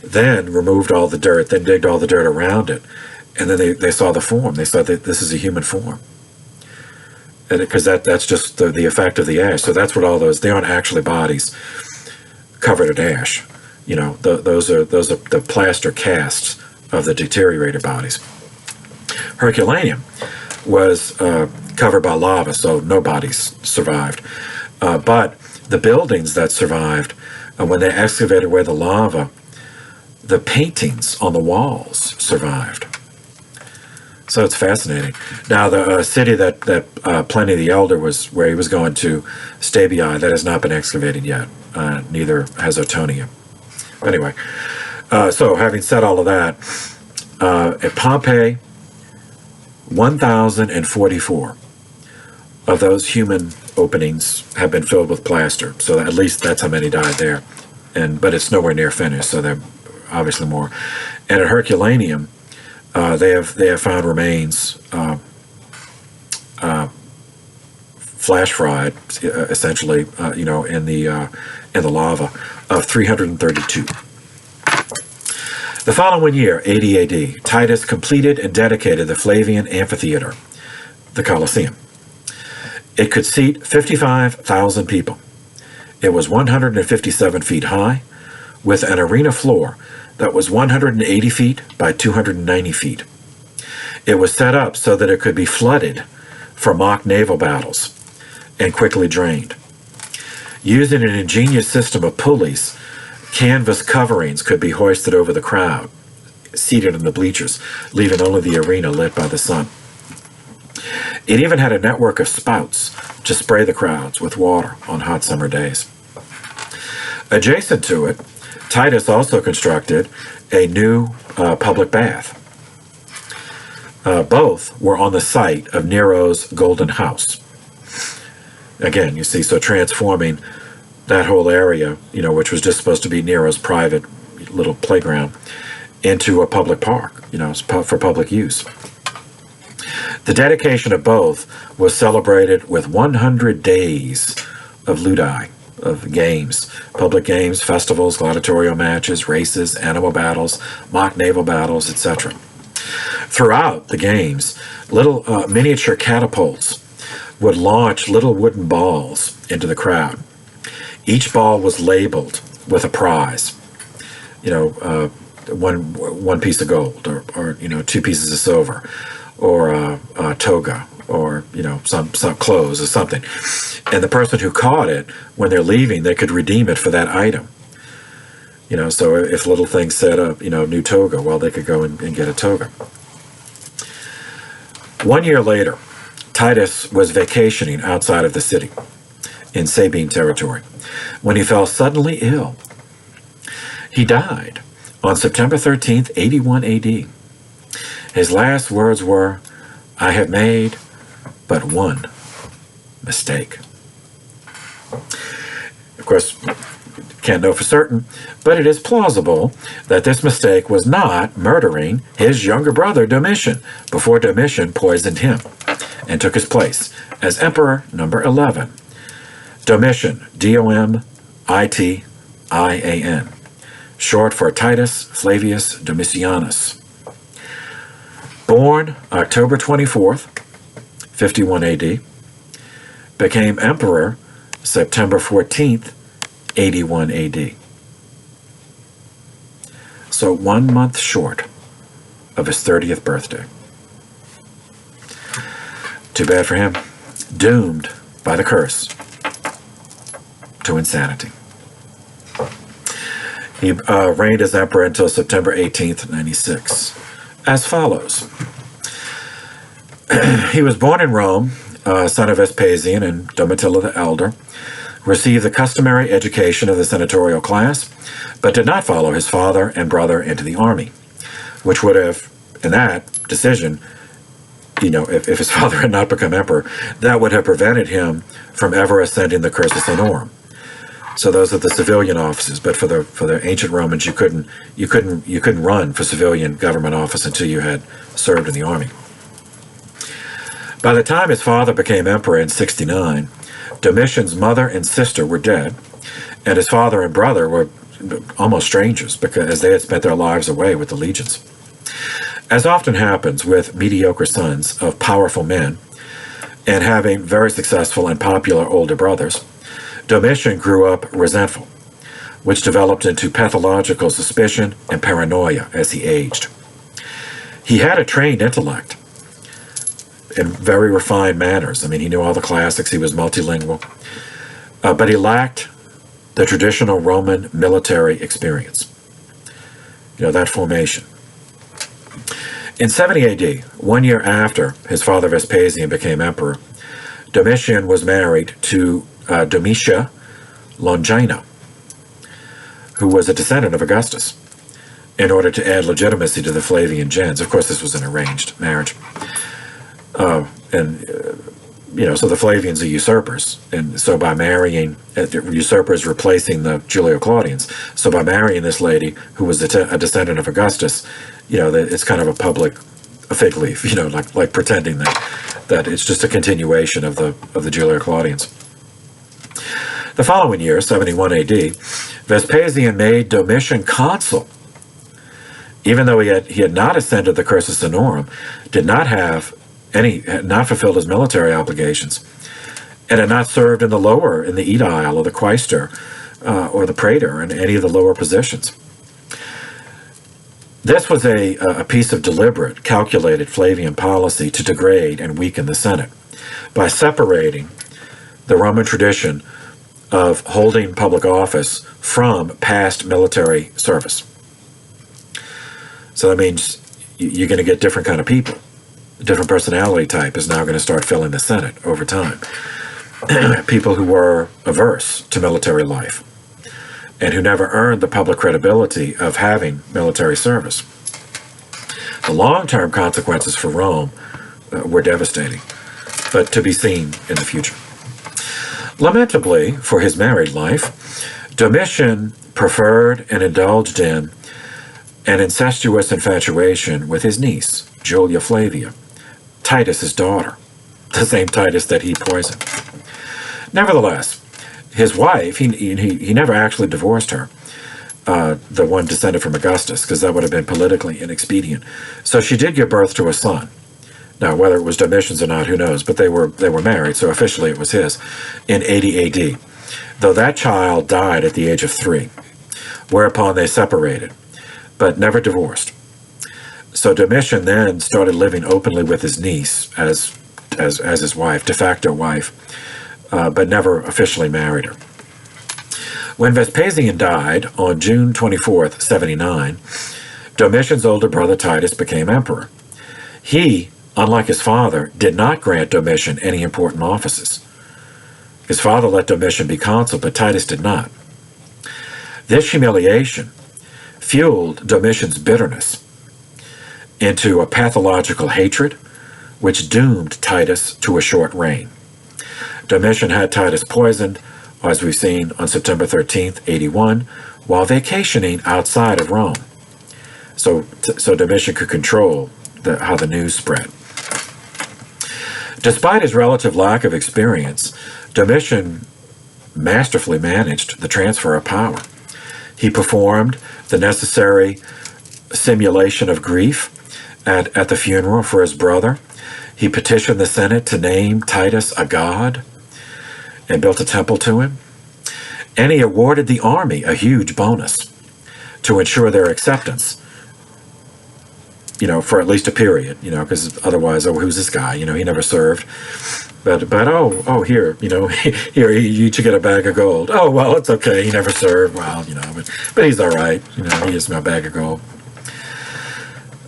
then removed all the dirt, then digged all the dirt around it, and then they saw the form. They saw that this is a human form. Because that's just the effect of the ash. So that's what all those, they aren't actually bodies covered in ash. Those are the plaster casts of the deteriorated bodies. Herculaneum was covered by lava, so no bodies survived. But the buildings that survived, when they excavated away the lava, the paintings on the walls survived. So it's fascinating. Now, the city that Pliny the Elder was, where he was going to, Stabii, that has not been excavated yet. Neither has Otonia. Anyway, so having said all of that, at Pompeii, 1,044 of those human openings have been filled with plaster. So at least that's how many died there. But it's nowhere near finished, so there are obviously more. And at Herculaneum, they have found remains, flash fried, essentially, in the lava, of 332. The following year, 80 A.D., Titus completed and dedicated the Flavian Amphitheater, the Colosseum. It could seat 55,000 people. It was 157 feet high, with an arena floor that was 180 feet by 290 feet. It was set up so that it could be flooded for mock naval battles and quickly drained. Using an ingenious system of pulleys, canvas coverings could be hoisted over the crowd, seated in the bleachers, leaving only the arena lit by the sun. It even had a network of spouts to spray the crowds with water on hot summer days. Adjacent to it, Titus also constructed a new public bath. Both were on the site of Nero's Golden House. Again, you see, so transforming that whole area, which was just supposed to be Nero's private little playground, into a public park, for public use. The dedication of both was celebrated with 100 days of ludi, of games, public games, festivals, gladiatorial matches, races, animal battles, mock naval battles, etc. Throughout the games, little miniature catapults would launch little wooden balls into the crowd. Each ball was labeled with a prize, one piece of gold, or 2 pieces of silver, or a toga, or some clothes or something. And the person who caught it, when they're leaving, they could redeem it for that item. So if little things said new toga, well, they could go and get a toga. 1 year later, Titus was vacationing outside of the city in Sabine territory when he fell suddenly ill. He died on September 13th, 81 AD. His last words were, "I have made but one mistake." Of course, can't know for certain, but it is plausible that this mistake was not murdering his younger brother Domitian before Domitian poisoned him and took his place as Emperor number 11. Domitian, D-O-M-I-T-I-A-N, short for Titus Flavius Domitianus. Born October 24th, 51 AD, became emperor September 14th, 81 AD. So 1 month short of his 30th birthday. Too bad for him. Doomed by the curse to insanity. He reigned as emperor until September 18th, 96, as follows. He was born in Rome, son of Vespasian and Domitilla the Elder, received the customary education of the senatorial class, but did not follow his father and brother into the army, which would have, in that decision, if his father had not become emperor, that would have prevented him from ever ascending the cursus honorum. So those are the civilian offices, but for the ancient Romans, you couldn't run for civilian government office until you had served in the army. By the time his father became emperor in 69, Domitian's mother and sister were dead, and his father and brother were almost strangers because they had spent their lives away with the legions. As often happens with mediocre sons of powerful men, and having very successful and popular older brothers, Domitian grew up resentful, which developed into pathological suspicion and paranoia as he aged. He had a trained intellect and very refined manners. I mean, he knew all the classics, he was multilingual, but he lacked the traditional Roman military experience, that formation. In 70 AD, 1 year after his father Vespasian became emperor, Domitian was married to Domitia Longina, who was a descendant of Augustus, in order to add legitimacy to the Flavian gens. Of course, this was an arranged marriage. So the Flavians are usurpers, and so by marrying, usurpers replacing the Julio-Claudians, so by marrying this lady who was a descendant of Augustus, it's kind of a fig leaf, like pretending that it's just a continuation of the Julio-Claudians. The following year, 71 AD, Vespasian made Domitian consul, even though he had not ascended the cursus honorum, had not fulfilled his military obligations, and had not served in the edile or the quaestor or the praetor in any of the lower positions. This was a piece of deliberate, calculated Flavian policy to degrade and weaken the Senate by separating the Roman tradition of holding public office from past military service. So that means you're going to get different kind of people. A different personality type is now going to start filling the Senate over time. People who were averse to military life and who never earned the public credibility of having military service. The long-term consequences for Rome were devastating, but to be seen in the future. Lamentably, for his married life, Domitian preferred and indulged in an incestuous infatuation with his niece, Julia Flavia, Titus's daughter, the same Titus that he poisoned. Nevertheless, his wife, he never actually divorced her, the one descended from Augustus, because that would have been politically inexpedient. So she did give birth to a son. Now, whether it was Domitian's or not, who knows? But they were married, so officially it was his, in 80 A.D., though that child died at the age of 3, whereupon they separated, but never divorced. So Domitian then started living openly with his niece as his wife, de facto wife, but never officially married her. When Vespasian died on June 24th, 79, Domitian's older brother Titus became emperor. He, unlike his father, did not grant Domitian any important offices. His father let Domitian be consul, but Titus did not. This humiliation fueled Domitian's bitterness into a pathological hatred, which doomed Titus to a short reign. Domitian had Titus poisoned, as we've seen, on September 13th, 81, while vacationing outside of Rome. So Domitian could control how the news spread. Despite his relative lack of experience, Domitian masterfully managed the transfer of power. He performed the necessary simulation of grief at the funeral for his brother. He petitioned the Senate to name Titus a god and built a temple to him. And he awarded the army a huge bonus to ensure their acceptance, for at least a period, because otherwise, who's this guy? He never served. But here, here, you should get a bag of gold. Oh, well, it's okay. He never served. Well, but he's all right. He is my bag of gold.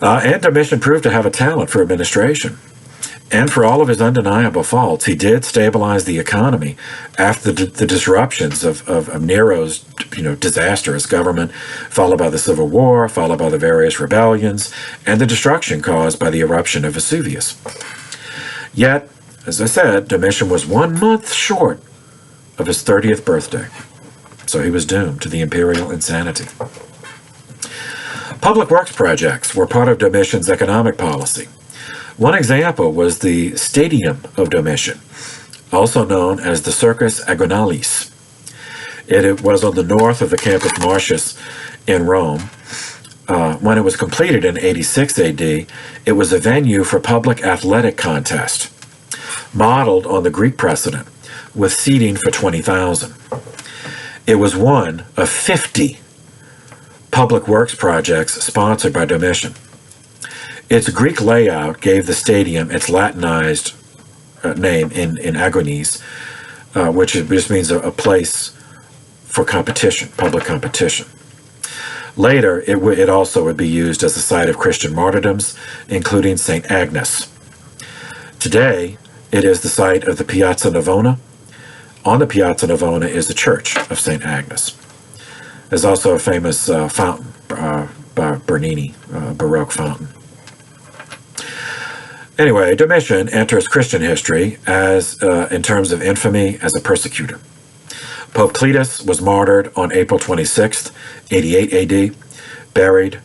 And Domitian proved to have a talent for administration. And for all of his undeniable faults, he did stabilize the economy after the disruptions of Nero's, disastrous government, followed by the Civil War, followed by the various rebellions, and the destruction caused by the eruption of Vesuvius. Yet, as I said, Domitian was 1 month short of his 30th birthday, so he was doomed to the imperial insanity. Public works projects were part of Domitian's economic policy. One example was the Stadium of Domitian, also known as the Circus Agonalis. It was on the north of the Campus Martius in Rome. When it was completed in 86 AD, it was a venue for public athletic contest, modeled on the Greek precedent, with seating for 20,000. It was one of 50 public works projects sponsored by Domitian. Its Greek layout gave the stadium its Latinized name in Agonis, which just means a place for competition, public competition. Later, it also would be used as a site of Christian martyrdoms, including St. Agnes. Today, it is the site of the Piazza Navona. On the Piazza Navona is the Church of St. Agnes. There's also a famous fountain by Bernini, Baroque fountain. Anyway, Domitian enters Christian history as, in terms of infamy, as a persecutor. Pope Cletus was martyred on April 26th, 88 AD, buried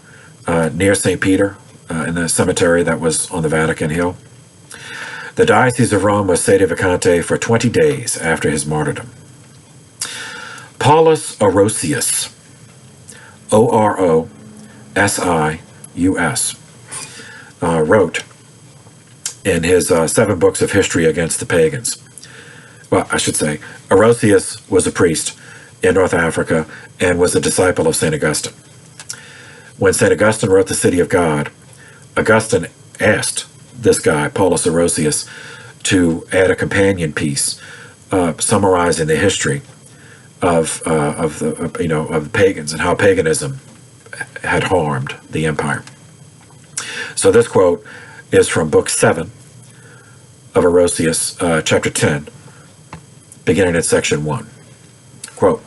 near St. Peter in the cemetery that was on the Vatican Hill. The Diocese of Rome was sede vacante for 20 days after his martyrdom. Paulus Orosius, Orosius, wrote in his 7 books of history against the pagans. Well, I should say, Orosius was a priest in North Africa and was a disciple of St. Augustine. When St. Augustine wrote The City of God, Augustine asked this guy, Paulus Orosius, to add a companion piece summarizing the history of the pagans and how paganism had harmed the empire. So this quote is from Book 7 of Orosius, chapter 10, beginning at section 1. Quote,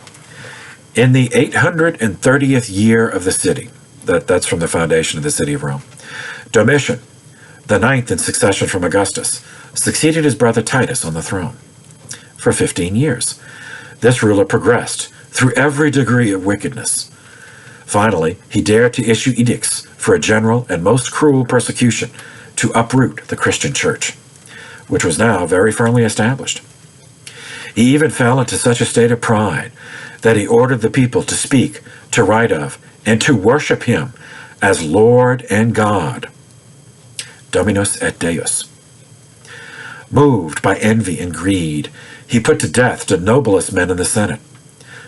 "In the 830th year of the city," that's from the foundation of the city of Rome, "Domitian, the 9th in succession from Augustus, succeeded his brother Titus on the throne. For 15 years, this ruler progressed through every degree of wickedness. Finally, he dared to issue edicts for a general and most cruel persecution, to uproot the Christian church, which was now very firmly established. He even fell into such a state of pride that he ordered the people to speak, to write of, and to worship him as Lord and God, Dominus et Deus. Moved by envy and greed, he put to death the noblest men in the Senate.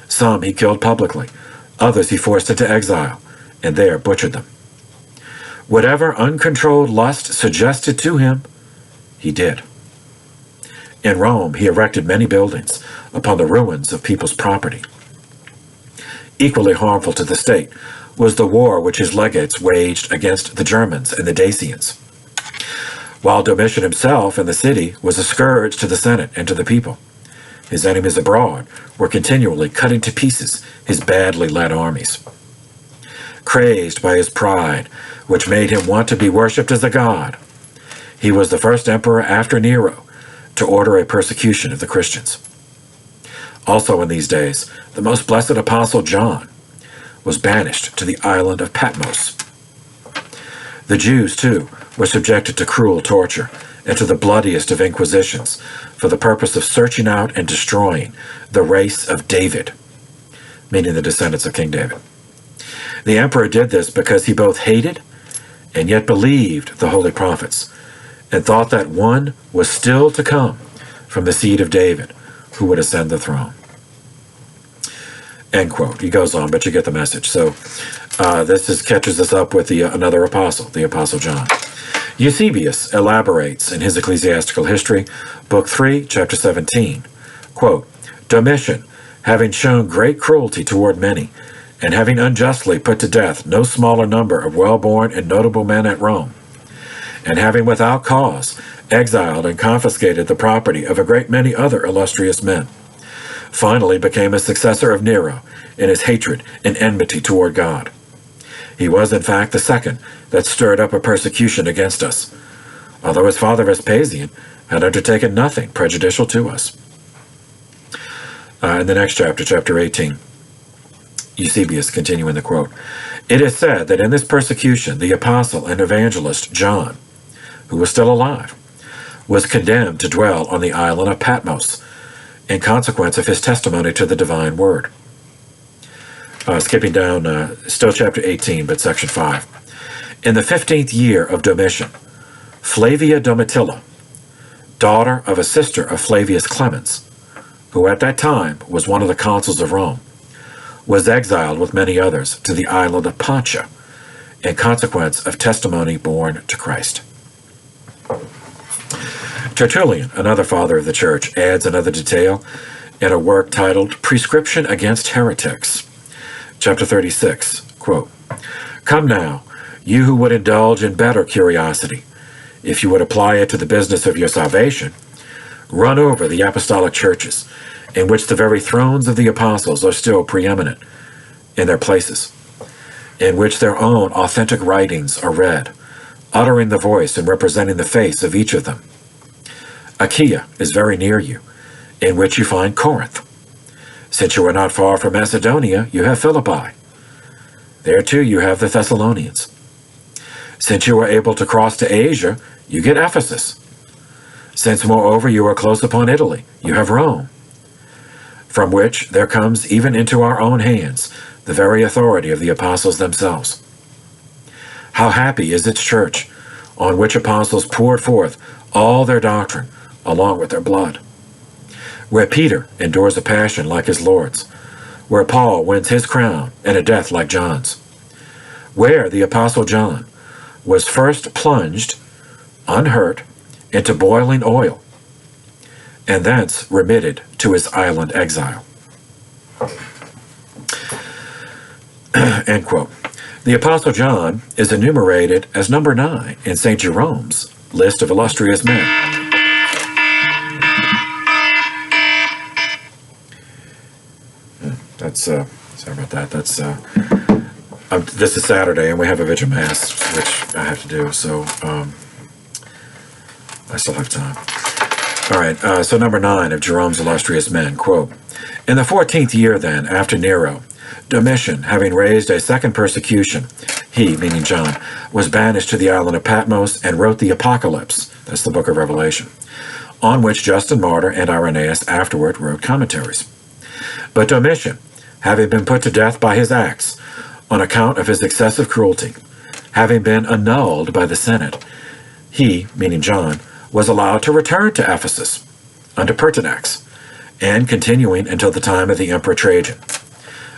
Some he killed publicly, others he forced into exile, and there butchered them. Whatever uncontrolled lust suggested to him, he did. In Rome, he erected many buildings upon the ruins of people's property. Equally harmful to the state was the war which his legates waged against the Germans and the Dacians, while Domitian himself in the city was a scourge to the Senate and to the people. His enemies abroad were continually cutting to pieces his badly led armies. Crazed by his pride, which made him want to be worshipped as a god, he was the first emperor after Nero to order a persecution of the Christians. Also in these days, the most blessed apostle John was banished to the island of Patmos. The Jews, too, were subjected to cruel torture and to the bloodiest of inquisitions for the purpose of searching out and destroying the race of David, meaning the descendants of King David. The emperor did this because he both hated and yet believed the holy prophets and thought that one was still to come from the seed of David who would ascend the throne. End quote. He goes on, but you get the message. So this catches us up with another apostle, the Apostle John. Eusebius elaborates in his Ecclesiastical History, Book 3, Chapter 17, quote, Domitian, having shown great cruelty toward many, and having unjustly put to death no smaller number of well-born and notable men at Rome, and having without cause exiled and confiscated the property of a great many other illustrious men, finally became a successor of Nero in his hatred and enmity toward God. He was, in fact, the second that stirred up a persecution against us, although his father Vespasian had undertaken nothing prejudicial to us. In the next chapter, chapter 18, Eusebius continuing the quote, It is said that in this persecution the apostle and evangelist John, who was still alive, was condemned to dwell on the island of Patmos in consequence of his testimony to the divine word. Skipping down, still chapter 18, but section 5. In the 15th year of Domitian, Flavia Domitilla, daughter of a sister of Flavius Clemens, who at that time was one of the consuls of Rome, was exiled with many others to the island of Pontia in consequence of testimony borne to Christ. Tertullian, another father of the church, adds another detail in a work titled Prescription Against Heretics, chapter 36, quote, Come now, you who would indulge in better curiosity, if you would apply it to the business of your salvation, run over the apostolic churches, in which the very thrones of the apostles are still preeminent in their places, in which their own authentic writings are read, uttering the voice and representing the face of each of them. Achaia is very near you, in which you find Corinth. Since you are not far from Macedonia, you have Philippi. There too you have the Thessalonians. Since you are able to cross to Asia, you get Ephesus. Since moreover you are close upon Italy, you have Rome, from which there comes even into our own hands the very authority of the apostles themselves. How happy is its church, on which apostles poured forth all their doctrine along with their blood, where Peter endures a passion like his Lord's, where Paul wins his crown and a death like John's, where the apostle John was first plunged, unhurt, into boiling oil, and thence remitted to his island exile. End quote. The Apostle John is enumerated as number 9 in St. Jerome's list of illustrious men. That's, sorry about that. That's, this is Saturday and we have a vigil mass, which I have to do, so I still have time. All right, so number 9 of Jerome's illustrious men, quote, In the 14th year then, after Nero, Domitian, having raised a second persecution, he, meaning John, was banished to the island of Patmos and wrote the Apocalypse, that's the book of Revelation, on which Justin Martyr and Irenaeus afterward wrote commentaries. But Domitian, having been put to death by his acts on account of his excessive cruelty, having been annulled by the Senate, he, meaning John, was allowed to return to Ephesus under Pertinax, and continuing until the time of the Emperor Trajan,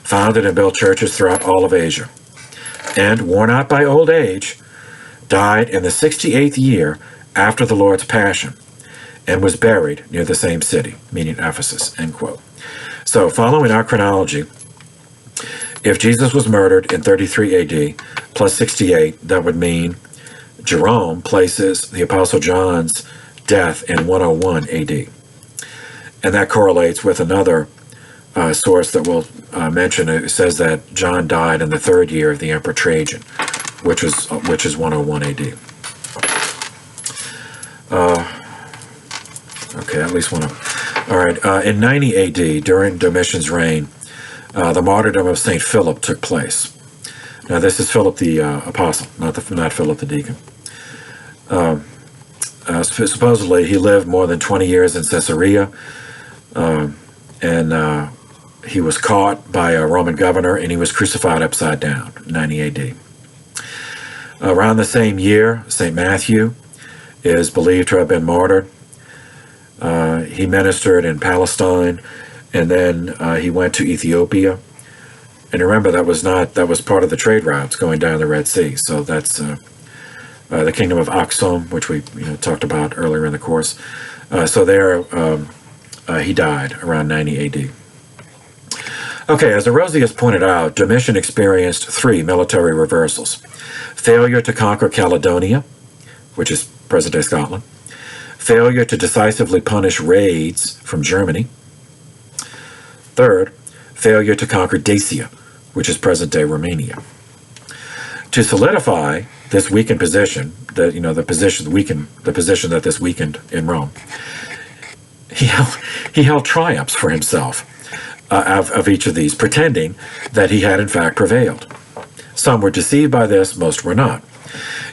founded and built churches throughout all of Asia, and, worn out by old age, died in the 68th year after the Lord's Passion, and was buried near the same city, meaning Ephesus, end quote. So, following our chronology, if Jesus was murdered in 33 AD plus 68, that would mean Jerome places the Apostle John's death in 101 AD. And that correlates with another source that we'll mention. It says that John died in the 3rd year of the Emperor Trajan, which is 101 AD. Okay, at least one of them. All right, in 90 AD, during Domitian's reign, the martyrdom of St. Philip took place. Now, this is Philip the apostle, not Philip the deacon. Supposedly, he lived more than 20 years in Caesarea, and he was caught by a Roman governor, and he was crucified upside down, 90 AD. Around the same year, St. Matthew is believed to have been martyred. He ministered in Palestine, and then he went to Ethiopia. And remember, that was part of the trade routes going down the Red Sea. So that's the kingdom of Aksum, which we talked about earlier in the course. So there, he died around 90 AD. Okay, as Erosius pointed out, Domitian experienced 3 military reversals: failure to conquer Caledonia, which is present-day Scotland; failure to decisively punish raids from Germany; third, failure to conquer Dacia, which is present-day Romania. To solidify this weakened position, the position that this weakened in Rome, he held triumphs for himself of each of these, pretending that he had in fact prevailed. Some were deceived by this, most were not.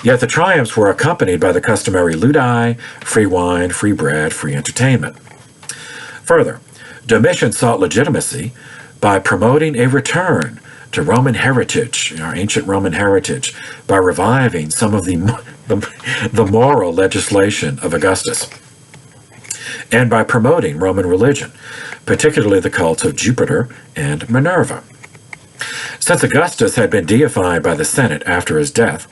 Yet the triumphs were accompanied by the customary ludi, free wine, free bread, free entertainment. Further, Domitian sought legitimacy by promoting a return to Roman heritage, our ancient Roman heritage, by reviving some of the moral legislation of Augustus, and by promoting Roman religion, particularly the cults of Jupiter and Minerva. Since Augustus had been deified by the Senate after his death,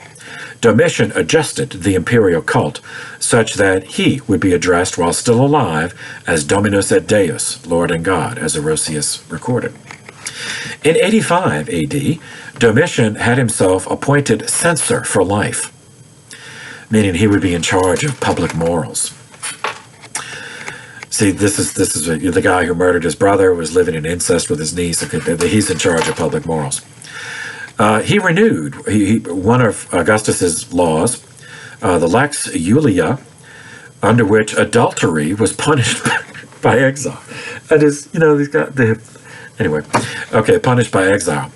Domitian adjusted the imperial cult such that he would be addressed while still alive as Dominus et Deus, Lord and God, as Erosius recorded. In 85 AD, Domitian had himself appointed censor for life, meaning he would be in charge of public morals. See, this is the guy who murdered his brother, was living in incest with his niece. He's in charge of public morals. He renewed one of Augustus's laws, the Lex Julia, under which adultery was punished by exile. That is, punished by exile.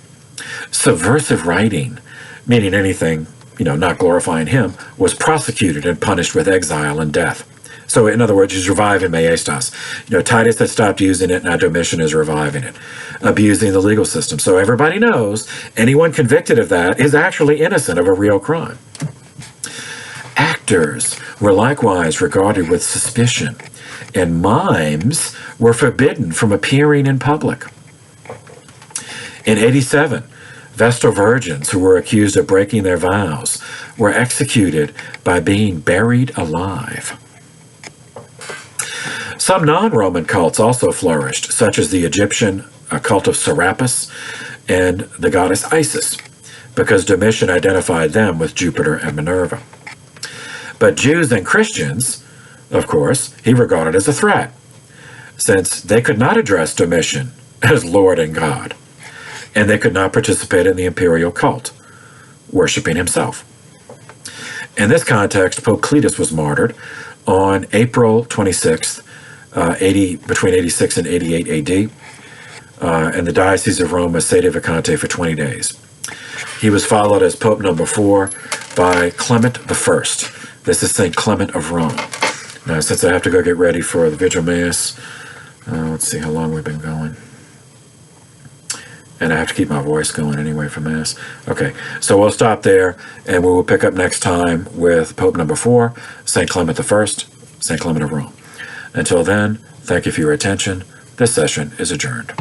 Subversive writing, meaning anything, not glorifying him, was prosecuted and punished with exile and death. So, in other words, he's reviving Maestas. Titus had stopped using it, now Domitian is reviving it, abusing the legal system. So everybody knows anyone convicted of that is actually innocent of a real crime. Actors were likewise regarded with suspicion, and mimes were forbidden from appearing in public. In 87, Vestal virgins who were accused of breaking their vows were executed by being buried alive. Some non-Roman cults also flourished, such as the Egyptian cult of Serapis and the goddess Isis, because Domitian identified them with Jupiter and Minerva. But Jews and Christians, of course, he regarded as a threat, since they could not address Domitian as Lord and God, and they could not participate in the imperial cult, worshiping himself. In this context, Pope Cletus was martyred on April 26th, between 86 and 88 AD. in the Diocese of Rome as Sede Vacante for 20 days. He was followed as Pope number 4 by Clement I. This is St. Clement of Rome. Now, since I have to go get ready for the Vigil Mass, let's see how long we've been going. And I have to keep my voice going anyway for Mass. Okay, so we'll stop there, and we will pick up next time with Pope number 4, St. Clement I, St. Clement of Rome. Until then, thank you for your attention. This session is adjourned.